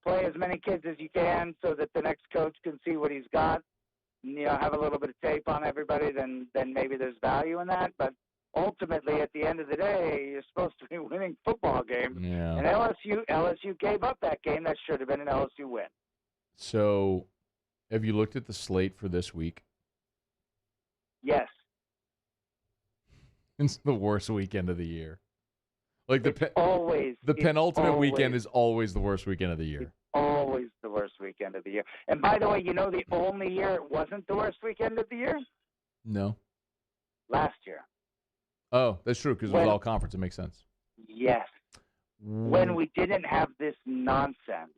play as many kids as you can so that the next coach can see what he's got, have a little bit of tape on everybody, then maybe there's value in that. But ultimately, at the end of the day, you're supposed to be winning football games. Yeah. And LSU gave up that game. That should have been an LSU win. So, have you looked at the slate for this week? Yes. It's the worst weekend of the year. Like the penultimate always, weekend is always the worst weekend of the year. It's always the worst weekend of the year. And by the way, the only year it wasn't the worst weekend of the year? No. Last year. Oh, that's true, because it was all conference. It makes sense. Yes. When we didn't have this nonsense,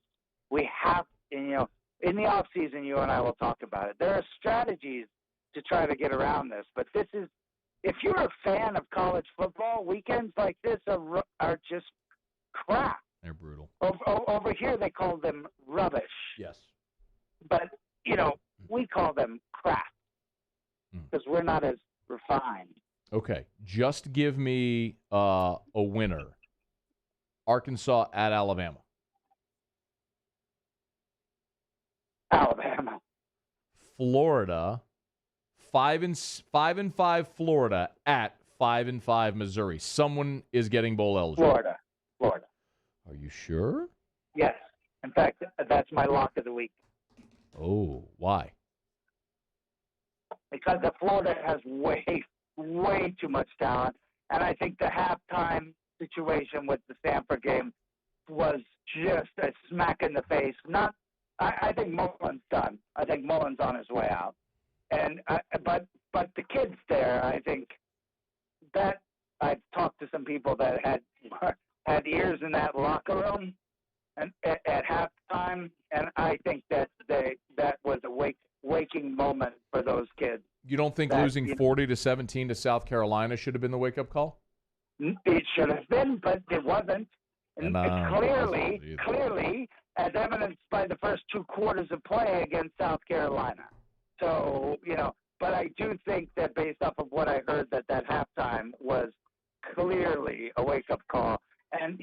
we have, in the off season, you and I will talk about it. There are strategies to try to get around this, but this is, if you're a fan of college football, weekends like this are just crap. They're brutal. Over here, they call them rubbish. Yes. But, we call them crap because we're not as refined. Okay, just give me a winner. Arkansas at Alabama. Alabama. Florida. 5-5 Florida at 5-5 Missouri. Someone is getting bowl eligible. Florida. Are you sure? Yes. In fact, that's my lock of the week. Oh, why? Because Florida has way too much talent, and I think the halftime situation with the Stanford game was just a smack in the face. I think Mullen's done. I think Mullen's on his way out, and but the kids there, I think that I've talked to some people that had ears in that locker room, and at halftime, and I think that was a waking moment for those kids. You don't think losing 40-17 to South Carolina should have been the wake-up call? It should have been, but it wasn't. And clearly, as evidenced by the first 2 quarters of play against South Carolina. So, but I do think that based off of what I heard, that halftime was clearly a wake-up call. And,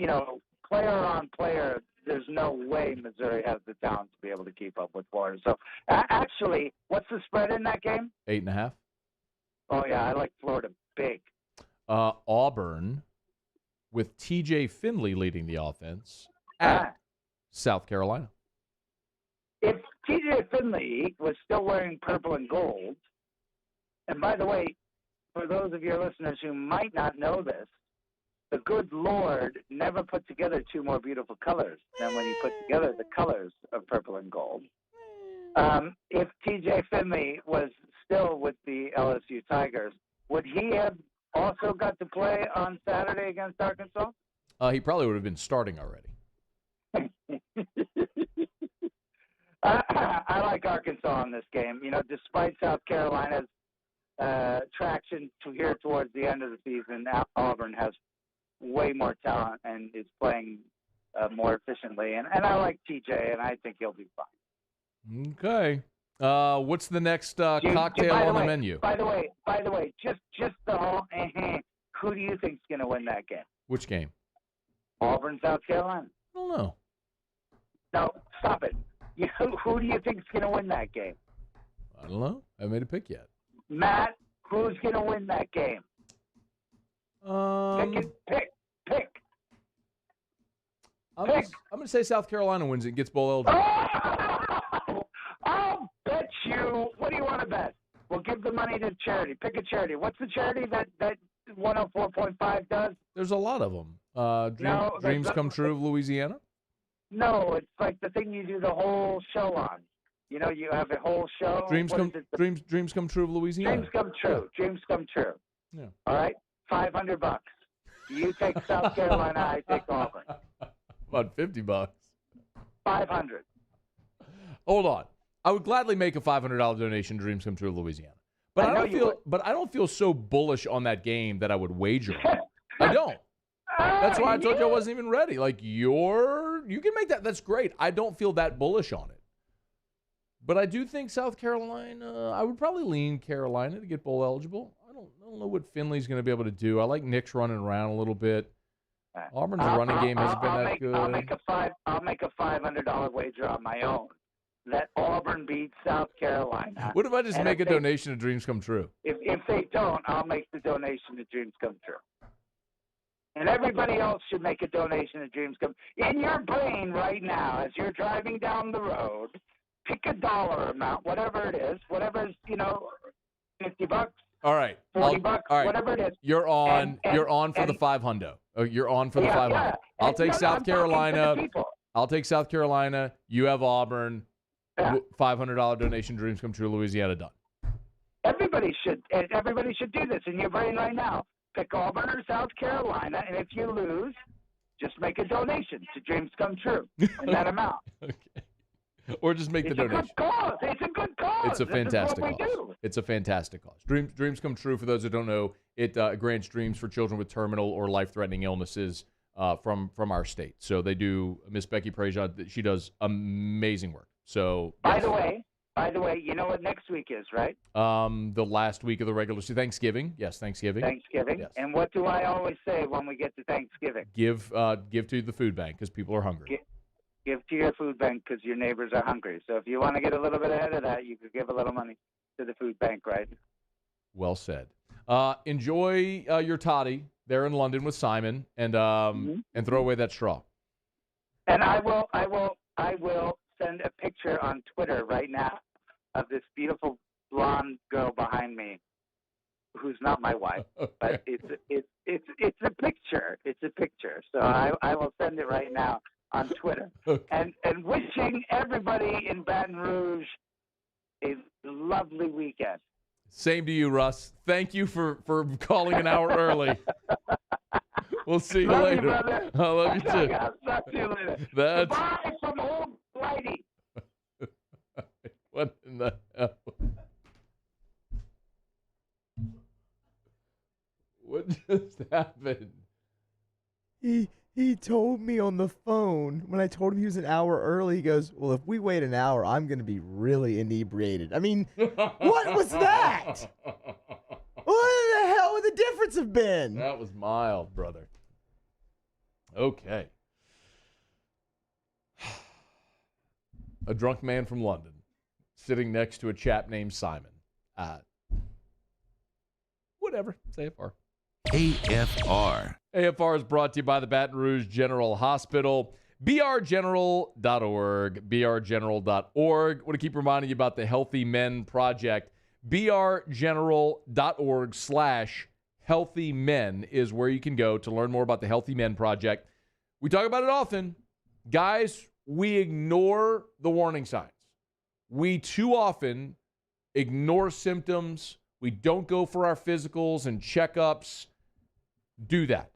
player on player, there's no way Missouri has the talent to be able to keep up with Florida. So, actually, what's the spread in that game? 8.5. Oh, yeah, I like Florida big. Auburn, with T.J. Finley leading the offense, at South Carolina. If T.J. Finley was still wearing purple and gold, and by the way, for those of your listeners who might not know this, the good Lord never put together 2 more beautiful colors than when he put together the colors of purple and gold. If T.J. Finley was still with the LSU Tigers, would he have also got to play on Saturday against Arkansas? He probably would have been starting already. I like Arkansas in this game. Despite South Carolina's traction to here towards the end of the season, Auburn has way more talent and is playing more efficiently. And I like TJ, and I think he'll be fine. Okay. What's the next cocktail on the menu? By the way, just the whole who do you think's going to win that game? Which game? Auburn, South Carolina. I don't know. No, stop it. Who do you think's going to win that game? I don't know. I haven't made a pick yet. Matt, who's going to win that game? Pick. I'm going to say South Carolina wins it and gets bowl eligible. I'll bet you. What do you want to bet? We'll give the money to charity. Pick a charity. What's the charity that 104.5 does? There's a lot of them. Dreams Come True of Louisiana? No, it's like the thing you do the whole show on. You know, you have a whole show. Dreams Come True of Louisiana. Dreams Come True. Yeah. Dreams Come True. Yeah. All right, $500. You take South Carolina, I take Auburn. About $50. 500. Hold on. I would gladly make a $500 donation to Dreams Come True of Louisiana. But I don't feel so bullish on that game that I would wager on it. I don't. That's why I told you I wasn't even ready. Like you can make that. That's great. I don't feel that bullish on it. But I do think South Carolina, I would probably lean Carolina to get bowl eligible. I don't know what Finley's going to be able to do. I like Nick's running around a little bit. Auburn's running game hasn't been that good. I'll make a $500 wager on my own that Auburn beats South Carolina. What if I just make a donation to Dreams Come True? If they don't, I'll make the donation to Dreams Come True. And everybody else should make a donation to Dreams Come True. In your brain right now, as you're driving down the road, pick a dollar amount, whatever it is, whatever is, $50. All right. $40, all right. whatever it is. You're on for the 500. Oh, you're on for the 500. Yeah. I'll take South Carolina. I'll take South Carolina. You have Auburn. Yeah. $500 donation, Dreams Come True, Louisiana, done. Everybody should do this in your brain right now. Pick Auburn or South Carolina, and if you lose, just make a donation to Dreams Come True in that amount. Okay. Or just make the donation. It's a good cause. It's a fantastic cause. It's a fantastic cause. Dreams Come True, for those that don't know, it grants dreams for children with terminal or life-threatening illnesses from our state. So they do. Miss Becky Prejean, she does amazing work. So yes. By the way, you know what next week is, right? The last week of the regular season. Thanksgiving. Yes, Thanksgiving. Yes. And what do I always say when we get to Thanksgiving? Give to the food bank because people are hungry. Give to your food bank because your neighbors are hungry. So if you want to get a little bit ahead of that, you could give a little money to the food bank, right? Well said. Enjoy your toddy there in London with Simon, and throw away that straw. And I will send a picture on Twitter right now of this beautiful blonde girl behind me, who's not my wife, but it's a picture. It's a picture. So I will send it right now on Twitter. And wishing everybody in Baton Rouge a lovely weekend. Same to you, Russ. Thank you for calling an hour early. We'll see you later. Brother. I love you too. I'll talk to you later. That's... Goodbye from old lady. What in the hell? What just happened? He told me on the phone, when I told him he was an hour early, he goes, well, if we wait an hour, I'm going to be really inebriated. I mean, what was that? What the hell would the difference have been? That was mild, brother. Okay. A drunk man from London sitting next to a chap named Simon. Whatever. It's AFR. AFR. AFR is brought to you by the Baton Rouge General Hospital. brgeneral.org. brgeneral.org. Want to keep reminding you about the Healthy Men Project. brgeneral.org/Healthy Men is where you can go to learn more about the Healthy Men Project. We talk about it often. Guys, we ignore the warning signs. We too often ignore symptoms. We don't go for our physicals and checkups. Do that.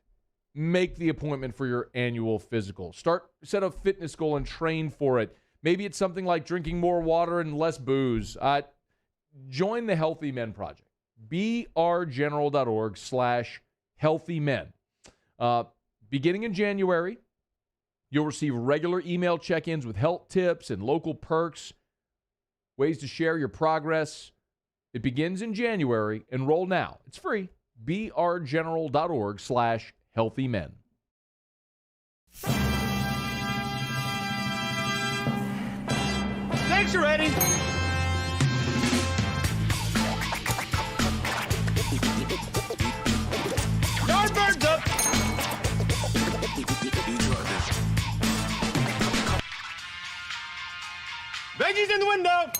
Make the appointment for your annual physical. Set a fitness goal and train for it. Maybe it's something like drinking more water and less booze. Join the Healthy Men Project. brgeneral.org/Healthy Men. Beginning in January, you'll receive regular email check-ins with health tips and local perks, ways to share your progress. It begins in January. Enroll now. It's free. brgeneral.org/Healthy Men. Thanks, you're ready. Yard birds up. in the window.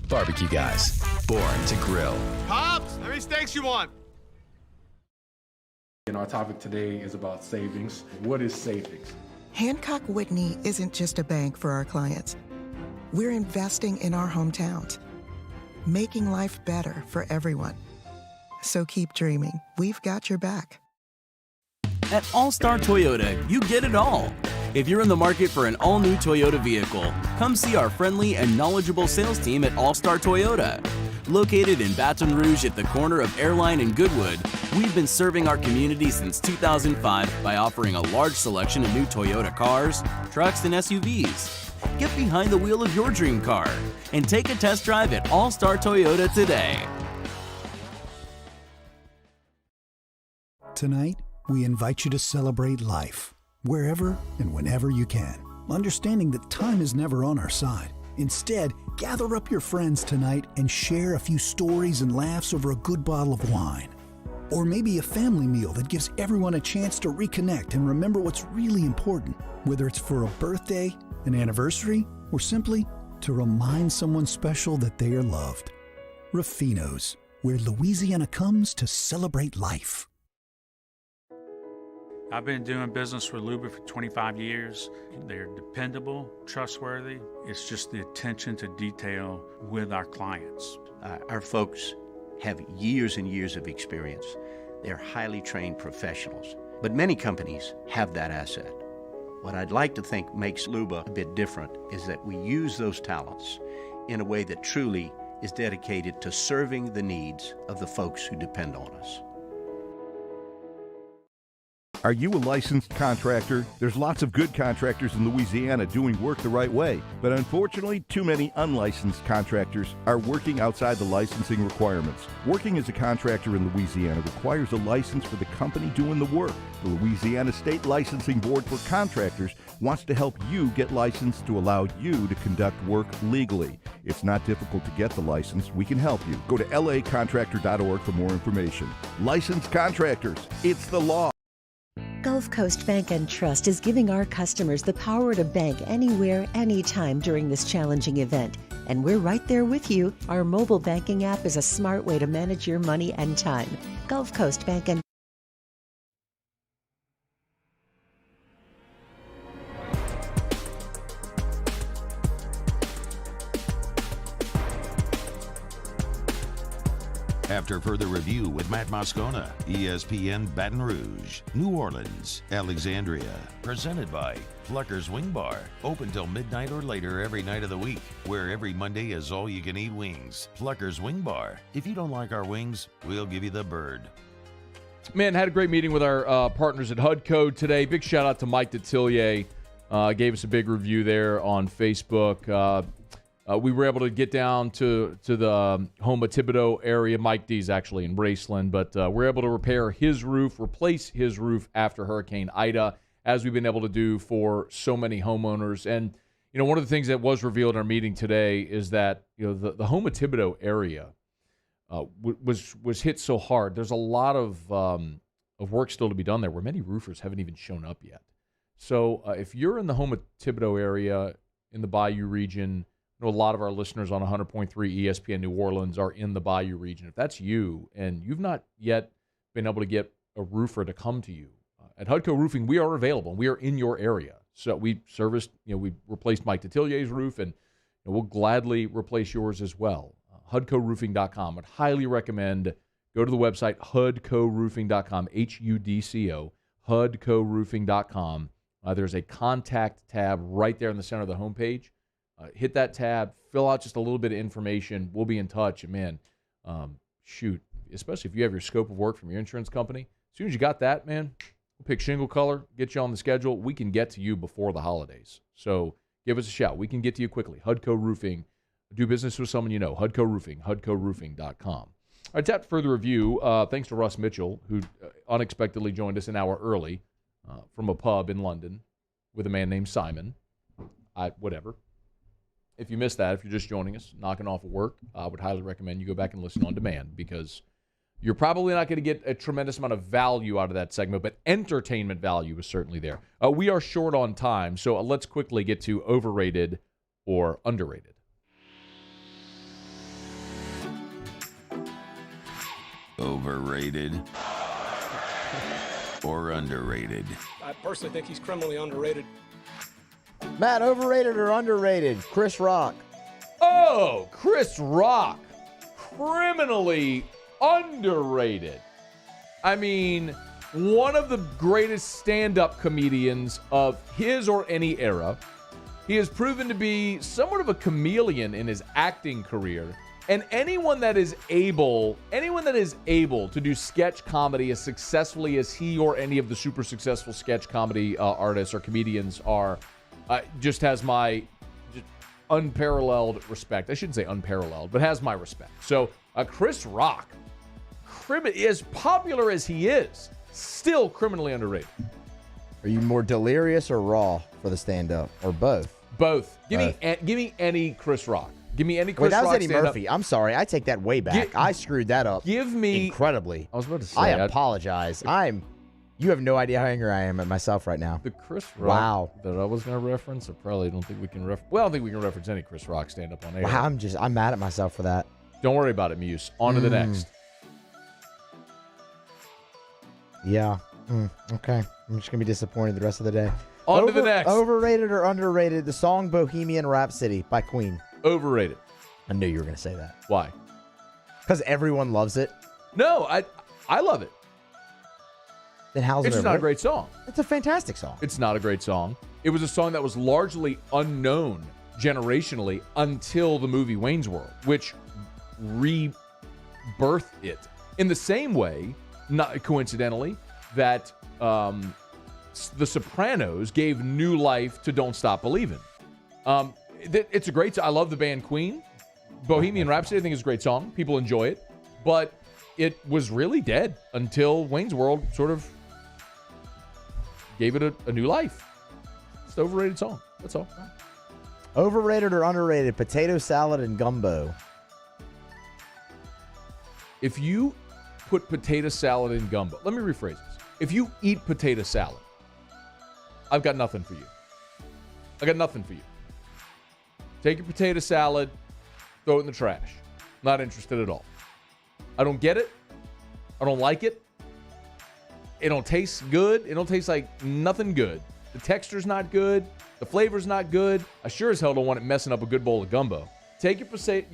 Barbecue guys, born to grill. Pops, how many steaks you want? And our topic today is about savings. What is savings? Hancock Whitney isn't just a bank for our clients. We're investing in our hometowns, making life better for everyone. So keep dreaming. We've got your back. At All-Star Toyota, you get it all. If you're in the market for an all-new Toyota vehicle, come see our friendly and knowledgeable sales team at All-Star Toyota. Located in Baton Rouge at the corner of Airline and Goodwood, we've been serving our community since 2005 by offering a large selection of new Toyota cars, trucks, and SUVs. Get behind the wheel of your dream car and take a test drive at All-Star Toyota today. Tonight, we invite you to celebrate life, wherever and whenever you can, understanding that time is never on our side. Instead, gather up your friends tonight and share a few stories and laughs over a good bottle of wine. Or maybe a family meal that gives everyone a chance to reconnect and remember what's really important, whether it's for a birthday, an anniversary, or simply to remind someone special that they are loved. Rufino's, where Louisiana comes to celebrate life. I've been doing business with Luba for 25 years. They're dependable, trustworthy. It's just the attention to detail with our clients. Our folks have years and years of experience. They're highly trained professionals, but many companies have that asset. What I'd like to think makes Luba a bit different is that we use those talents in a way that truly is dedicated to serving the needs of the folks who depend on us. Are you a licensed contractor? There's lots of good contractors in Louisiana doing work the right way, but unfortunately, too many unlicensed contractors are working outside the licensing requirements. Working as a contractor in Louisiana requires a license for the company doing the work. The Louisiana State Licensing Board for Contractors wants to help you get licensed to allow you to conduct work legally. It's not difficult to get the license. We can help you. Go to lacontractor.org for more information. Licensed contractors, it's the law. Gulf Coast Bank and Trust is giving our customers the power to bank anywhere, anytime during this challenging event. And we're right there with you. Our mobile banking app is a smart way to manage your money and time. Gulf Coast Bank and After further review with Matt Moscona, ESPN Baton Rouge, New Orleans, Alexandria. Presented by Plucker's Wing Bar. Open till midnight or later every night of the week, where every Monday is all-you-can-eat wings. Plucker's Wing Bar. If you don't like our wings, we'll give you the bird. Man, had a great meeting with our partners at HUD Code today. Big shout-out to Mike Detillier. Gave us a big review there on Facebook. We were able to get down to the home of Thibodaux area. Mike D's actually in Raceland, but we're able to repair his roof, replace his roof after Hurricane Ida, as we've been able to do for so many homeowners. And, you know, one of the things that was revealed in our meeting today is that, you know, the home of Thibodaux area was hit so hard. There's a lot of work still to be done there where many roofers haven't even shown up yet. So if you're in the home of Thibodaux area in the Bayou region, I know a lot of our listeners on 100.3 ESPN New Orleans are in the Bayou region. If that's you and you've not yet been able to get a roofer to come to you, at HUDCO Roofing, we are available. We are in your area. So we serviced, we replaced Mike Detillier's roof, and we'll gladly replace yours as well. HUDCOroofing.com. I'd highly recommend go to the website, HUDCOroofing.com, HUDCO, HUDCOroofing.com. There's a contact tab right there in the center of the homepage. Hit that tab, fill out just a little bit of information. We'll be in touch. And, man, shoot, especially if you have your scope of work from your insurance company, as soon as you got that, man, we'll pick shingle color, get you on the schedule. We can get to you before the holidays. So give us a shout. We can get to you quickly. HUDCO Roofing. Do business with someone you know. HUDCO Roofing, HUDCOroofing.com. All right, tap further review. Thanks to Russ Mitchell, who unexpectedly joined us an hour early from a pub in London with a man named Simon. Whatever. If you missed that, if you're just joining us, knocking off of work, I would highly recommend you go back and listen on demand because You're probably not going to get a tremendous amount of value out of that segment, but entertainment value is certainly there. We are short on time, so let's quickly get to overrated or underrated. Overrated or underrated? I personally think he's criminally underrated. Matt, overrated or underrated? Chris Rock. Oh, Chris Rock. Criminally underrated. I mean, one of the greatest stand-up comedians of his or any era. He has proven to be somewhat of a chameleon in his acting career. And anyone that is able to do sketch comedy as successfully as he or any of the super successful sketch comedy artists or comedians are, just has my unparalleled respect. I shouldn't say unparalleled, but has my respect. So Chris Rock, as popular as he is, still criminally underrated. Are you more delirious or raw for the stand-up, or both? Both. Give me any Chris Rock. Give me any Chris Rock. Wait, that was Eddie Murphy. I'm sorry. I take that way back. I screwed that up. Give me incredibly. I was about to say. I apologize. You have no idea how angry I am at myself right now. The Chris Rock that I was going to reference, I probably don't think we can reference. Well, I don't think we can reference any Chris Rock stand-up on air. Wow, I'm mad at myself for that. Don't worry about it, Muse. On to the next. Yeah. Okay. I'm just going to be disappointed the rest of the day. On to the next. Overrated or underrated, the song Bohemian Rhapsody by Queen. Overrated. I knew you were going to say that. Why? Because everyone loves it. No, I love it. Then how's it It's just not a great song. It's a fantastic song. It's not a great song. It was a song that was largely unknown generationally until the movie Wayne's World, which rebirthed it. In the same way, not coincidentally, that The Sopranos gave new life to Don't Stop Believin'. It's a great song. I love the band Queen. Bohemian Rhapsody, I think, is a great song. People enjoy it. But it was really dead until Wayne's World sort of gave it a new life. It's an overrated song. That's all. Overrated or underrated, potato salad and gumbo. If you put potato salad in gumbo, let me rephrase this. If you eat potato salad, I've got nothing for you. I got nothing for you. Take your potato salad, throw it in the trash. Not interested at all. I don't get it. I don't like it. It don't taste good. It don't taste like nothing good. The texture's not good. The flavor's not good. I sure as hell don't want it messing up a good bowl of gumbo. Take your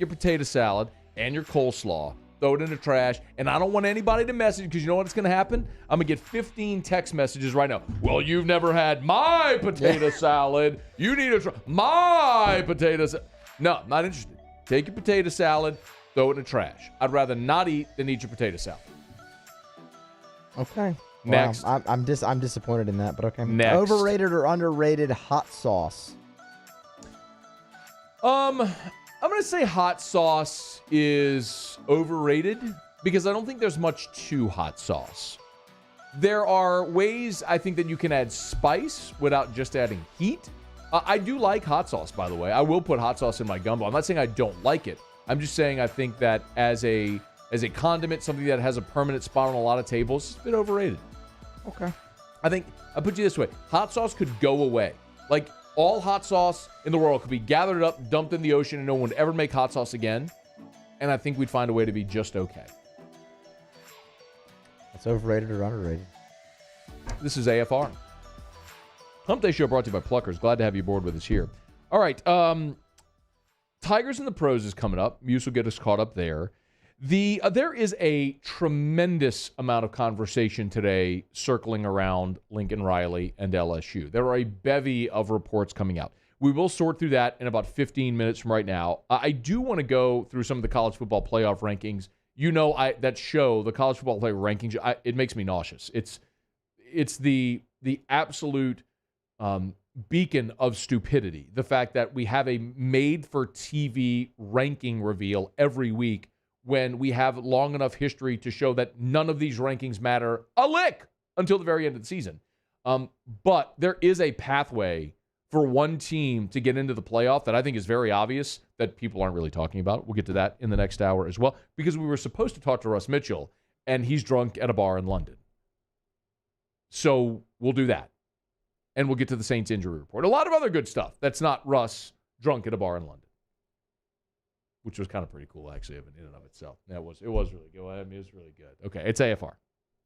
potato salad and your coleslaw, throw it in the trash, and I don't want anybody to message because you know what's going to happen? I'm going to get 15 text messages right now. Well, you've never had my potato salad. You need to try my potato salad. No, not interested. Take your potato salad, throw it in the trash. I'd rather not eat than eat your potato salad. Okay. Next. Wow. I'm disappointed in that, but okay. Next. Overrated or underrated hot sauce? I'm going to say hot sauce is overrated because I don't think there's much to hot sauce. There are ways I think that you can add spice without just adding heat. I do like hot sauce, by the way. I will put hot sauce in my gumbo. I'm not saying I don't like it. I'm just saying I think that as a condiment, something that has a permanent spot on a lot of tables, it's a bit overrated. Okay. I think, I'll put you this way. Hot sauce could go away. Like, all hot sauce in the world could be gathered up, dumped in the ocean, and no one would ever make hot sauce again. And I think we'd find a way to be just okay. That's overrated or underrated? This is AFR. Hump Day Show brought to you by Pluckers. Glad to have you aboard with us here. All right. Tigers in the Pros is coming up. Muse will get us caught up there. There is a tremendous amount of conversation today circling around Lincoln Riley and LSU. There are a bevy of reports coming out. We will sort through that in about 15 minutes from right now. I do want to go through some of the college football playoff rankings. You know, that show, the college football playoff rankings, it makes me nauseous. It's the absolute beacon of stupidity. The fact that we have a made-for-TV ranking reveal every week when we have long enough history to show that none of these rankings matter a lick until the very end of the season. But there is a pathway for one team to get into the playoff that I think is very obvious that people aren't really talking about. We'll get to that in the next hour as well, because we were supposed to talk to Russ Mitchell and he's drunk at a bar in London. So we'll do that. And we'll get to the Saints injury report. A lot of other good stuff that's not Russ drunk at a bar in London, which was kind of pretty cool, actually, in and of itself. Yeah, it was really good. I mean, it was really good. Okay, it's AFR.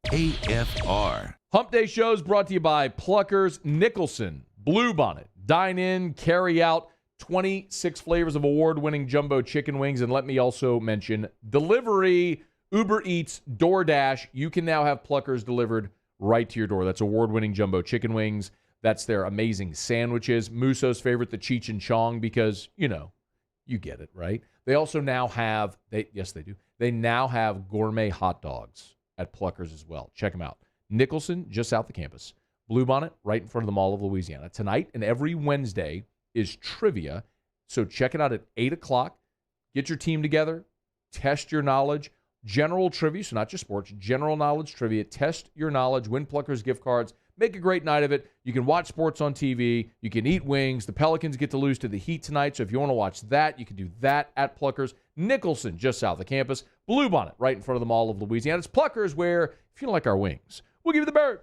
AFR. Hump Day shows brought to you by Pluckers, Nicholson, Bluebonnet. Dine in, carry out, 26 flavors of award-winning jumbo chicken wings. And let me also mention delivery, Uber Eats, DoorDash. You can now have Pluckers delivered right to your door. That's award-winning jumbo chicken wings. That's their amazing sandwiches. Muso's favorite, the Cheech and Chong, because, you get it, right? They also now have, yes, they do. They now have gourmet hot dogs at Pluckers as well. Check them out. Nicholson, just south of campus. Bluebonnet, right in front of the Mall of Louisiana. Tonight and every Wednesday is trivia. So check it out at 8 o'clock. Get your team together. Test your knowledge. General trivia, so not just sports, general knowledge trivia. Test your knowledge. Win Pluckers gift cards. Make a great night of it. You can watch sports on TV. You can eat wings. The Pelicans get to lose to the Heat tonight, so if you want to watch that, you can do that at Pluckers. Nicholson, just south of campus. Bluebonnet, right in front of the Mall of Louisiana. It's Pluckers, where if you don't like our wings, we'll give you the bird.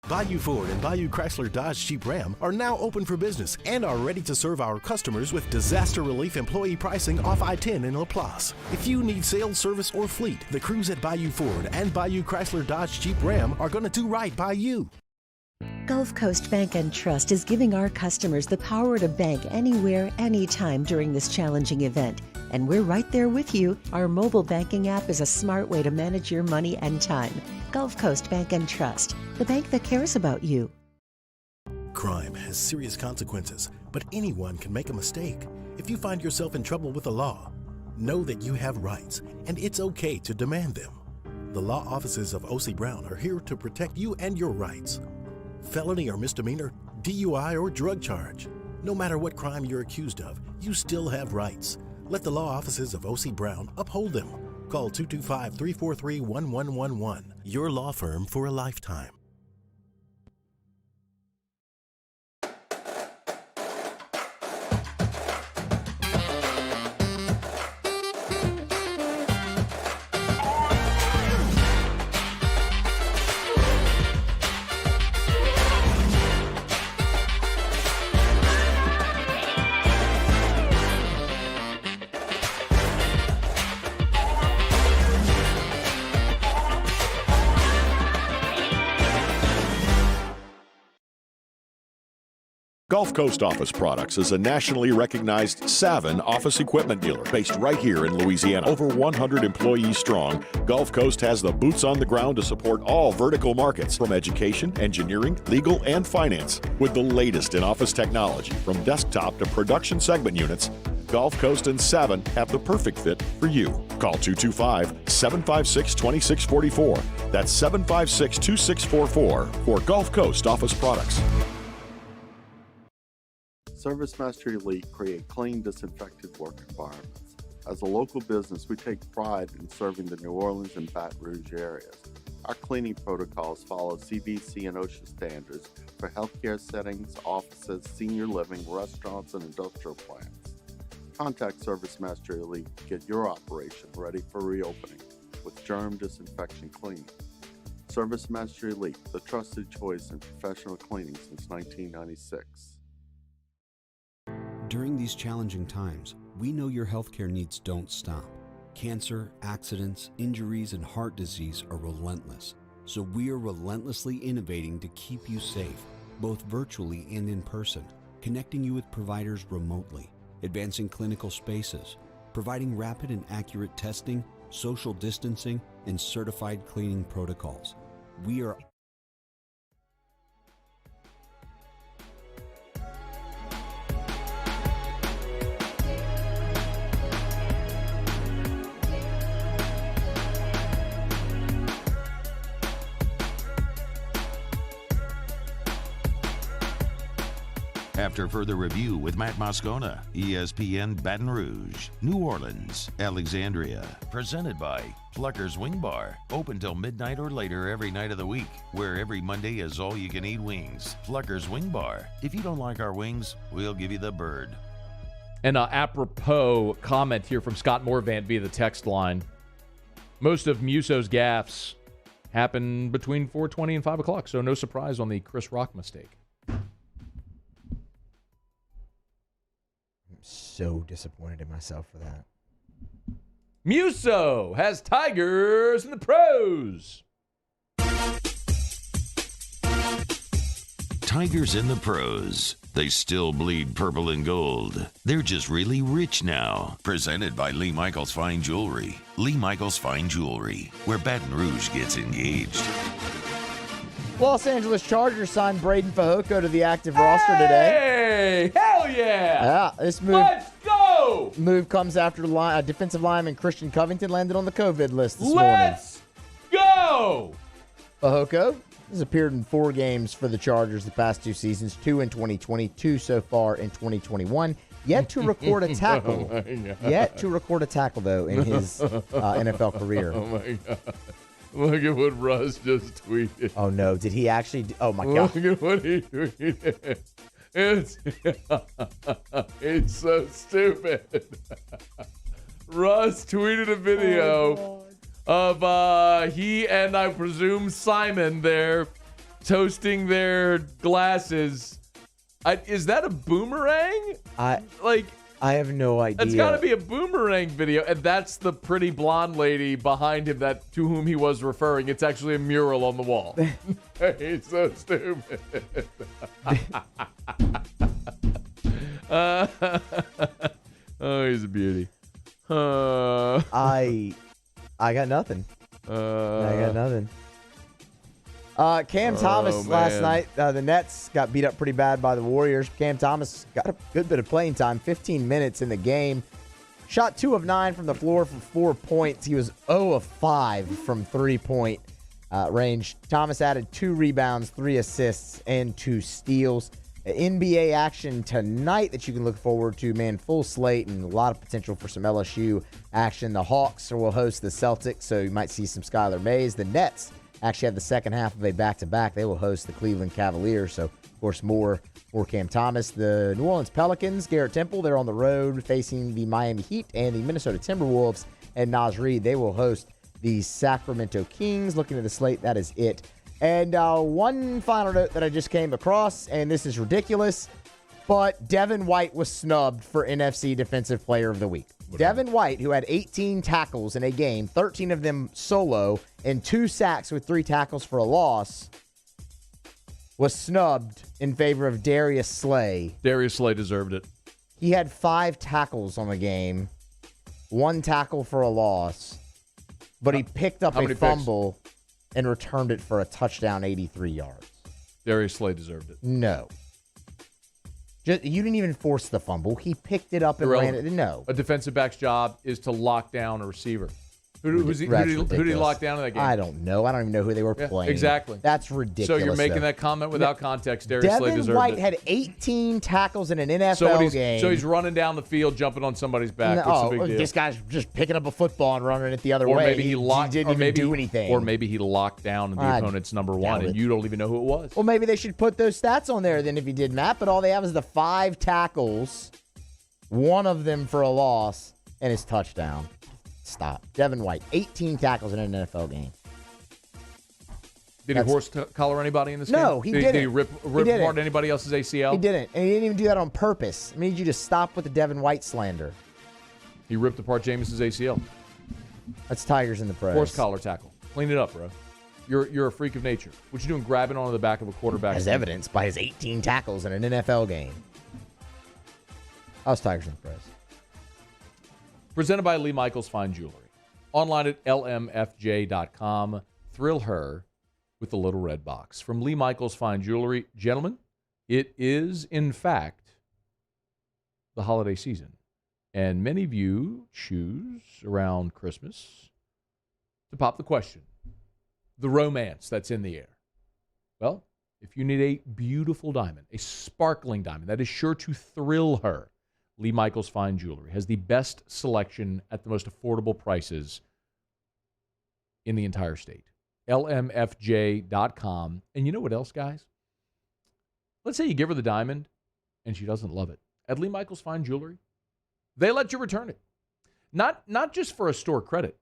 Bayou Ford and Bayou Chrysler Dodge Jeep Ram are now open for business and are ready to serve our customers with disaster relief employee pricing off I-10 in LaPlace. If you need sales, service, or fleet, the crews at Bayou Ford and Bayou Chrysler Dodge Jeep Ram are going to do right by you. Gulf Coast Bank and Trust is giving our customers the power to bank anywhere, anytime during this challenging event. And we're right there with you. Our mobile banking app is a smart way to manage your money and time. Gulf Coast Bank and Trust, the bank that cares about you. Crime has serious consequences, but anyone can make a mistake. If you find yourself in trouble with the law, know that you have rights, and it's okay to demand them. The law offices of O.C. Brown are here to protect you and your rights. Felony or misdemeanor, DUI or drug charge. No matter what crime you're accused of, you still have rights. Let the law offices of O.C. Brown uphold them. Call 225-343-1111. Your law firm for a lifetime. Gulf Coast Office Products is a nationally recognized Savin office equipment dealer based right here in Louisiana. Over 100 employees strong, Gulf Coast has the boots on the ground to support all vertical markets, from education, engineering, legal, and finance. With the latest in office technology, from desktop to production segment units, Gulf Coast and Savin have the perfect fit for you. Call 225-756-2644. That's 756-2644 for Gulf Coast Office Products. ServiceMaster Elite create clean, disinfected work environments. As a local business, we take pride in serving the New Orleans and Baton Rouge areas. Our cleaning protocols follow CDC and OSHA standards for healthcare settings, offices, senior living, restaurants, and industrial plants. Contact ServiceMaster Elite to get your operation ready for reopening with germ disinfection cleaning. ServiceMaster Elite, the trusted choice in professional cleaning since 1996. During these challenging times, we know your healthcare needs don't stop. Cancer, accidents, injuries, and heart disease are relentless. So we are relentlessly innovating to keep you safe, both virtually and in person, connecting you with providers remotely, advancing clinical spaces, providing rapid and accurate testing, social distancing, and certified cleaning protocols. We are After further review with Matt Moscona, ESPN Baton Rouge, New Orleans, Alexandria. Presented by Pluckers Wing Bar. Open till midnight or later every night of the week, where every Monday is all-you-can-eat wings. Pluckers Wing Bar. If you don't like our wings, we'll give you the bird. And apropos comment here from Scott Morvant via the text line. Most of Muso's gaffes happen between 4:20 and 5 o'clock, so no surprise on the Chris Rock mistake. I'm so disappointed in myself for that. Muso has Tigers in the pros. Tigers in the pros. They still bleed purple and gold. They're just really rich now. Presented by Lee Michaels Fine Jewelry. Lee Michaels Fine Jewelry, where Baton Rouge gets engaged. Los Angeles Chargers signed Braden Fehoko to the active roster today. Hey, hell yeah! Yeah, this move. Let's go! Move comes after defensive lineman Christian Covington landed on the COVID list this morning. Let's go! Fehoko has appeared in 4 games for the Chargers the past 2 seasons, 2 in 2020, 2 so far in 2021. Yet to record a tackle. Yet to record a tackle, though, in his NFL career. Oh, my God. Look at what Russ just tweeted. Oh, no. Did he actually? Oh, my God. Look at what he tweeted. It's so stupid. Russ tweeted a video of he and I presume Simon there toasting their glasses. Is that a boomerang? I have no idea. That's got to be a boomerang video, and that's the pretty blonde lady behind him to whom he was referring. It's actually a mural on the wall. He's so stupid. Oh, he's a beauty. I got nothing. I got nothing. Cam Thomas last night, the Nets got beat up pretty bad by the Warriors. Cam Thomas got a good bit of playing time, 15 minutes in the game. Shot 2 of 9 from the floor for 4 points. He was 0 of 5 from 3-point range. Thomas added 2 rebounds, 3 assists, and 2 steals. NBA action tonight that you can look forward to, man, full slate and a lot of potential for some LSU action. The Hawks will host the Celtics, so you might see some Skylar Mays. The Nets actually have the second half of a back-to-back. They will host the Cleveland Cavaliers, so, of course, more Cam Thomas. The New Orleans Pelicans, Garrett Temple, they're on the road facing the Miami Heat and the Minnesota Timberwolves. And Naz Reid, they will host the Sacramento Kings. Looking at the slate, that is it. And one final note that I just came across, and this is ridiculous, but Devin White was snubbed for NFC Defensive Player of the Week. Devin White, who had 18 tackles in a game, 13 of them solo, and 2 sacks with 3 tackles for a loss, was snubbed in favor of Darius Slay. Darius Slay deserved it. He had 5 tackles on the game, 1 tackle for a loss, but he picked up a fumble and returned it for a touchdown, 83 yards. Darius Slay deserved it. No. You didn't even force the fumble. He picked it up and ran it. No. A defensive back's job is to lock down a receiver. Who did he lock down in that game? I don't know. I don't even know who they were playing. Exactly. That's ridiculous. So you're making that comment without context. Darius Slay deserved it. Devin White had 18 tackles in an NFL game. So he's running down the field, jumping on somebody's back. What's the big deal? This guy's just picking up a football and running it the other way. Maybe he didn't even do anything. Or maybe he locked down the opponent's number 1, and you don't even know who it was. Well, maybe they should put those stats on there then if he did, Matt. But all they have is the 5 tackles, 1 of them for a loss, and his touchdown. Stop. Devin White, 18 tackles in an NFL game. Did he horse collar anybody in this game? No, he didn't. Did he rip apart anybody else's ACL? He didn't. And he didn't even do that on purpose. I need you to stop with the Devin White slander. He ripped apart Jameis's ACL. That's Tigers in the pros. Horse collar tackle. Clean it up, bro. You're a freak of nature. What you doing grabbing onto the back of a quarterback? As evidenced by his 18 tackles in an NFL game. I was Tigers in the pros. Presented by Lee Michaels Fine Jewelry. Online at lmfj.com. Thrill her with the little red box. From Lee Michaels Fine Jewelry. Gentlemen, it is, in fact, the holiday season. And many of you choose around Christmas to pop the question. The romance that's in the air. Well, if you need a beautiful diamond, a sparkling diamond that is sure to thrill her, Lee Michaels Fine Jewelry has the best selection at the most affordable prices in the entire state. LMFJ.com. And you know what else, guys? Let's say you give her the diamond and she doesn't love it. At Lee Michaels Fine Jewelry, they let you return it. Not just for a store credit.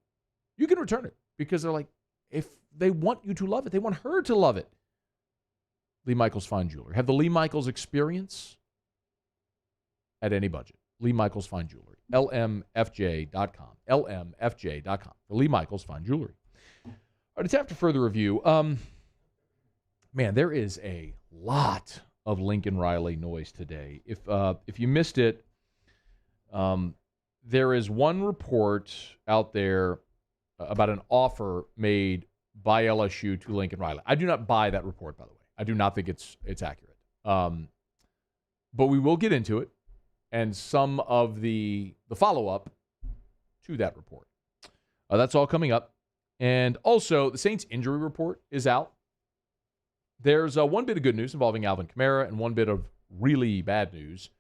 You can return it because they're like, if they want you to love it, they want her to love it. Lee Michaels Fine Jewelry. Have the Lee Michaels experience at any budget. Lee Michaels Fine Jewelry. LMFJ.com. LMFJ.com. The Lee Michaels Fine Jewelry. All right, it's after further review. Man, there is a lot of Lincoln Riley noise today. If you missed it, there is one report out there about an offer made by LSU to Lincoln Riley. I do not buy that report, by the way. I do not think it's accurate. But we will get into it and some of the follow-up to that report. That's all coming up. And also, the Saints injury report is out. There's one bit of good news involving Alvin Kamara and one bit of really bad news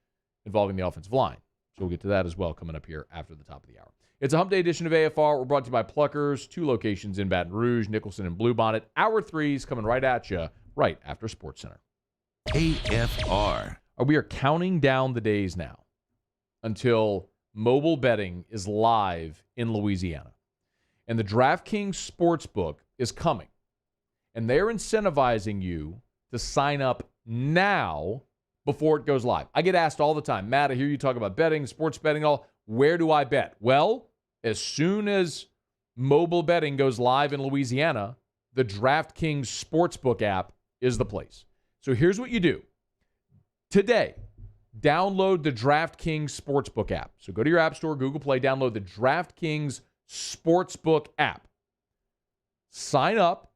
involving the offensive line. So we'll get to that as well coming up here after the top of the hour. It's a hump day edition of AFR. We're brought to you by Pluckers, 2 locations in Baton Rouge, Nicholson, and Bluebonnet. Hour 3's coming right at you right after SportsCenter. AFR. We are counting down the days now until mobile betting is live in Louisiana. And the DraftKings Sportsbook is coming. And they're incentivizing you to sign up now before it goes live. I get asked all the time, Matt, I hear you talk about betting, sports betting, all. Where do I bet? Well, as soon as mobile betting goes live in Louisiana, the DraftKings Sportsbook app is the place. So here's what you do. Today, download the DraftKings Sportsbook app. So go to your app store, Google Play, download the DraftKings Sportsbook app. Sign up.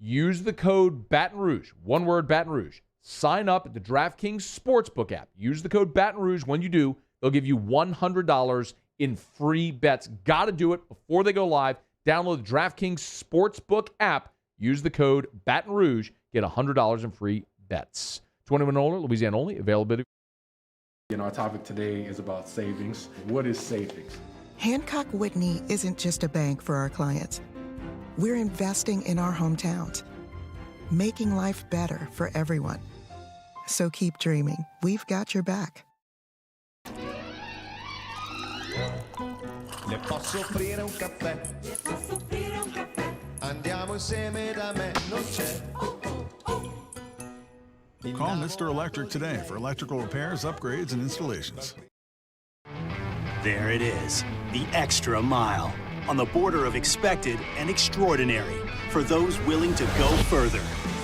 Use the code Baton Rouge. One word, Baton Rouge. Sign up at the DraftKings Sportsbook app. Use the code Baton Rouge. When you do, they'll give you $100 in free bets. Got to do it before they go live. Download the DraftKings Sportsbook app. Use the code Baton Rouge. Get $100 in free bets. 21 and older, Louisiana only. Availability. Our topic today is about savings. What is savings? Hancock Whitney isn't just a bank for our clients. We're investing in our hometowns, making life better for everyone. So keep dreaming. We've got your back. Le posso offrire un caffè? Le posso offrire un caffè? Andiamo insieme da me, non c'è. Call Mr. Electric today for electrical repairs, upgrades, and installations. There it is, the extra mile. On the border of expected and extraordinary for those willing to go further.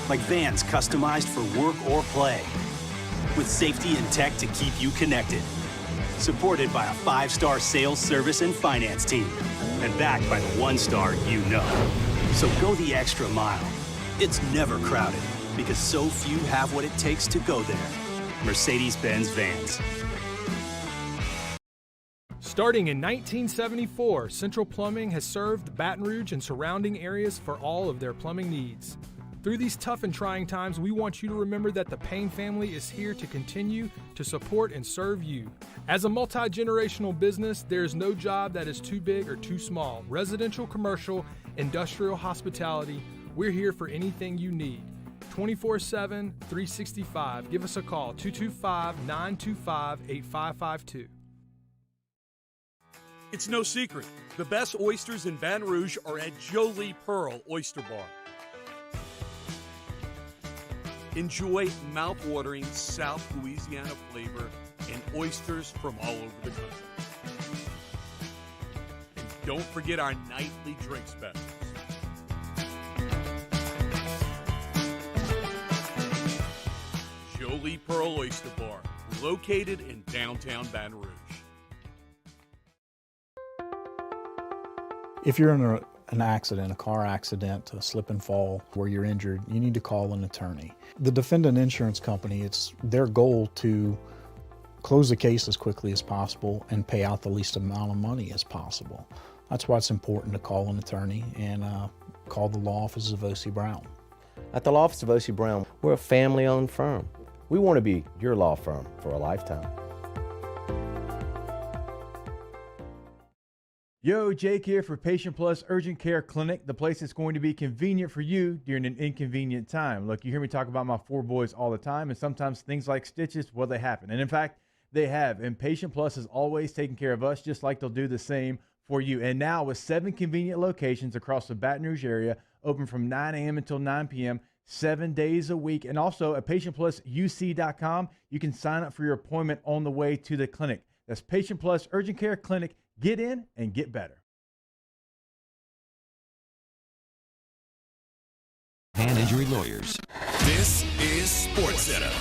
Like vans customized for work or play. With safety and tech to keep you connected. Supported by a 5-star sales, service, and finance team. And backed by the 1-star you know. So go the extra mile. It's never crowded because so few have what it takes to go there. Mercedes-Benz Vans. Starting in 1974, Central Plumbing has served Baton Rouge and surrounding areas for all of their plumbing needs. Through these tough and trying times, we want you to remember that the Payne family is here to continue to support and serve you. As a multi-generational business, there is no job that is too big or too small. Residential, commercial, industrial, hospitality, we're here for anything you need. 24/7, 365. Give us a call, 225-925-8552. It's no secret. The best oysters in Baton Rouge are at Jolie Pearl Oyster Bar. Enjoy mouth-watering South Louisiana flavor and oysters from all over the country. And don't forget our nightly drink specials. Jolie Pearl Oyster Bar, located in downtown Baton Rouge. If you're in an accident, a car accident, a slip and fall where you're injured, you need to call an attorney. The defendant insurance company, it's their goal to close the case as quickly as possible and pay out the least amount of money as possible. That's why it's important to call an attorney and call the law offices of O.C. Brown. At the law office of O.C. Brown, we're a family-owned firm. We want to be your law firm for a lifetime. Yo, Jake here for Patient Plus Urgent Care Clinic, the place that's going to be convenient for you during an inconvenient time. Look, you hear me talk about my 4 boys all the time, and sometimes things like stitches, well, they happen. And in fact, They have. And Patient Plus is always taking care of us, just like they'll do the same for you. And now with 7 convenient locations across the Baton Rouge area, open from 9 a.m. until 9 p.m., 7 days a week. And also at patientplusuc.com, you can sign up for your appointment on the way to the clinic. That's Patient Plus Urgent Care Clinic. Get in and get better. Hand injury lawyers. This is SportsCenter.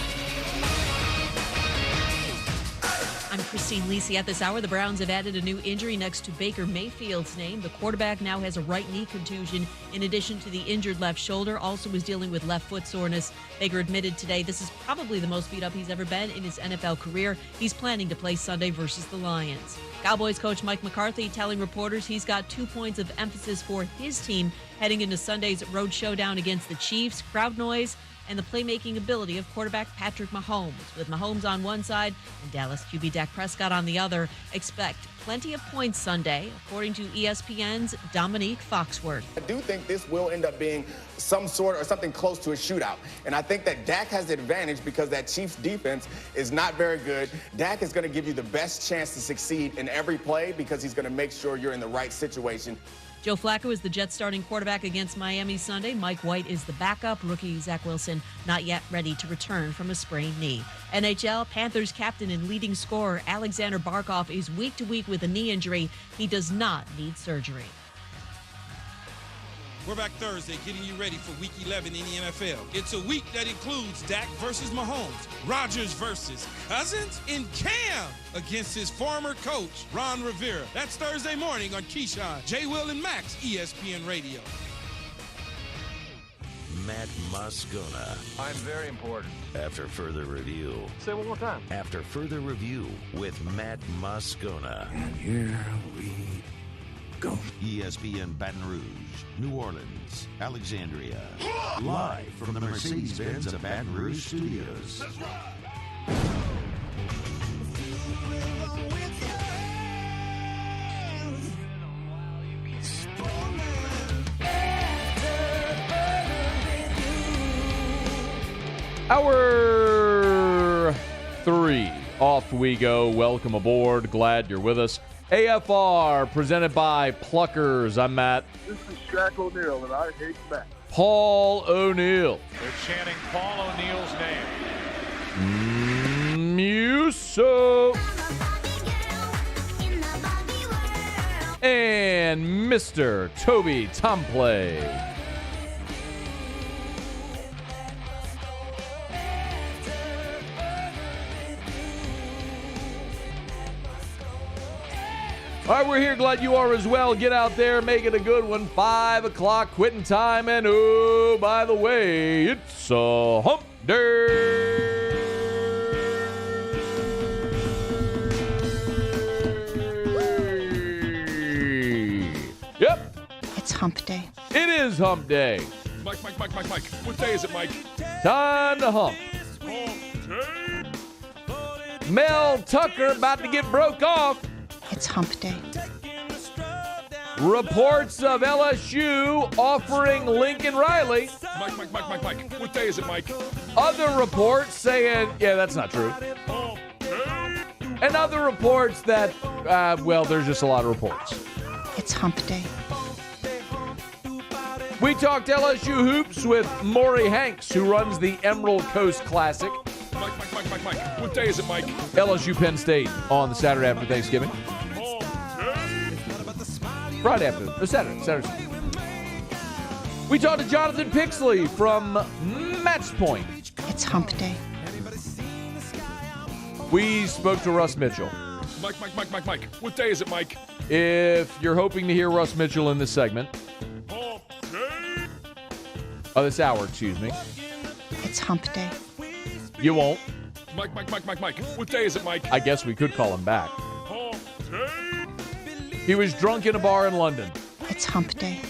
I'm Christine Lisi. At this hour, the Browns have added a new injury next to Baker Mayfield's name. The quarterback now has a right knee contusion in addition to the injured left shoulder. Also was dealing with left foot soreness. Baker admitted today this is probably the most beat up he's ever been in his NFL career. He's planning to play Sunday versus the Lions. Cowboys coach Mike McCarthy telling reporters he's got 2 points of emphasis for his team heading into Sunday's road showdown against the Chiefs. Crowd noise and the playmaking ability of quarterback Patrick Mahomes. With Mahomes on one side and Dallas QB Dak Prescott on the other, expect plenty of points Sunday, according to ESPN's Dominique Foxworth. I do think this will end up being some sort or something close to a shootout. And I think that Dak has the advantage because that Chiefs defense is not very good. Dak is going to give you the best chance to succeed in every play because he's going to make sure you're in the right situation. Joe Flacco is the Jets starting quarterback against Miami Sunday. Mike White is the backup. Rookie Zach Wilson not yet ready to return from a sprained knee. NHL, Panthers captain and leading scorer Alexander Barkov is week to week with a knee injury. He does not need surgery. We're back Thursday getting you ready for Week 11 in the NFL. It's a week that includes Dak versus Mahomes, Rodgers versus Cousins, and Cam against his former coach, Ron Rivera. That's Thursday morning on Keyshawn, J. Will, and Max, ESPN Radio. Matt Moscona. I'm very important. After further review. Say it one more time. After further review with Matt Moscona. And here we go. ESPN Baton Rouge, New Orleans, Alexandria. Live from the Mercedes-Benz of Baton Rouge Studios. That's right. Hour 3, off we go. Welcome aboard. Glad you're with us. AFR, presented by Pluckers. I'm Matt. This is Shaq O'Neal, and I hate Matt. Paul O'Neal. They're chanting Paul O'Neal's name. Muso. And Mr. Toby Tomplay. All right, we're here. Glad you are as well. Get out there. Make it a good one. 5 o'clock quitting time. And, oh, by the way, it's a hump day. Yep. It's hump day. It is hump day. Mike. What day is it, Mike? Time to hump. Mel Tucker about to get broke off. It's hump day. Reports of LSU offering Lincoln Riley. Mike. What day is it, Mike? Other reports saying, yeah, that's not true. And other reports that, well, there's just a lot of reports. It's hump day. We talked LSU hoops with Maury Hanks, who runs the Emerald Coast Classic. Mike. What day is it, Mike? LSU Penn State on the Saturday after Thanksgiving. Friday after, or Saturday. We talked to Jonathan Pixley from Matchpoint. It's hump day. We spoke to Russ Mitchell. Mike. What day is it, Mike? If you're hoping to hear Russ Mitchell in this segment, this hour, excuse me. It's hump day. You won't. Mike. What day is it, Mike? I guess we could call him back. He was drunk in a bar in London. It's hump day.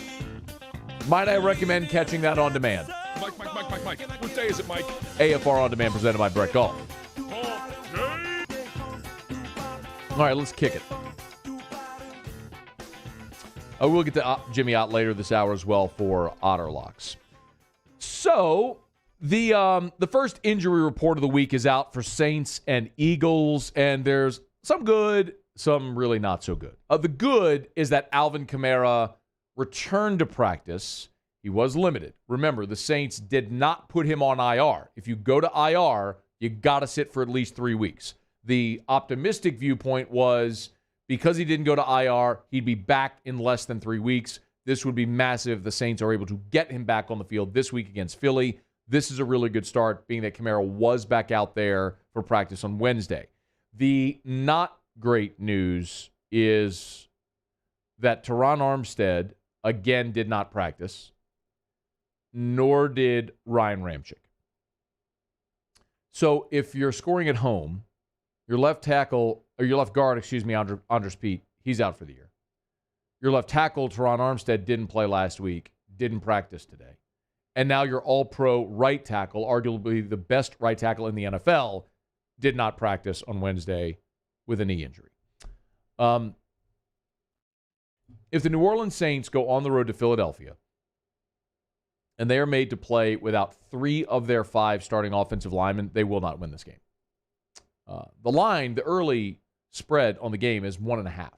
Might I recommend catching that on demand? Mike. What day is it, Mike? AFR on demand presented by Brett Golf. All right, let's kick it. We'll get to Jimmy out later this hour as well for Otter Locks. So, The first injury report of the week is out for Saints and Eagles, and there's some good, some really not so good. The good is that Alvin Kamara returned to practice. He was limited. Remember, the Saints did not put him on IR. If you go to IR, you got to sit for at least 3 weeks. The optimistic viewpoint was because he didn't go to IR, he'd be back in less than 3 weeks. This would be massive. The Saints are able to get him back on the field this week against Philly. This is a really good start, being that Kamara was back out there for practice on Wednesday. The not great news is that Teron Armstead, again, did not practice, nor did Ryan Ramczyk. So if you're scoring at home, your left guard, Andres Pete, he's out for the year. Your left tackle, Teron Armstead, didn't play last week, didn't practice today. And now your all-pro right tackle, arguably the best right tackle in the NFL, did not practice on Wednesday with a knee injury. If the New Orleans Saints go on the road to Philadelphia and they are made to play without 3 of their 5 starting offensive linemen, they will not win this game. The line, the early spread on the game is 1.5.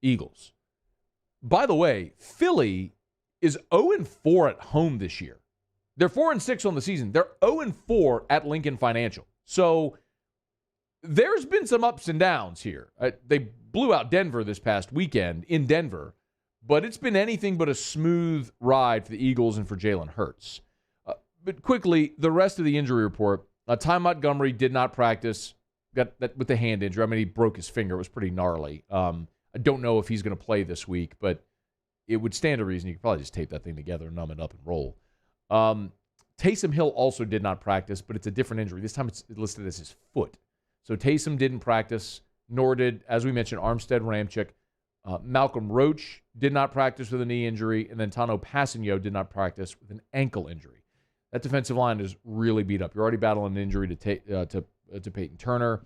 Eagles. By the way, Philly is 0-4 at home this year. They're 4-6 on the season. They're 0-4 at Lincoln Financial. So there's been some ups and downs here. They blew out Denver this past weekend in Denver, but it's been anything but a smooth ride for the Eagles and for Jalen Hurts. But quickly, the rest of the injury report. Ty Montgomery did not practice, got that with the hand injury. I mean, he broke his finger. It was pretty gnarly. I don't know if he's going to play this week, but it would stand to reason you could probably just tape that thing together, numb it up, and roll. Taysom Hill also did not practice, but it's a different injury. This time it's listed as his foot. So Taysom didn't practice, nor did, as we mentioned, Armstead Ramczyk. Malcolm Roach did not practice with a knee injury, and then Tano Passanio did not practice with an ankle injury. That defensive line is really beat up. You're already battling an injury to Peyton Turner.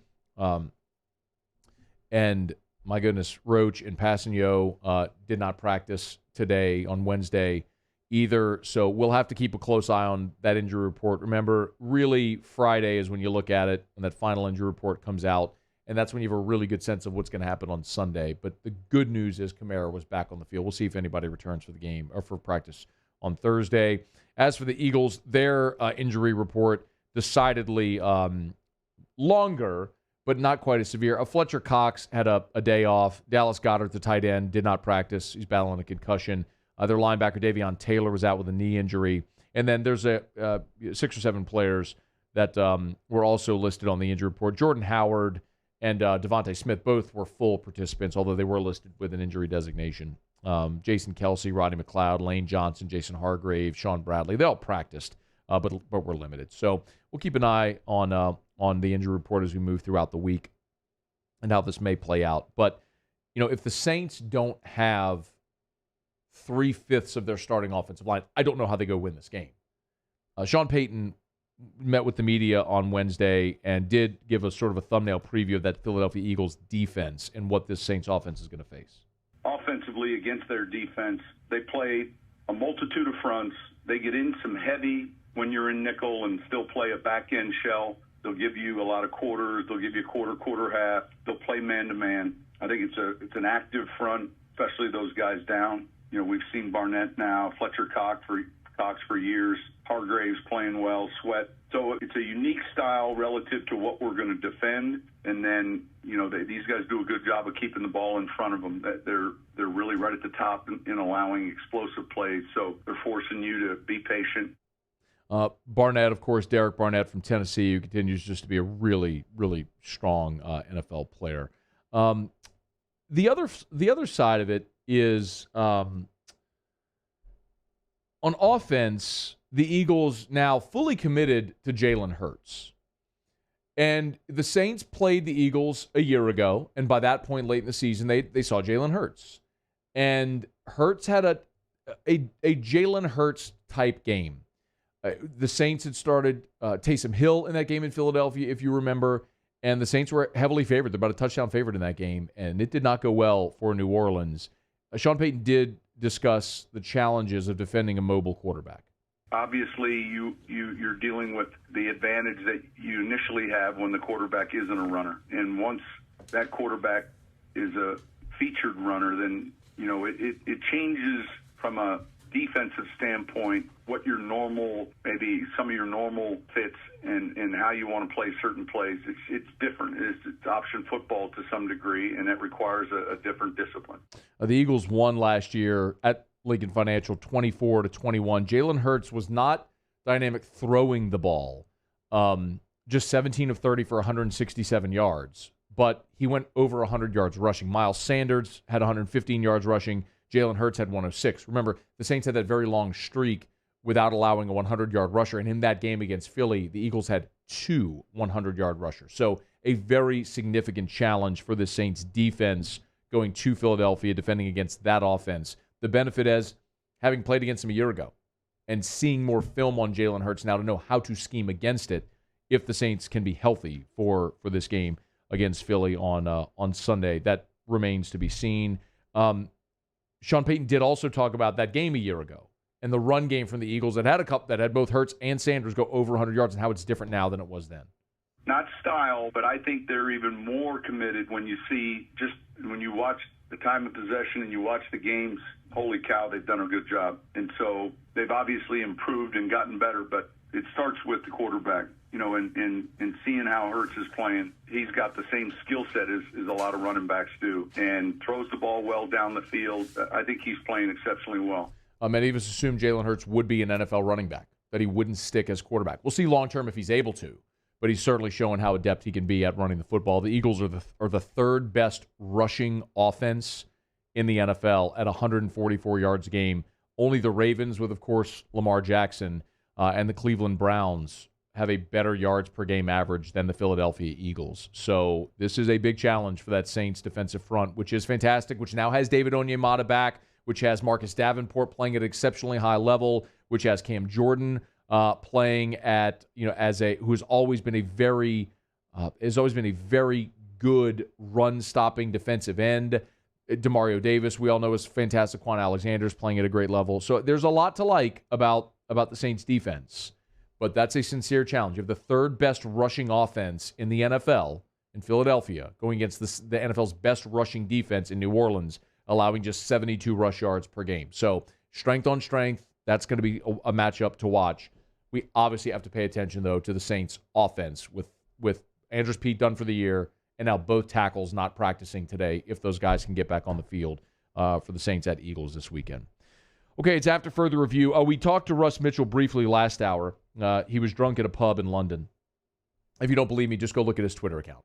And my goodness, Roach and Passanio did not practice today on Wednesday either. So we'll have to keep a close eye on that injury report. Remember, really Friday is when you look at it and that final injury report comes out. And that's when you have a really good sense of what's going to happen on Sunday. But the good news is Kamara was back on the field. We'll see if anybody returns for the game or for practice on Thursday. As for the Eagles, their injury report decidedly longer, but not quite as severe. Fletcher Cox had a day off. Dallas Goedert, the tight end, did not practice. He's battling a concussion. Their linebacker, Davion Taylor, was out with a knee injury. And then there's 6 or 7 players that were also listed on the injury report. Jordan Howard and Devontae Smith both were full participants, although they were listed with an injury designation. Jason Kelsey, Rodney McLeod, Lane Johnson, Jason Hargrave, Sean Bradley, they all practiced, but were limited. So we'll keep an eye on the injury report as we move throughout the week and how this may play out. But, you know, if the Saints don't have 3/5 of their starting offensive line, I don't know how they go win this game. Sean Payton met with the media on Wednesday and did give us sort of a thumbnail preview of that Philadelphia Eagles defense and what this Saints offense is going to face. Offensively, against their defense, they play a multitude of fronts. They get in some heavy when you're in nickel and still play a back-end shell. They'll give you a lot of quarters. They'll give you quarter, half. They'll play man-to-man. I think it's an active front, especially those guys down. You know, we've seen Barnett now, Fletcher Cox for years, Hargraves playing well, Sweat. So it's a unique style relative to what we're going to defend. And then, you know, these guys do a good job of keeping the ball in front of them. They're really right at the top in allowing explosive plays. So they're forcing you to be patient. Barnett, of course, Derek Barnett from Tennessee, who continues just to be a really, really strong NFL player. The other side of it is on offense, the Eagles now fully committed to Jalen Hurts. And the Saints played the Eagles a year ago, and by that point late in the season, they saw Jalen Hurts. And Hurts had a Jalen Hurts type game. The Saints had started Taysom Hill in that game in Philadelphia, if you remember, and the Saints were heavily favored. They're about a touchdown favorite in that game, and it did not go well for New Orleans. Sean Payton did discuss the challenges of defending a mobile quarterback. Obviously, you're dealing with the advantage that you initially have when the quarterback isn't a runner. And once that quarterback is a featured runner, then, it changes from a defensive standpoint what your normal, maybe some of your normal fits and how you want to play certain plays. It's different. It's option football to some degree, and that requires a different discipline. The Eagles won last year at Lincoln Financial 24-21. Jalen Hurts was not dynamic throwing the ball, just 17 of 30 for 167 yards, but he went over 100 yards rushing. Miles Sanders had 115 yards rushing. Jalen Hurts had 106. Remember, the Saints had that very long streak without allowing a 100-yard rusher, and in that game against Philly, the Eagles had 2 100-yard rushers. So a very significant challenge for the Saints defense going to Philadelphia, defending against that offense. The benefit is having played against him a year ago and seeing more film on Jalen Hurts now to know how to scheme against it if the Saints can be healthy for this game against Philly on Sunday. That remains to be seen. Sean Payton did also talk about that game a year ago and the run game from the Eagles that had both Hurts and Sanders go over 100 yards and how it's different now than it was then. Not style, but I think they're even more committed when you watch the time of possession and you watch the games. Holy cow, they've done a good job. And so they've obviously improved and gotten better, but it starts with the quarterback, and seeing how Hurts is playing. He's got the same skill set as a lot of running backs do and throws the ball well down the field. I think he's playing exceptionally well. Many of us assumed Jalen Hurts would be an NFL running back, that he wouldn't stick as quarterback. We'll see long-term if he's able to, but he's certainly showing how adept he can be at running the football. The Eagles are the third best rushing offense in the NFL at 144 yards a game. Only the Ravens, with, of course, Lamar Jackson, and the Cleveland Browns have a better yards per game average than the Philadelphia Eagles. So this is a big challenge for that Saints defensive front, which is fantastic, which now has David Onyemata back, which has Marcus Davenport playing at an exceptionally high level, which has Cam Jordan playing at, who has always been a very good run-stopping defensive end. Demario Davis, we all know, is fantastic. Quan Alexander's playing at a great level. So there's a lot to like about the Saints defense, but that's a sincere challenge. You have the third best rushing offense in the NFL in Philadelphia going against the NFL's best rushing defense in New Orleans, allowing just 72 rush yards per game. So strength on strength, that's going to be a matchup to watch. We obviously have to pay attention, though, to the Saints offense with Andrews Pete done for the year and now both tackles not practicing today if those guys can get back on the field for the Saints at Eagles this weekend. Okay, it's after further review. We talked to Russ Mitchell briefly last hour. He was drunk at a pub in London. If you don't believe me, just go look at his Twitter account.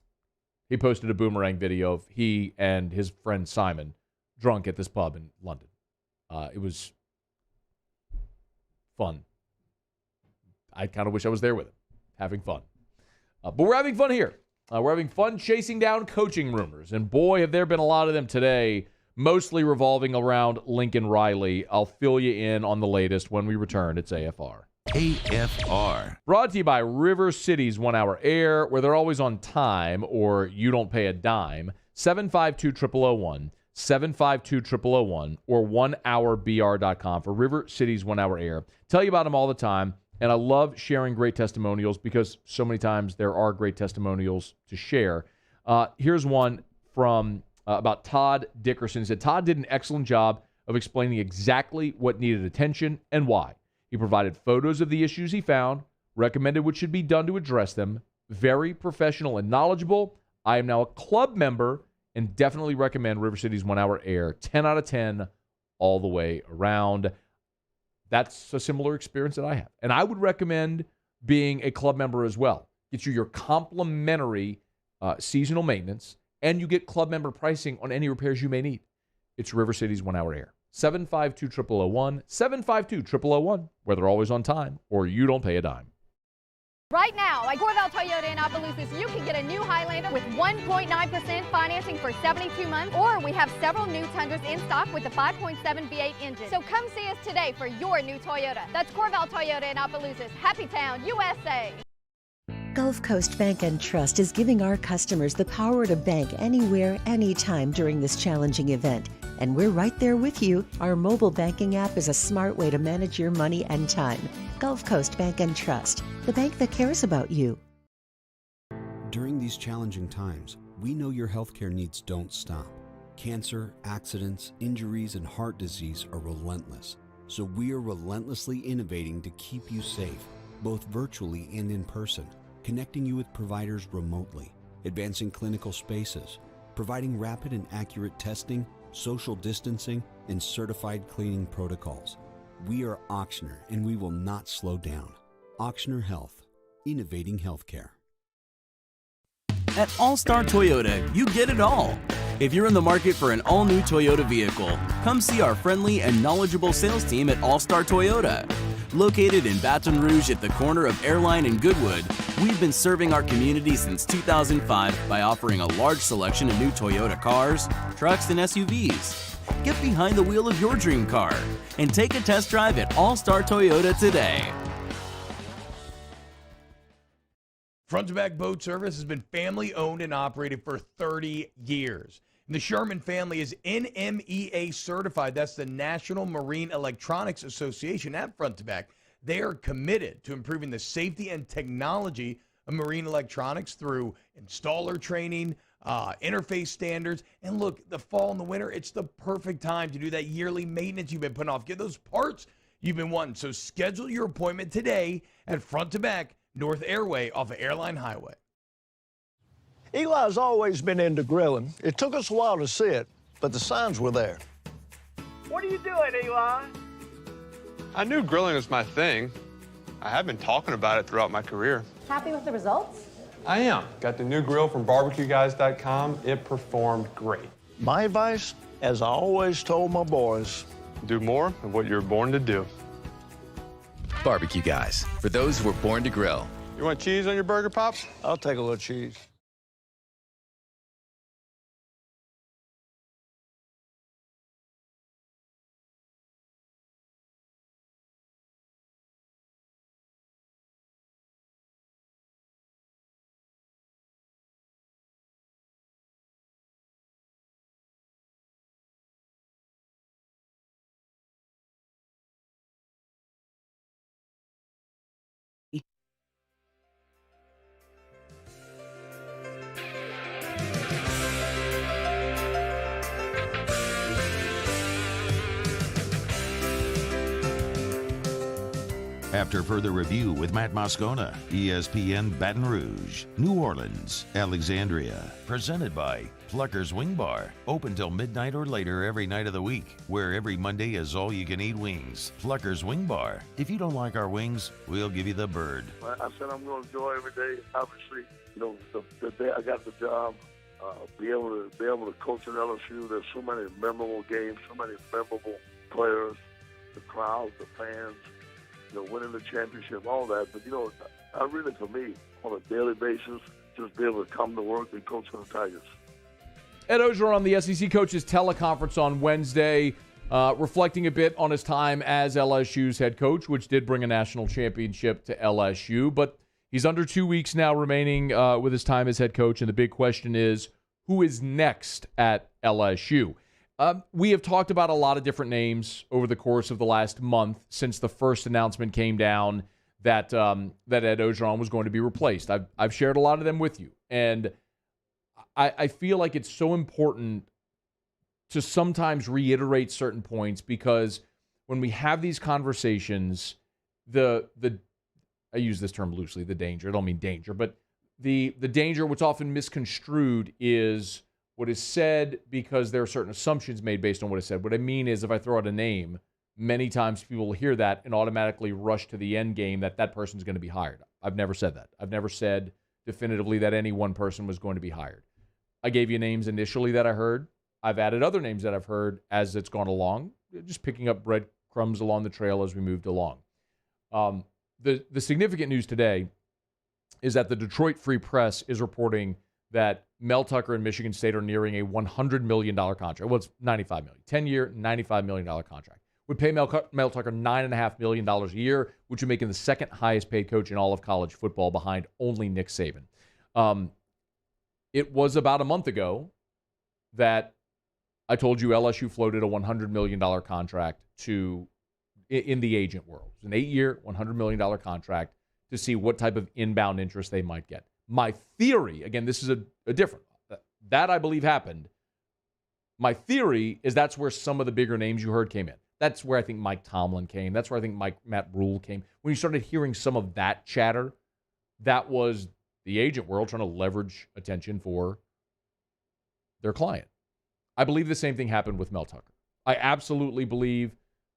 He posted a Boomerang video of he and his friend Simon drunk at this pub in London. It was fun. I kind of wish I was there with him, having fun. But we're having fun here. We're having fun chasing down coaching rumors. And boy, have there been a lot of them today, mostly revolving around Lincoln Riley. I'll fill you in on the latest when we return. It's AFR. AFR. Brought to you by River City's 1 Hour Air, where they're always on time or you don't pay a dime. 752-0001, 752-0001, or 1hourbr.com for River City's 1 Hour Air. Tell you about them all the time. And I love sharing great testimonials because so many times there are great testimonials to share. Here's one from about Todd Dickerson. He said, Todd did an excellent job of explaining exactly what needed attention and why. He provided photos of the issues he found, recommended what should be done to address them. Very professional and knowledgeable. I am now a club member and definitely recommend River City's 1 Hour Air. 10 out of 10 all the way around. That's a similar experience that I have. And I would recommend being a club member as well. Gets you your complimentary seasonal maintenance, and you get club member pricing on any repairs you may need. It's River City's 1 Hour Air. 752-0001, 752-0001, where they're always on time or you don't pay a dime. Right now, at Corval Toyota in Opelousas, you can get a new Highlander with 1.9% financing for 72 months, or we have several new Tundras in stock with the 5.7 V8 engine. So come see us today for your new Toyota. That's Corval Toyota in Opelousas, Happy Town, USA. Gulf Coast Bank and Trust is giving our customers the power to bank anywhere, anytime during this challenging event. And we're right there with you. Our mobile banking app is a smart way to manage your money and time. Gulf Coast Bank and Trust, the bank that cares about you. During these challenging times, we know your healthcare needs don't stop. Cancer, accidents, injuries, and heart disease are relentless. So we are relentlessly innovating to keep you safe, both virtually and in person, connecting you with providers remotely, advancing clinical spaces, providing rapid and accurate testing, social distancing, and certified cleaning protocols. We are Auctioner, and we will not slow down. Auctioner Health, innovating healthcare. At All-Star Toyota, you get it all. If you're in the market for an all-new Toyota vehicle, come see our friendly and knowledgeable sales team at All-Star Toyota. Located in Baton Rouge at the corner of Airline and Goodwood, we've been serving our community since 2005 by offering a large selection of new Toyota cars, trucks, and SUVs. Get behind the wheel of your dream car and take a test drive at All-Star Toyota today. Front to Back Boat Service has been family owned and operated for 30 years. And the Sherman family is NMEA certified. That's the National Marine Electronics Association at Front to Back. They are committed to improving the safety and technology of marine electronics through installer training, interface standards. And look, the fall and the winter, it's the perfect time to do that yearly maintenance you've been putting off. Get those parts you've been wanting. So schedule your appointment today at Front to Back North Airway off of Airline Highway. Eli's always been into grilling. It took us a while to see it, but the signs were there. What are you doing, Eli? I knew grilling was my thing. I have been talking about it throughout my career. Happy with the results? I am. Got the new grill from barbecueguys.com. It performed great. My advice, as I always told my boys, do more of what you're born to do. Barbecue Guys, for those who were born to grill. You want cheese on your burger, Pops? I'll take a little cheese. After further review with Matt Moscona, ESPN Baton Rouge, New Orleans, Alexandria. Presented by Plucker's Wing Bar. Open till midnight or later every night of the week, where every Monday is all-you-can-eat wings. Plucker's Wing Bar. If you don't like our wings, we'll give you the bird. I said I'm going to enjoy every day. Obviously, you know, the day I got the job, be able to coach at LSU. There's so many memorable games, so many memorable players, the crowd, the fans. You know, winning the championship, all that. But, you know, I really, for me, on a daily basis, just be able to come to work and coach for the Tigers. Ed Ogeron on the SEC Coaches Teleconference on Wednesday, reflecting a bit on his time as LSU's head coach, which did bring a national championship to LSU. But he's under 2 weeks now remaining with his time as head coach, and the big question is, who is next at LSU? We have talked about a lot of different names over the course of the last month since the first announcement came down that that Ed Ogeron was going to be replaced. I've shared a lot of them with you, and I feel like it's so important to sometimes reiterate certain points, because when we have these conversations, I use this term loosely, the danger. I don't mean danger, but the danger, what's often misconstrued, is what is said because there are certain assumptions made based on what is said. What I mean is, if I throw out a name, many times people will hear that and automatically rush to the end game that person's going to be hired. I've never said that. I've never said definitively that any one person was going to be hired. I gave you names initially that I heard. I've added other names that I've heard as it's gone along, just picking up breadcrumbs along the trail as we moved along. The significant news today is that the Detroit Free Press is reporting that Mel Tucker and Michigan State are nearing a $100 million contract. Well, it's $95 million. 10-year, $95 million contract. Would pay Mel Tucker $9.5 million a year, which would make him the second highest paid coach in all of college football, behind only Nick Saban. It was about a month ago that I told you LSU floated a $100 million contract in the agent world. It was an 8-year, $100 million contract to see what type of inbound interest they might get. My theory, again, this is a different, that I believe happened. My theory is that's where some of the bigger names you heard came in. That's where I think Mike Tomlin came. That's where I think Matt Rule came. When you started hearing some of that chatter, that was the agent world trying to leverage attention for their client. I believe the same thing happened with Mel Tucker. I absolutely believe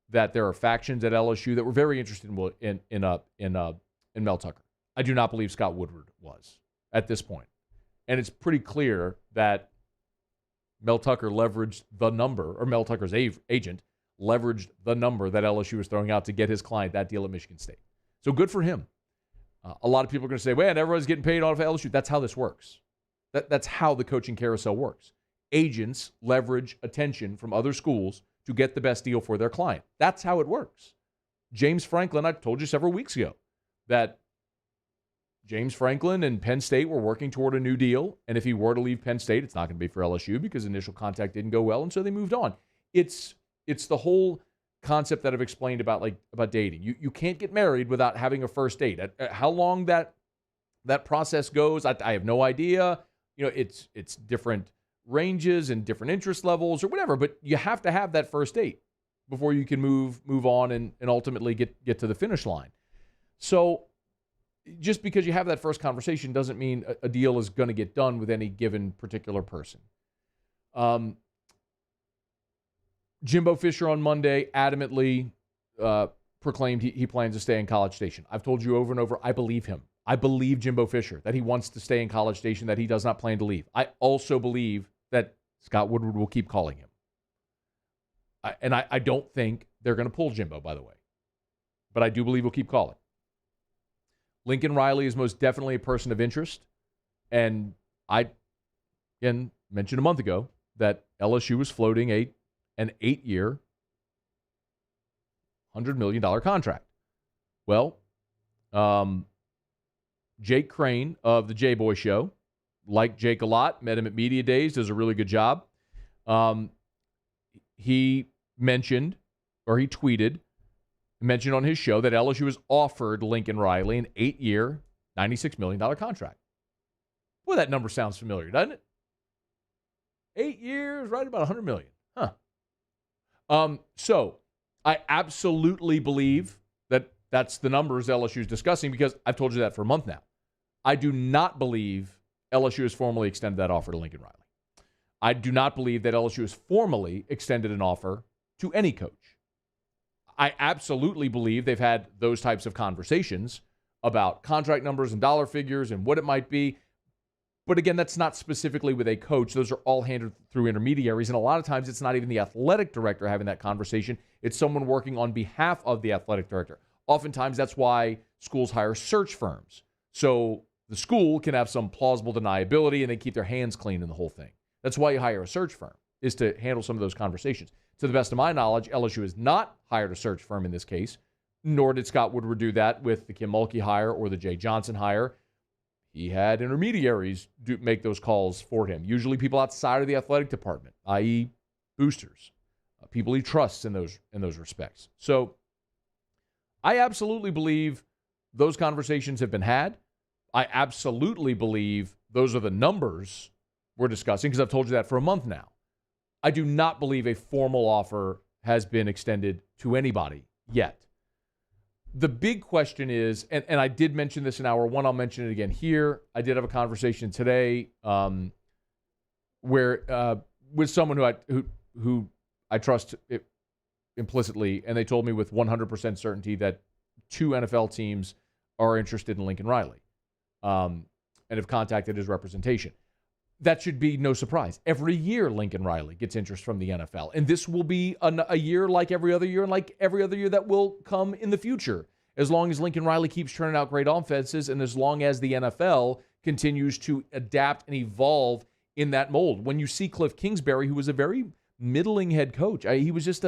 that there are factions at LSU that were very interested in Mel Tucker. I do not believe Scott Woodward was at this point. And it's pretty clear that Mel Tucker leveraged the number, or Mel Tucker's agent leveraged the number that LSU was throwing out to get his client that deal at Michigan State. So good for him. A lot of people are going to say, man, everyone's getting paid off of LSU. That's how this works. That's how the coaching carousel works. Agents leverage attention from other schools to get the best deal for their client. That's how it works. James Franklin, I told you several weeks ago that James Franklin and Penn State were working toward a new deal, and if he were to leave Penn State, it's not going to be for LSU because initial contact didn't go well, and so they moved on. It's the whole concept that I've explained about dating. You can't get married without having a first date. How long that process goes, I have no idea. It's different ranges and different interest levels or whatever, but you have to have that first date before you can move on and ultimately get to the finish line. So just because you have that first conversation doesn't mean a deal is going to get done with any given particular person. Jimbo Fisher on Monday adamantly proclaimed he plans to stay in College Station. I've told you over and over, I believe him. I believe Jimbo Fisher, that he wants to stay in College Station, that he does not plan to leave. I also believe that Scott Woodward will keep calling him. I don't think they're going to pull Jimbo, by the way. But I do believe he'll keep calling. Lincoln Riley is most definitely a person of interest. And I, again, mentioned a month ago that LSU was floating an 8-year, $100 million contract. Well, Jake Crane of the J-Boy Show, liked Jake a lot, met him at Media Days, does a really good job. He mentioned on his show that LSU has offered Lincoln Riley an 8-year, $96 million contract. Boy, that number sounds familiar, doesn't it? 8 years, right about $100 million. Huh. So I absolutely believe that that's the numbers LSU is discussing because I've told you that for a month now. I do not believe LSU has formally extended that offer to Lincoln Riley. I do not believe that LSU has formally extended an offer to any coach. I absolutely believe they've had those types of conversations about contract numbers and dollar figures and what it might be. But again, that's not specifically with a coach. Those are all handled through intermediaries. And a lot of times it's not even the athletic director having that conversation. It's someone working on behalf of the athletic director. Oftentimes that's why schools hire search firms. So the school can have some plausible deniability and they keep their hands clean in the whole thing. That's why you hire a search firm, is to handle some of those conversations. To the best of my knowledge, LSU has not hired a search firm in this case, nor did Scott Woodward do that with the Kim Mulkey hire or the Jay Johnson hire. He had intermediaries make those calls for him, usually people outside of the athletic department, i.e. boosters, people he trusts in those respects. So I absolutely believe those conversations have been had. I absolutely believe those are the numbers we're discussing because I've told you that for a month now. I do not believe a formal offer has been extended to anybody yet. The big question is, and I did mention this in hour one, I'll mention it again here. I did have a conversation today where with someone who I trust implicitly, and they told me with 100% certainty that 2 NFL teams are interested in Lincoln Riley and have contacted his representation. That should be no surprise. Every year, Lincoln Riley gets interest from the NFL. And this will be a year like every other year and like every other year that will come in the future. As long as Lincoln Riley keeps turning out great offenses and as long as the NFL continues to adapt and evolve in that mold. When you see Cliff Kingsbury, who was a very middling head coach, he was just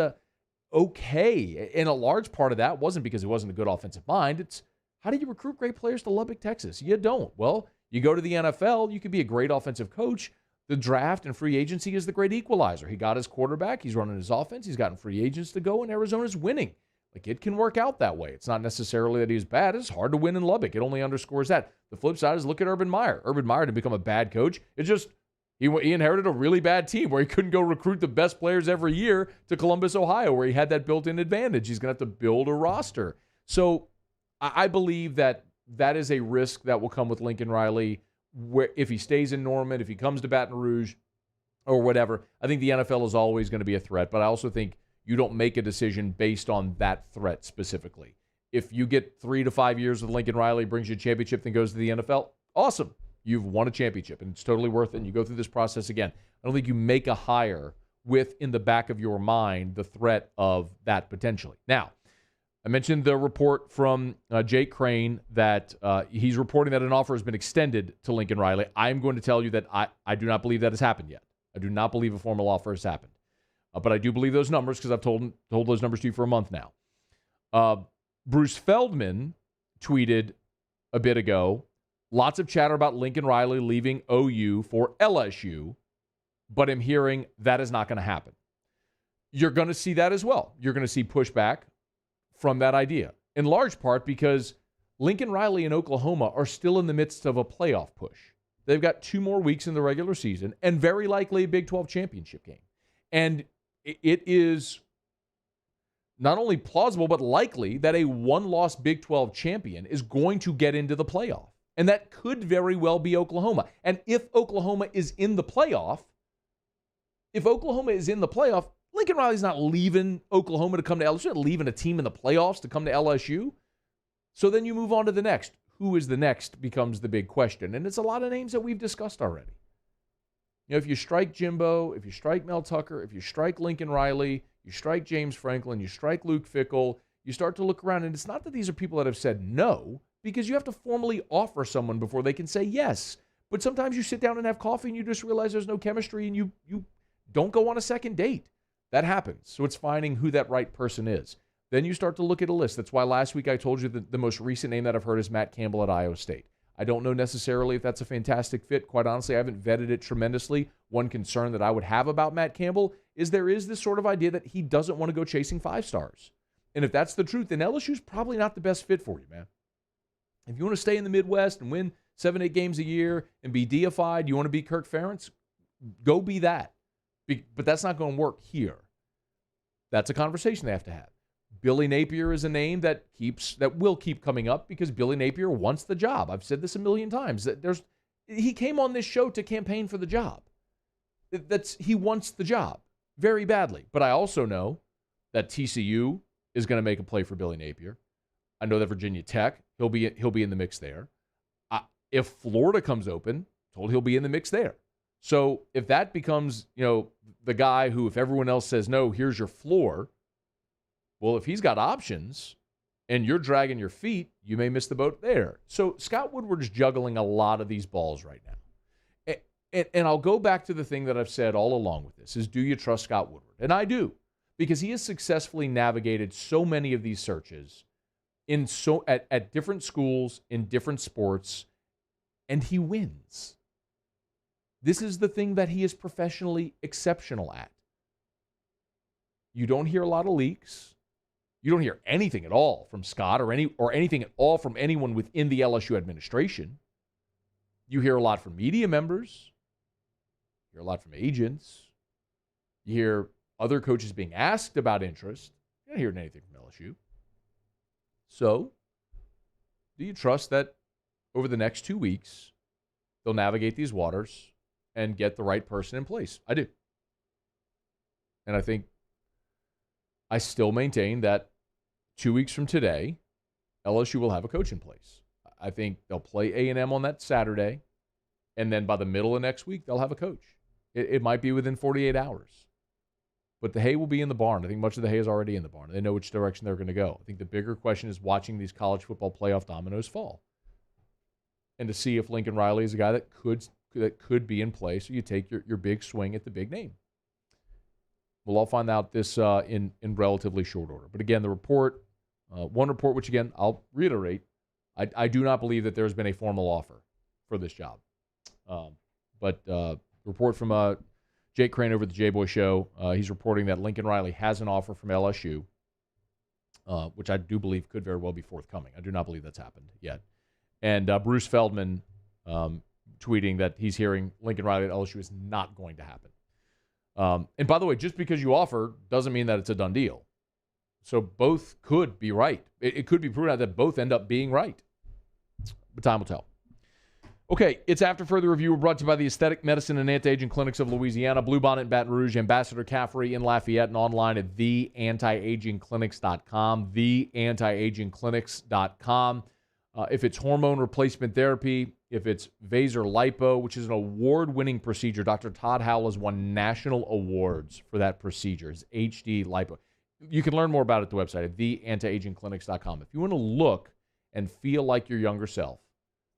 okay. And a large part of that wasn't because he wasn't a good offensive mind. It's how do you recruit great players to Lubbock, Texas? You don't. Well, you go to the NFL, you could be a great offensive coach. The draft and free agency is the great equalizer. He got his quarterback. He's running his offense. He's gotten free agents to go, and Arizona's winning. Like, it can work out that way. It's not necessarily that he's bad. It's hard to win in Lubbock. It only underscores that. The flip side is look at Urban Meyer. Urban Meyer didn't become a bad coach. It's just he inherited a really bad team where he couldn't go recruit the best players every year to Columbus, Ohio, where he had that built-in advantage. He's going to have to build a roster. So I believe that is a risk that will come with Lincoln Riley, where if he stays in Norman, if he comes to Baton Rouge or whatever. I think the NFL is always going to be a threat, but I also think you don't make a decision based on that threat specifically. If you get 3 to 5 years with Lincoln Riley, brings you a championship, then goes to the NFL, awesome. You've won a championship, and it's totally worth it, and you go through this process again. I don't think you make a hire with, in the back of your mind, the threat of that potentially. Now, I mentioned the report from Jake Crane that he's reporting that an offer has been extended to Lincoln Riley. I'm going to tell you that I do not believe that has happened yet. I do not believe a formal offer has happened. But I do believe those numbers because I've told those numbers to you for a month now. Bruce Feldman tweeted a bit ago, lots of chatter about Lincoln Riley leaving OU for LSU, but I'm hearing that is not going to happen. You're going to see that as well. You're going to see pushback from that idea, in large part because Lincoln Riley and Oklahoma are still in the midst of a playoff push. They've got 2 more weeks in the regular season and very likely a Big 12 championship game. And it is not only plausible, but likely that a one-loss Big 12 champion is going to get into the playoff. And that could very well be Oklahoma. And if Oklahoma is in the playoff, Lincoln Riley's not leaving Oklahoma to come to LSU, not leaving a team in the playoffs to come to LSU. So then you move on to the next. Who is the next becomes the big question. And it's a lot of names that we've discussed already. You know, if you strike Jimbo, if you strike Mel Tucker, if you strike Lincoln Riley, you strike James Franklin, you strike Luke Fickell, you start to look around, and it's not that these are people that have said no, because you have to formally offer someone before they can say yes. But sometimes you sit down and have coffee and you just realize there's no chemistry and you don't go on a second date. That happens. So it's finding who that right person is. Then you start to look at a list. That's why last week I told you that the most recent name that I've heard is Matt Campbell at Iowa State. I don't know necessarily if that's a fantastic fit. Quite honestly, I haven't vetted it tremendously. One concern that I would have about Matt Campbell is there is this sort of idea that he doesn't want to go chasing 5 stars. And if that's the truth, then LSU's probably not the best fit for you, man. If you want to stay in the Midwest and win 7-8 games a year and be deified, you want to be Kirk Ferentz, go be that. But that's not going to work here. That's a conversation they have to have. Billy Napier is a name that will keep coming up because Billy Napier wants the job. I've said this a million times. He came on this show to campaign for the job. He wants the job very badly. But I also know that TCU is going to make a play for Billy Napier. I know that Virginia Tech, he'll be in the mix there. If Florida comes open, told he'll be in the mix there. So if that becomes, the guy who, if everyone else says no, here's your floor. Well, if he's got options and you're dragging your feet, you may miss the boat there. So Scott Woodward's juggling a lot of these balls right now. And I'll go back to the thing that I've said all along with this is, do you trust Scott Woodward? And I do, because he has successfully navigated so many of these searches at different schools, in different sports, and he wins. This is the thing that he is professionally exceptional at. You don't hear a lot of leaks. You don't hear anything at all from Scott or anything at all from anyone within the LSU administration. You hear a lot from media members. You hear a lot from agents. You hear other coaches being asked about interest. You don't hear anything from LSU. So, do you trust that over the next 2 weeks, they'll navigate these waters and get the right person in place? I do. And I still maintain that 2 weeks from today, LSU will have a coach in place. I think they'll play A&M on that Saturday, and then by the middle of next week, they'll have a coach. It might be within 48 hours. But the hay will be in the barn. I think much of the hay is already in the barn. They know which direction they're going to go. I think the bigger question is watching these college football playoff dominoes fall and to see if Lincoln Riley is a guy that could be in place, so you take your big swing at the big name. We'll all find out this in relatively short order. But again, the report, one report, which again, I'll reiterate, I do not believe that there's been a formal offer for this job. But Report from Jake Crane over at the J-Boy Show. He's reporting that Lincoln Riley has an offer from LSU, which I do believe could very well be forthcoming. I do not believe that's happened yet. And Bruce Feldman tweeting that he's hearing Lincoln Riley at LSU is not going to happen. And by the way, just because you offer doesn't mean that it's a done deal. So both could be right. It could be proven out that both end up being right. But time will tell. Okay, it's After Further Review. We're brought to you by the Aesthetic Medicine and Anti-Aging Clinics of Louisiana, Bluebonnet in Baton Rouge, Ambassador Caffrey in Lafayette, and online at theantiagingclinics.com, theantiagingclinics.com. If it's hormone replacement therapy, if it's Vaser lipo, which is an award-winning procedure, Dr. Todd Howell has won national awards for that procedure. It's HD lipo. You can learn more about it at the website at theantiagingclinics.com. If you want to look and feel like your younger self,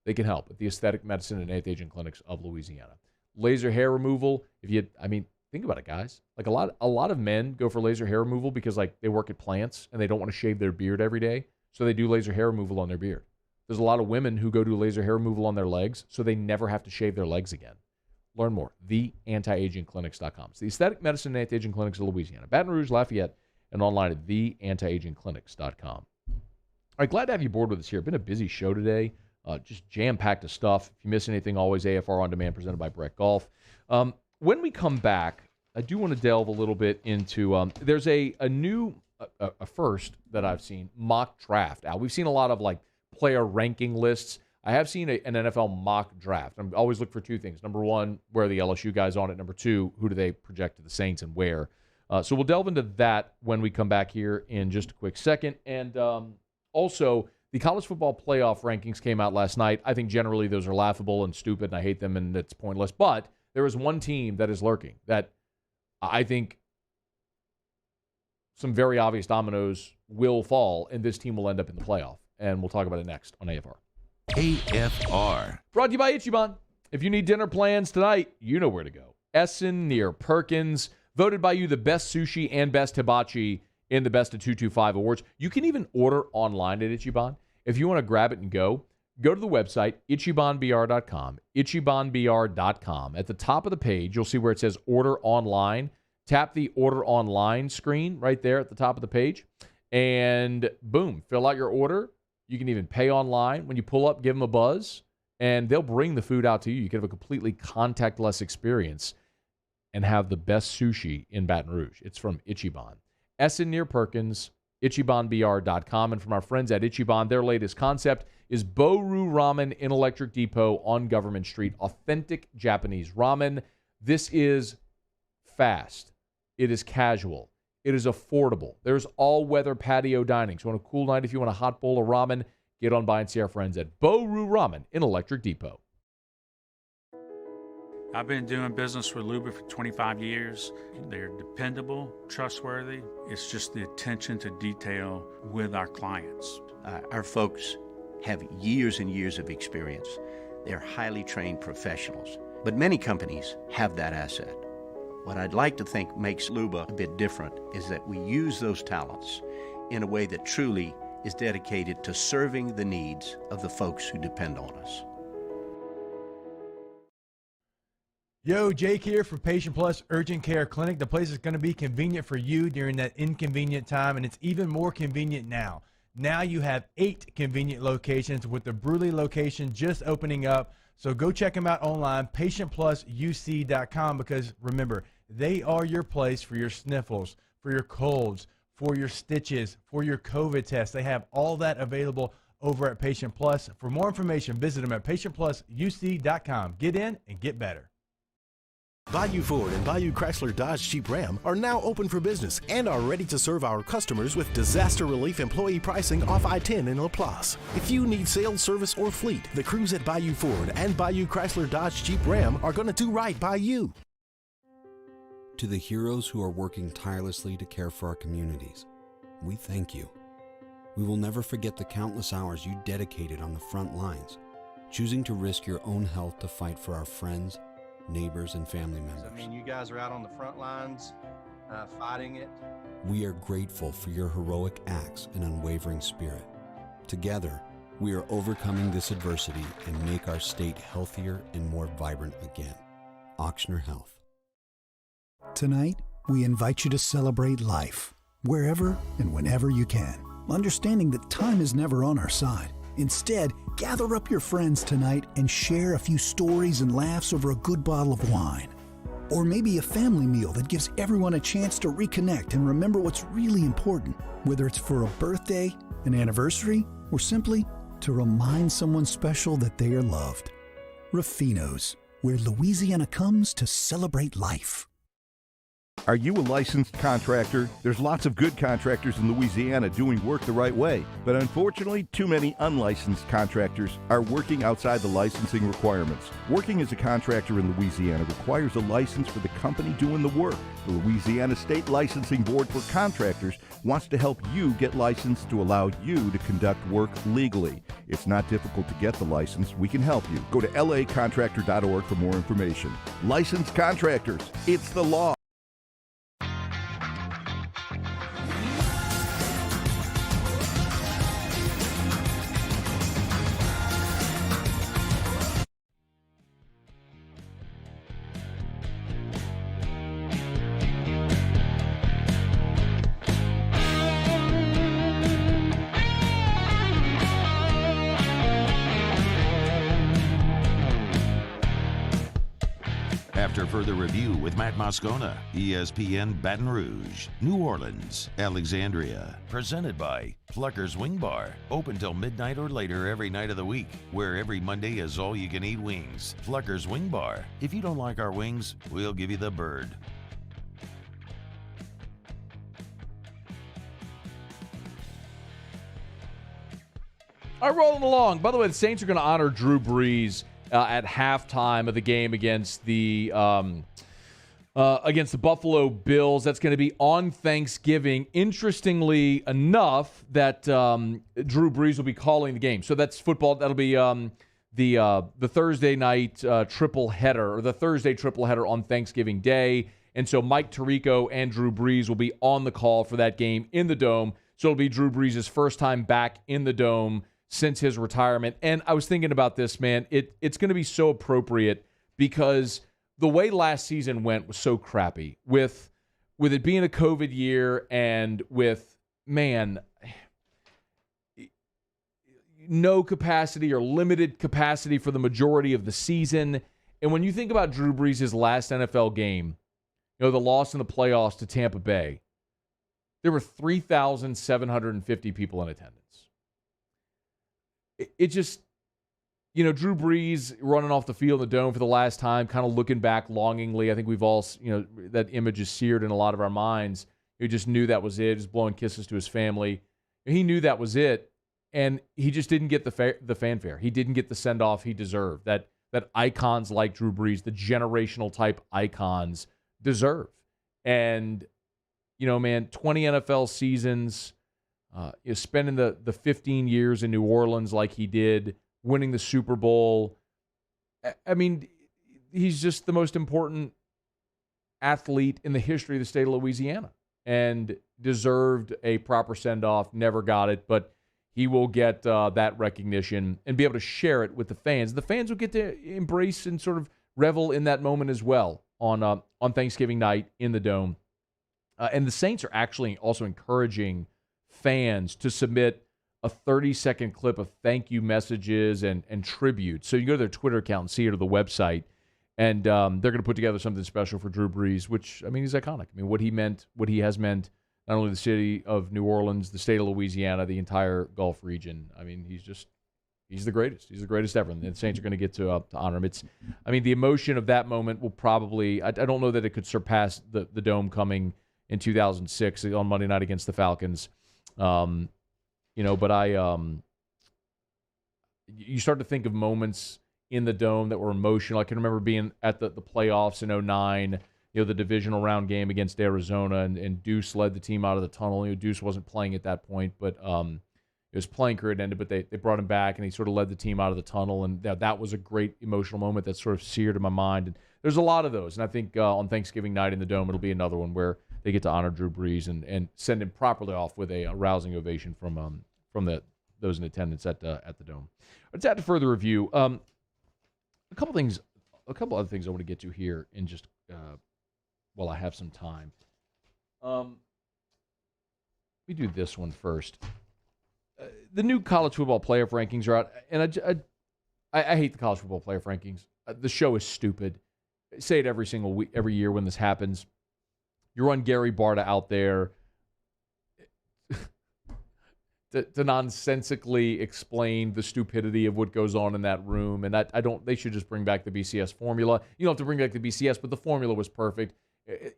they can help at the Aesthetic Medicine and Anti-Aging Clinics of Louisiana. Laser hair removal. Think about it, guys. Like a lot of men go for laser hair removal because like they work at plants and they don't want to shave their beard every day, so they do laser hair removal on their beard. There's a lot of women who go do laser hair removal on their legs, so they never have to shave their legs again. Learn more. theantiagingclinics.com. It's the Aesthetic Medicine and Anti-Aging Clinics of Louisiana, Baton Rouge, Lafayette, and online at theantiagingclinics.com. All right, glad to have you aboard with us here. Been a busy show today. Just jam-packed of stuff. If you miss anything, always AFR On Demand presented by Brett Golf. When we come back, I do want to delve a little bit into, there's a new, a first that I've seen, mock draft. Now, we've seen a lot of like player ranking lists. I have seen an NFL mock draft. I always look for two things. Number one, where are the LSU guys on it? Number two, who do they project to the Saints and where? So we'll delve into that when we come back here in just a quick second. And also, the college football playoff rankings came out last night. I think generally those are laughable and stupid, and I hate them, and it's pointless. But there is one team that is lurking that I think some very obvious dominoes will fall, and this team will end up in the playoff. And we'll talk about it next on AFR. AFR. Brought to you by Ichiban. If you need dinner plans tonight, you know where to go. Essen near Perkins. Voted by you the best sushi and best hibachi in the Best of 225 awards. You can even order online at Ichiban. If you want to grab it and go to the website, ichibanbr.com, ichibanbr.com. At the top of the page, you'll see where it says Order Online. Tap the Order Online screen right there at the top of the page, and boom, fill out your order. You can even pay online. When you pull up, give them a buzz, and they'll bring the food out to you. You can have a completely contactless experience and have the best sushi in Baton Rouge. It's from Ichiban. Essen near Perkins, ichibanbr.com. And from our friends at Ichiban, their latest concept is Boru Ramen in Electric Depot on Government Street. Authentic Japanese ramen. This is fast. It is casual. It is affordable. There's all-weather patio dining. So on a cool night, if you want a hot bowl of ramen, get on by and see our friends at Boru Ramen in Electric Depot. I've been doing business with Luba for 25 years. They're dependable, trustworthy. It's just the attention to detail with our clients. Our folks have years and years of experience. They're highly trained professionals, but many companies have that asset. What I'd like to think makes Luba a bit different is that we use those talents in a way that truly is dedicated to serving the needs of the folks who depend on us. Yo, Jake here for Patient Plus Urgent Care Clinic. The place is going to be convenient for you during that inconvenient time, and it's even more convenient now. Now you have 8 convenient locations, with the Bruley location just opening up. So go check them out online, patientplusuc.com, because remember, they are your place for your sniffles, for your colds, for your stitches, for your COVID tests. They have all that available over at Patient Plus. For more information, visit them at patientplusuc.com. Get in and get better. Bayou Ford and Bayou Chrysler Dodge Jeep Ram are now open for business and are ready to serve our customers with disaster relief employee pricing off I-10 in LaPlace. If you need sales, service, or fleet, the crews at Bayou Ford and Bayou Chrysler Dodge Jeep Ram are going to do right by you. To the heroes who are working tirelessly to care for our communities, we thank you. We will never forget the countless hours you dedicated on the front lines, choosing to risk your own health to fight for our friends, neighbors, and family members. I mean, you guys are out on the front lines fighting it. We are grateful for your heroic acts and unwavering spirit. Together, we are overcoming this adversity and make our state healthier and more vibrant again. Ochsner Health. Tonight, we invite you to celebrate life, wherever and whenever you can, understanding that time is never on our side. Instead, gather up your friends tonight and share a few stories and laughs over a good bottle of wine. Or maybe a family meal that gives everyone a chance to reconnect and remember what's really important, whether it's for a birthday, an anniversary, or simply to remind someone special that they are loved. Rafino's, where Louisiana comes to celebrate life. Are you a licensed contractor? There's lots of good contractors in Louisiana doing work the right way, but unfortunately, too many unlicensed contractors are working outside the licensing requirements. Working as a contractor in Louisiana requires a license for the company doing the work. The Louisiana State Licensing Board for Contractors wants to help you get licensed to allow you to conduct work legally. It's not difficult to get the license. We can help you. Go to lacontractor.org for more information. Licensed contractors, it's the law. After further review with Matt Moscona, ESPN Baton Rouge, New Orleans, Alexandria. Presented by Plucker's Wing Bar. Open till midnight or later every night of the week, where every Monday is all-you-can-eat wings. Plucker's Wing Bar. If you don't like our wings, we'll give you the bird. All right, rolling along. By the way, the Saints are going to honor Drew Brees at halftime of the game against the Buffalo Bills. That's going to be on Thanksgiving. Interestingly enough, that Drew Brees will be calling the game. So that's football. That'll be the Thursday night triple header, or the Thursday triple header on Thanksgiving Day. And so Mike Tirico and Drew Brees will be on the call for that game in the Dome. So it'll be Drew Brees' first time back in the Dome since his retirement. And I was thinking about this, man. It's going to be so appropriate because the way last season went was so crappy with it being a COVID year and with, man, no capacity or limited capacity for the majority of the season. And when you think about Drew Brees' last NFL game, the loss in the playoffs to Tampa Bay, there were 3,750 people in attendance. It just, Drew Brees running off the field in the Dome for the last time, kind of looking back longingly. I think we've all, that image is seared in a lot of our minds. He just knew that was it. Just blowing kisses to his family. He knew that was it, and he just didn't get the fanfare. He didn't get the send-off he deserved. That icons like Drew Brees, the generational type icons, deserve. And, man, 20 NFL seasons, spending the 15 years in New Orleans like he did, winning the Super Bowl. I mean, he's just the most important athlete in the history of the state of Louisiana and deserved a proper send-off, never got it, but he will get that recognition and be able to share it with the fans. The fans will get to embrace and sort of revel in that moment as well on Thanksgiving night in the Dome. And the Saints are actually also encouraging fans to submit a 30-second clip of thank you messages and tributes. So you go to their Twitter account and see it, or the website, and they're going to put together something special for Drew Brees, which, he's iconic. What he has meant, not only the city of New Orleans, the state of Louisiana, the entire Gulf region. He's the greatest. He's the greatest ever, and the Saints are going to get to honor him. The emotion of that moment will probably, I don't know that it could surpass the Dome coming in 2006 on Monday night against the Falcons. But you start to think of moments in the Dome that were emotional. I can remember being at the playoffs in 2009, the divisional round game against Arizona, and Deuce led the team out of the tunnel. Deuce wasn't playing at that point, but his playing career had ended, but they brought him back, and he sort of led the team out of the tunnel, and that was a great emotional moment that sort of seared in my mind. And there's a lot of those, and I think on Thanksgiving night in the Dome, it'll be another one where they get to honor Drew Brees and send him properly off with a rousing ovation from those in attendance at the Dome. Let's add to further review. A couple things a couple other things I want to get to here in just while I have some time. Let me do this one first. The new college football playoff rankings are out, and I hate the college football playoff rankings. The show is stupid. I say it every single week, every year when this happens. You run Gary Barta out there to nonsensically explain the stupidity of what goes on in that room, and they should just bring back the BCS formula. You don't have to bring back the BCS, but the formula was perfect.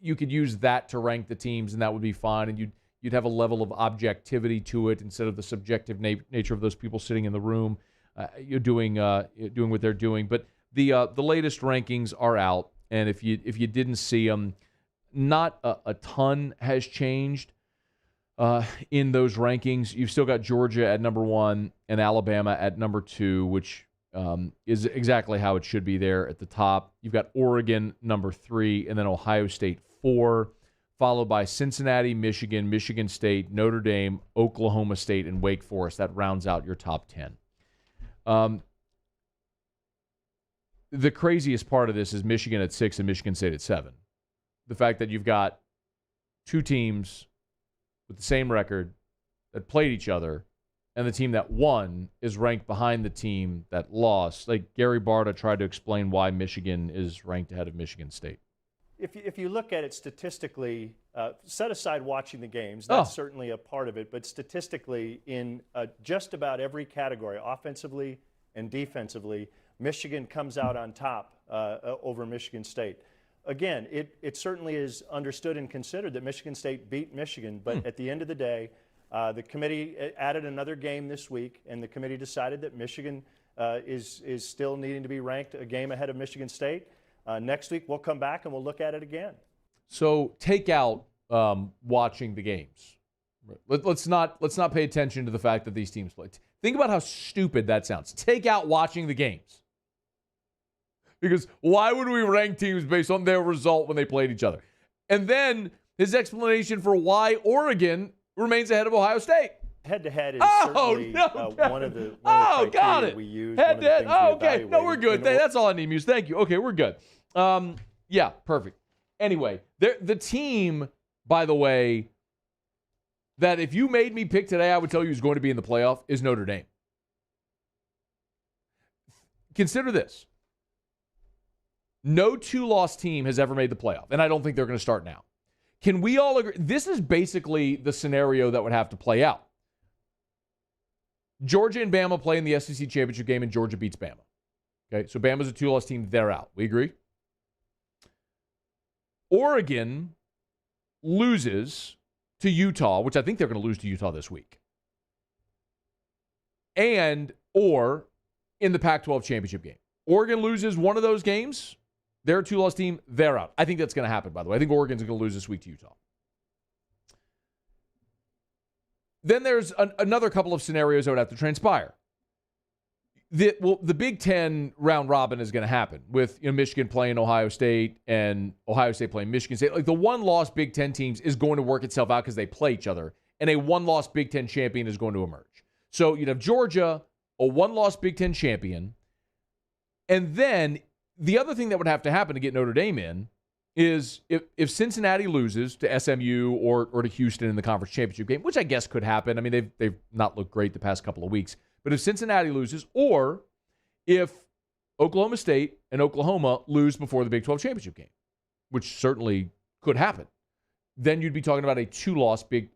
You could use that to rank the teams, and that would be fine, and you'd have a level of objectivity to it instead of the subjective nature of those people sitting in the room. You're doing what they're doing, but the latest rankings are out, and if you didn't see them, not a ton has changed in those rankings. You've still got Georgia at number 1 and Alabama at number 2, which is exactly how it should be there at the top. You've got Oregon number 3, and then Ohio State 4, followed by Cincinnati, Michigan, Michigan State, Notre Dame, Oklahoma State, and Wake Forest. That rounds out your top 10. The craziest part of this is Michigan at 6 and Michigan State at 7. The fact that you've got two teams with the same record that played each other, and the team that won is ranked behind the team that lost. Like Gary Barta tried to explain why Michigan is ranked ahead of Michigan State. If you look at it statistically, set aside watching the games, that's certainly a part of it, but statistically in just about every category, offensively and defensively, Michigan comes out on top over Michigan State. Again, it certainly is understood and considered that Michigan State beat Michigan, but at the end of the day, the committee added another game this week, and the committee decided that Michigan is still needing to be ranked a game ahead of Michigan State. Next week, we'll come back and we'll look at it again. So take out watching the games. Let's not pay attention to the fact that these teams play. Think about how stupid that sounds. Take out watching the games. Because why would we rank teams based on their result when they played each other? And then his explanation for why Oregon remains ahead of Ohio State. Head-to-head is certainly one of the criteria we use. Head-to-head. Okay. No, we're good. That's all I need, Muse. Thank you. Okay, we're good. Yeah, perfect. Anyway, the team, by the way, that if you made me pick today, I would tell you is going to be in the playoff is Notre Dame. Consider this. No two-loss team has ever made the playoff, and I don't think they're going to start now. Can we all agree? This is basically the scenario that would have to play out. Georgia and Bama play in the SEC championship game, and Georgia beats Bama. Okay, so Bama's a two-loss team. They're out. We agree? Oregon loses to Utah, which I think they're going to lose to Utah this week. Or in the Pac-12 championship game. Oregon loses one of those games. They're a two-loss team. They're out. I think that's going to happen, by the way. I think Oregon's going to lose this week to Utah. Then there's another couple of scenarios that would have to transpire. The Big Ten round robin is going to happen with Michigan playing Ohio State and Ohio State playing Michigan State. Like the one-loss Big Ten teams is going to work itself out because they play each other, and a one-loss Big Ten champion is going to emerge. So you'd have Georgia, a one-loss Big Ten champion, and then the other thing that would have to happen to get Notre Dame in is if Cincinnati loses to SMU or to Houston in the conference championship game, which I guess could happen. I mean, they've not looked great the past couple of weeks. But if Cincinnati loses, or if Oklahoma State and Oklahoma lose before the Big 12 championship game, which certainly could happen, then you'd be talking about a two-loss Big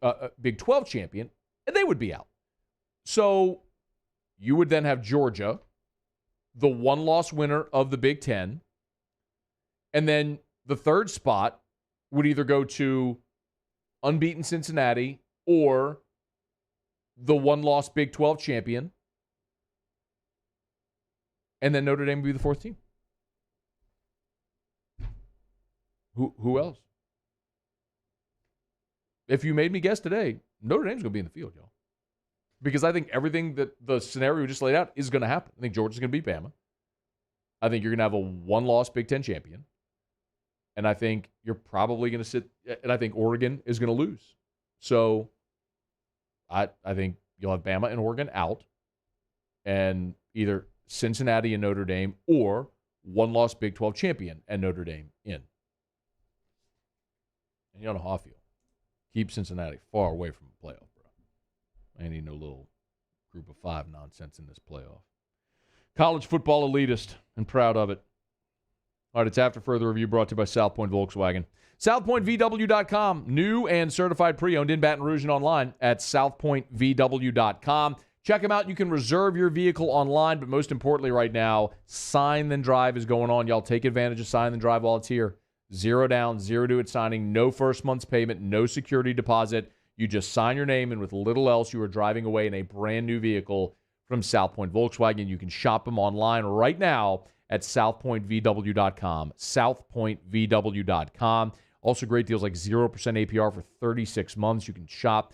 12 champion, and they would be out. So you would then have Georgia, the one-loss winner of the Big Ten, and then the third spot would either go to unbeaten Cincinnati or the one-loss Big 12 champion, and then Notre Dame would be the fourth team. Who else? If you made me guess today, Notre Dame's going to be in the field, y'all. Because I think everything that the scenario we just laid out is going to happen. I think Georgia's going to beat Bama. I think you're going to have a one-loss Big Ten champion. And I think you're probably going to sit, and I think Oregon is going to lose. So I think you'll have Bama and Oregon out, and either Cincinnati and Notre Dame, or one-loss Big 12 champion, and Notre Dame in. And you know how I feel. Keep Cincinnati far away from the playoff, bro. I ain't need no little group of five nonsense in this playoff. College football elitist and proud of it. All right, it's After Further Review brought to you by South Point Volkswagen. SouthPointVW.com, new and certified pre-owned in Baton Rouge and online at SouthPointVW.com. Check them out. You can reserve your vehicle online, but most importantly right now, Sign Then Drive is going on. Y'all take advantage of Sign Then Drive while it's here. 0 down, 0 due at signing, no first month's payment, no security deposit. You just sign your name, and with little else, you are driving away in a brand new vehicle from South Point Volkswagen. You can shop them online right now at SouthPointVW.com. SouthPointVW.com. Also great deals like 0% APR for 36 months. You can shop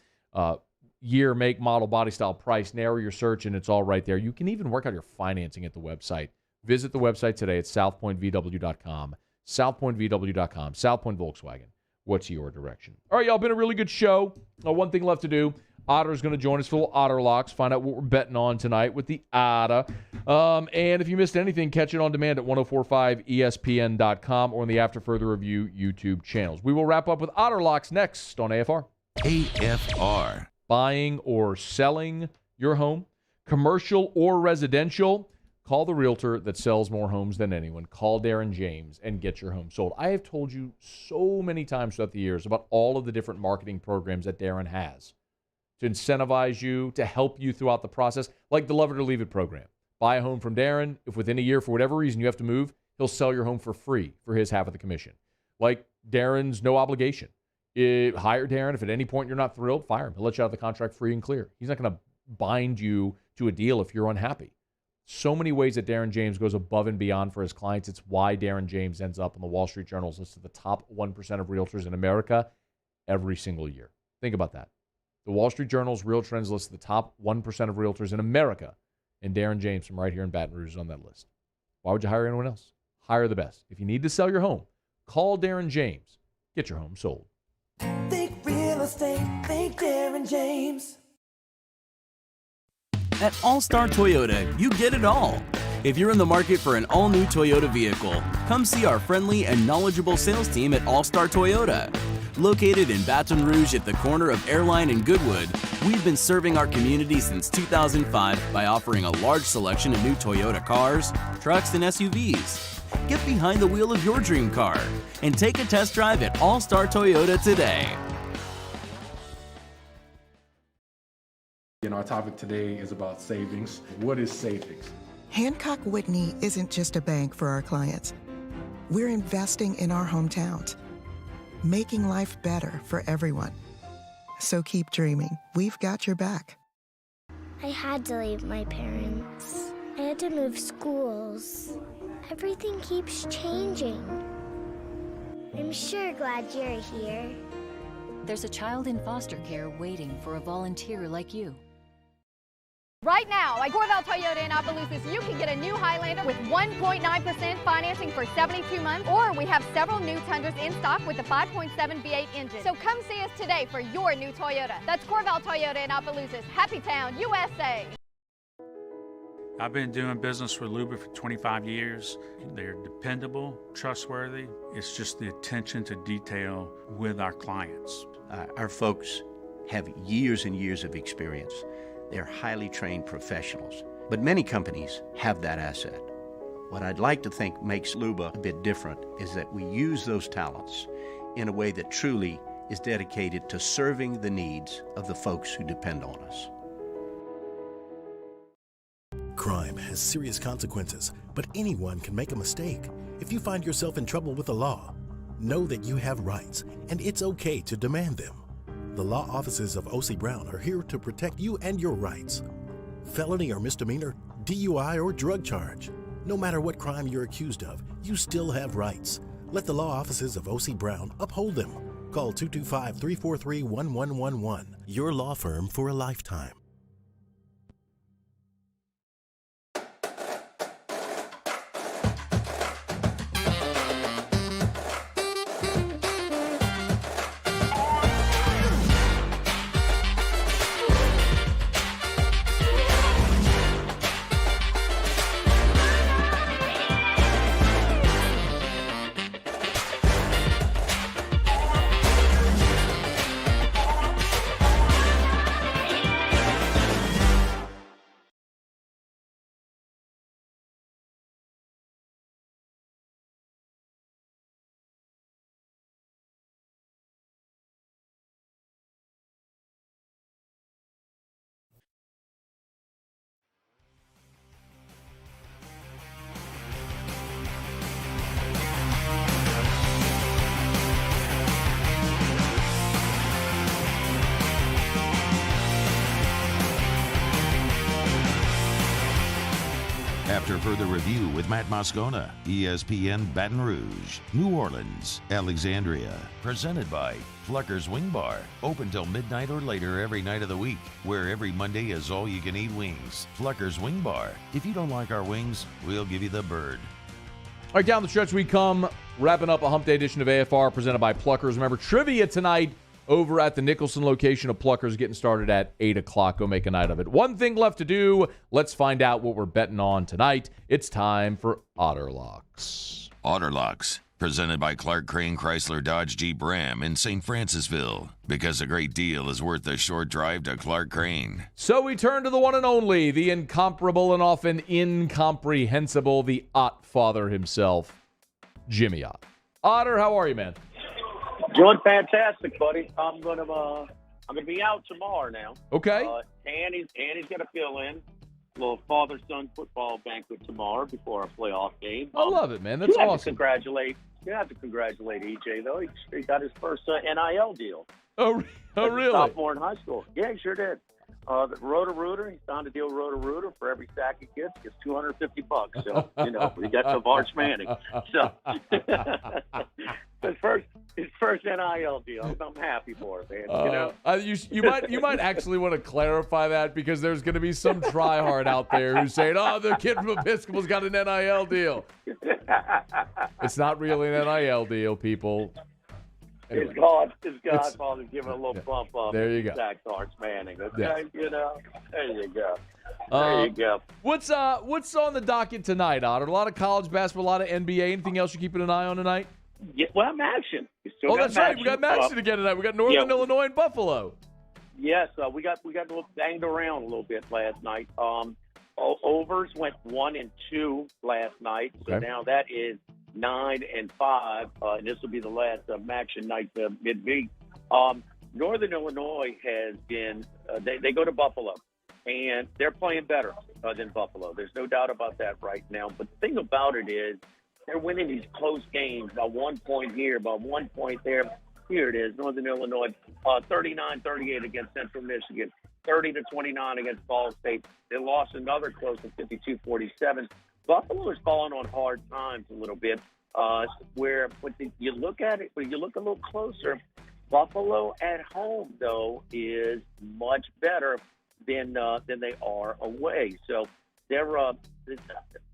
year, make, model, body style, price, narrow your search, and it's all right there. You can even work out your financing at the website. Visit the website today at SouthPointVW.com. SouthPointVW.com. South Point Volkswagen. What's your direction? All right, y'all, been a really good show. One thing left to do. Otter's going to join us for a little Otter Locks, find out what we're betting on tonight with the Otter. And if you missed anything, catch it on demand at 1045ESPN.com or on the After Further Review YouTube channels. We will wrap up with Otter Locks next on AFR. AFR. Buying or selling your home, commercial or residential, call the realtor that sells more homes than anyone. Call Darren James and get your home sold. I have told you so many times throughout the years about all of the different marketing programs that Darren has to incentivize you, to help you throughout the process, like the Love It or Leave It program. Buy a home from Darren. If within a year, for whatever reason, you have to move, he'll sell your home for free for his half of the commission. Like Darren's no obligation. Hire Darren. If at any point you're not thrilled, fire him. He'll let you out of the contract free and clear. He's not going to bind you to a deal if you're unhappy. So many ways that Darren James goes above and beyond for his clients. It's why Darren James ends up on the Wall Street Journal's list of the top 1% of realtors in America every single year. Think about that. The Wall Street Journal's Real Trends list of the top 1% of realtors in America, and Darren James from right here in Baton Rouge is on that list. Why would you hire anyone else? Hire the best. If you need to sell your home, call Darren James. Get your home sold. Think real estate, think Darren James. At All-Star Toyota, you get it all. If you're in the market for an all-new Toyota vehicle, come see our friendly and knowledgeable sales team at All-Star Toyota. Located in Baton Rouge at the corner of Airline and Goodwood, we've been serving our community since 2005 by offering a large selection of new Toyota cars, trucks, and SUVs. Get behind the wheel of your dream car and take a test drive at All-Star Toyota today. And our topic today is about savings. What is savings? Hancock Whitney isn't just a bank for our clients. We're investing in our hometowns, making life better for everyone. So keep dreaming. We've got your back. I had to leave my parents. I had to move schools. Everything keeps changing. I'm sure glad you're here. There's a child in foster care waiting for a volunteer like you. Right now, at Corval Toyota in Opelousas, you can get a new Highlander with 1.9% financing for 72 months, or we have several new Tundras in stock with the 5.7 V8 engine. So come see us today for your new Toyota. That's Corval Toyota in Opelousas, Happy Town, USA. I've been doing business with Luba for 25 years. They're dependable, trustworthy. It's just the attention to detail with our clients. Our folks have years and years of experience. They're highly trained professionals, but many companies have that asset. What I'd like to think makes Luba a bit different is that we use those talents in a way that truly is dedicated to serving the needs of the folks who depend on us. Crime has serious consequences, but anyone can make a mistake. If you find yourself in trouble with the law, know that you have rights, and it's okay to demand them. The law offices of O.C. Brown are here to protect you and your rights. Felony or misdemeanor, DUI or drug charge. No matter what crime you're accused of, you still have rights. Let the law offices of O.C. Brown uphold them. Call 225-343-1111. Your law firm for a lifetime. After further review with Matt Moscona, ESPN Baton Rouge, New Orleans, Alexandria. Presented by Flucker's Wing Bar. Open till midnight or later every night of the week, where every Monday is all-you-can-eat wings. Flucker's Wing Bar. If you don't like our wings, we'll give you the bird. All right, down the stretch we come, wrapping up a Hump Day edition of AFR presented by Pluckers. Remember, trivia tonight over at the Nicholson location of Pluckers, getting started at 8 o'clock. Go make a night of it. One thing left to do. Let's find out what we're betting on tonight. It's time for Otter Locks. Otter Locks, presented by Clark Crane Chrysler Dodge Jeep Ram in St. Francisville. Because a great deal is worth the short drive to Clark Crane. So we turn to the one and only, the incomparable and often incomprehensible, the Ott father himself, Jimmy Ott. Otter, how are you, man? Doing fantastic, buddy. I'm gonna be out tomorrow now. Okay. Annie's gonna fill in a little father-son football banquet tomorrow before our playoff game. I love it, man. That's awesome. You have to congratulate EJ though. He got his first NIL deal. Oh, really? Sophomore in high school. Yeah, he sure did. The Roto-Rooter, he signed a deal with Roto-Rooter. For every sack he gets $250. So, we got the Arch Manning. So, his first NIL deal. I'm happy for him, man. You might actually want to clarify that, because there's going to be some tryhard out there who's saying, "Oh, the kid from Episcopal's got an NIL deal." It's not really an NIL deal, people. Anyway. His godfather's giving a little bump up. There you go. Zach Arch Manning. Okay, Yeah. There you go. There you go. What's on the docket tonight, Otter? A lot of college basketball, a lot of NBA. Anything else you're keeping an eye on tonight? Yeah, well, action. That's right. We got action again tonight. We got Northern Illinois and Buffalo. Yes, we got a little banged around a little bit last night. Overs went 1-2 last night, so now that is 9-5, and this will be the last action night midweek. Northern Illinois has been they go to Buffalo, and they're playing better than Buffalo. There's no doubt about that right now. But the thing about it is they're winning these close games by 1 point here, by 1 point there. Here it is, Northern Illinois, 39-38 against Central Michigan, 30-29 against Ball State. They lost another close at 52-47. Buffalo is falling on hard times a little bit, where when you look at it, when you look a little closer, Buffalo at home, though, is much better than they are away. So they're a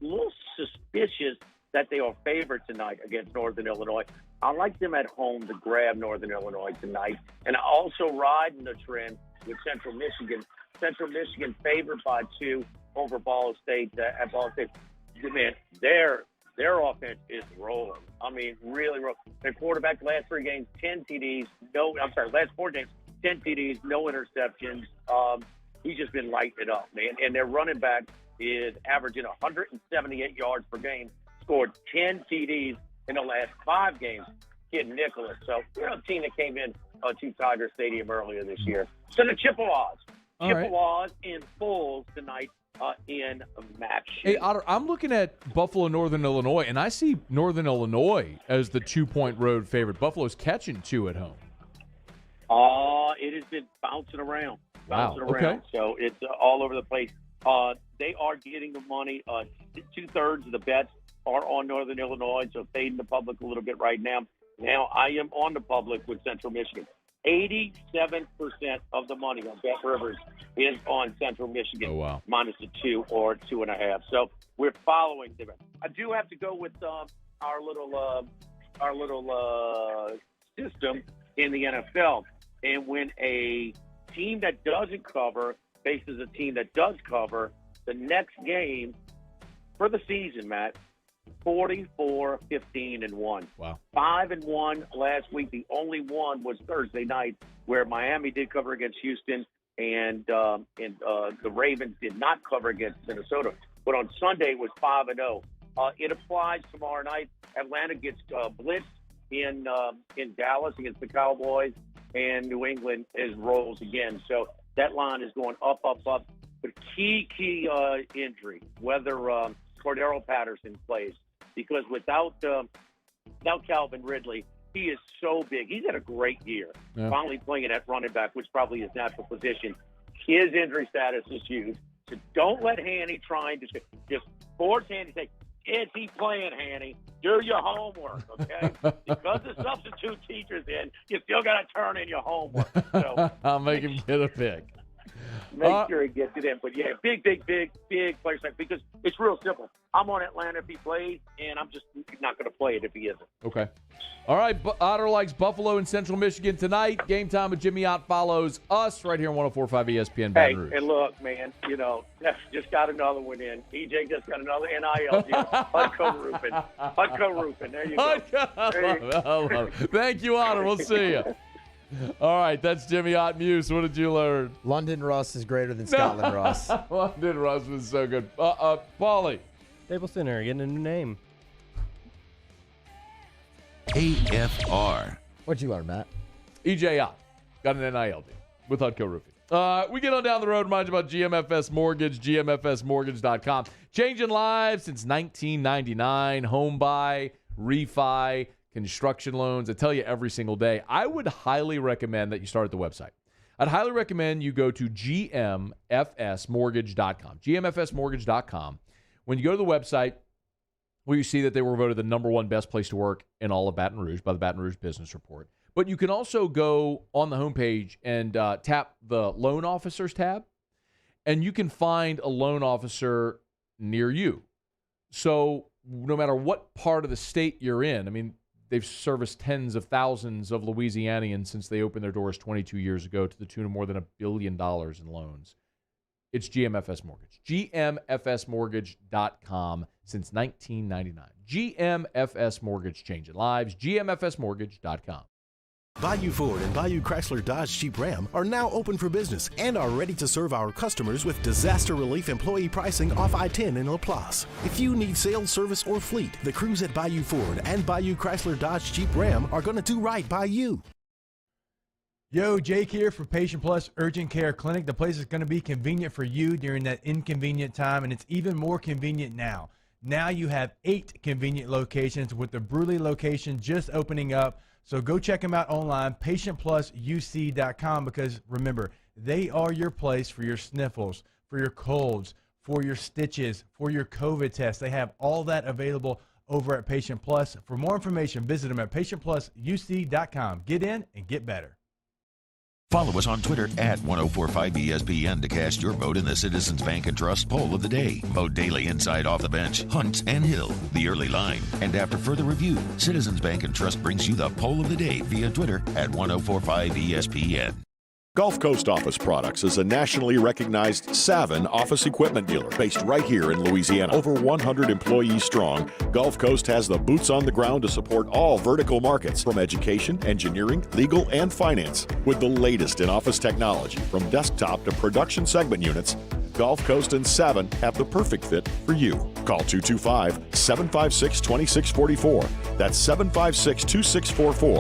little suspicious that they are favored tonight against Northern Illinois. I like them at home to grab Northern Illinois tonight. And I also riding the trend with Central Michigan. Central Michigan favored by 2 over Ball State at Ball State. Man, their offense is rolling. I mean, really rolling. Their quarterback, the last 3 games, 10 TDs. Last 4 games, 10 TDs, no interceptions. He's just been lighting it up, man. And their running back is averaging 178 yards per game, scored 10 TDs in the last 5 games, Kid Nicholas. So, a team that came in to Tiger Stadium earlier this year. So the Chippewas. Chippewas in full tonight in a match. Hey, Otter, I'm looking at Buffalo, Northern Illinois, and I see Northern Illinois as the 2-point road favorite. Buffalo's catching 2 at home. It has been bouncing around. Wow. Okay. So it's all over the place. They are getting the money. 2/3 of the bets are on Northern Illinois, so fading the public a little bit right now. Now I am on the public with Central Michigan. 87% of the money on Bet Rivers is on Central Michigan. Oh, wow. Minus the 2 or 2.5. So we're following them. I do have to go with our little system in the NFL. And when a team that doesn't cover faces a team that does cover, the next game for the season, Matt, 44-15-1. Wow. 5-1 last week. The only one was Thursday night, where Miami did cover against Houston, and the Ravens did not cover against Minnesota. But on Sunday it was 5-0. It applies tomorrow night. Atlanta gets blitzed in Dallas against the Cowboys, and New England rolls again. So that line is going up. But key injury, whether Cordero Patterson plays, because without Calvin Ridley, he is so big. He's had a great year, finally playing at running back, which probably his natural position. His injury status is huge. So don't let Hanny try and just force Hanny to say, "Kids, he's playing, Hanny. Do your homework, okay?" Because the substitute teacher's in, you still got to turn in your homework. So I'll make him get a pick. make sure he gets it in. But, yeah, big players. Because it's real simple. I'm on Atlanta if he plays, and I'm just not going to play it if he isn't. Okay. All right, Otter likes Buffalo in Central Michigan tonight. Game Time with Jimmy Ott follows us right here on 104.5 ESPN Baton Rouge. Hey, and look, man, just got another one in. EJ just got another NIL deal. Hudco Roofing. There you go. I love it. Thank you, Otter. We'll see you. All right, that's Jimmy Ott Muse. What did you learn? London Russ is greater than Scotland Russ. London Russ was so good. Paulie. Stable Center getting a new name. AFR. What'd you learn, Matt? EJ Ott got an NIL deal with Hudco Roofing. We get on down the road, remind you about GMFS Mortgage, gmfsmortgage.com. Changing lives since 1999. Home buy, refi, construction loans. I tell you every single day. I would highly recommend that you start at the website. I'd highly recommend you go to gmfsmortgage.com. gmfsmortgage.com. When you go to the website, where you see that they were voted the #1 best place to work in all of Baton Rouge by the Baton Rouge Business Report. But you can also go on the homepage and tap the Loan Officers tab, and you can find a loan officer near you. So no matter what part of the state you're in, I mean, they've serviced tens of thousands of Louisianians since they opened their doors 22 years ago to the tune of more than $1 billion in loans. It's GMFS Mortgage. GMFSmortgage.com since 1999. GMFS Mortgage, changing lives. GMFSmortgage.com. Bayou Ford and Bayou Chrysler Dodge Jeep Ram are now open for business and are ready to serve our customers with disaster relief employee pricing off I-10 in LaPlace. If you need sales, service, or fleet, the crews at Bayou Ford and Bayou Chrysler Dodge Jeep Ram are going to do right by you. Yo, Jake here for Patient Plus Urgent Care Clinic. The place is going to be convenient for you during that inconvenient time, and it's even more convenient now. Now you have 8 convenient locations, with the Bruley location just opening up. So go check them out online, patientplusuc.com, because remember, they are your place for your sniffles, for your colds, for your stitches, for your COVID test. They have all that available over at Patient Plus. For more information, visit them at patientplusuc.com. Get in and get better. Follow us on Twitter at 1045ESPN to cast your vote in the Citizens Bank and Trust poll of the day. Vote daily inside Off the Bench, Hunt and Hill, The Early Line. And after further review, Citizens Bank and Trust brings you the poll of the day via Twitter at 1045ESPN. Gulf Coast Office Products is a nationally recognized Savin office equipment dealer based right here in Louisiana. Over 100 employees strong, Gulf Coast has the boots on the ground to support all vertical markets, from education, engineering, legal, and finance. With the latest in office technology, from desktop to production segment units, Gulf Coast and Savin have the perfect fit for you. Call 225-756-2644. That's 756-2644.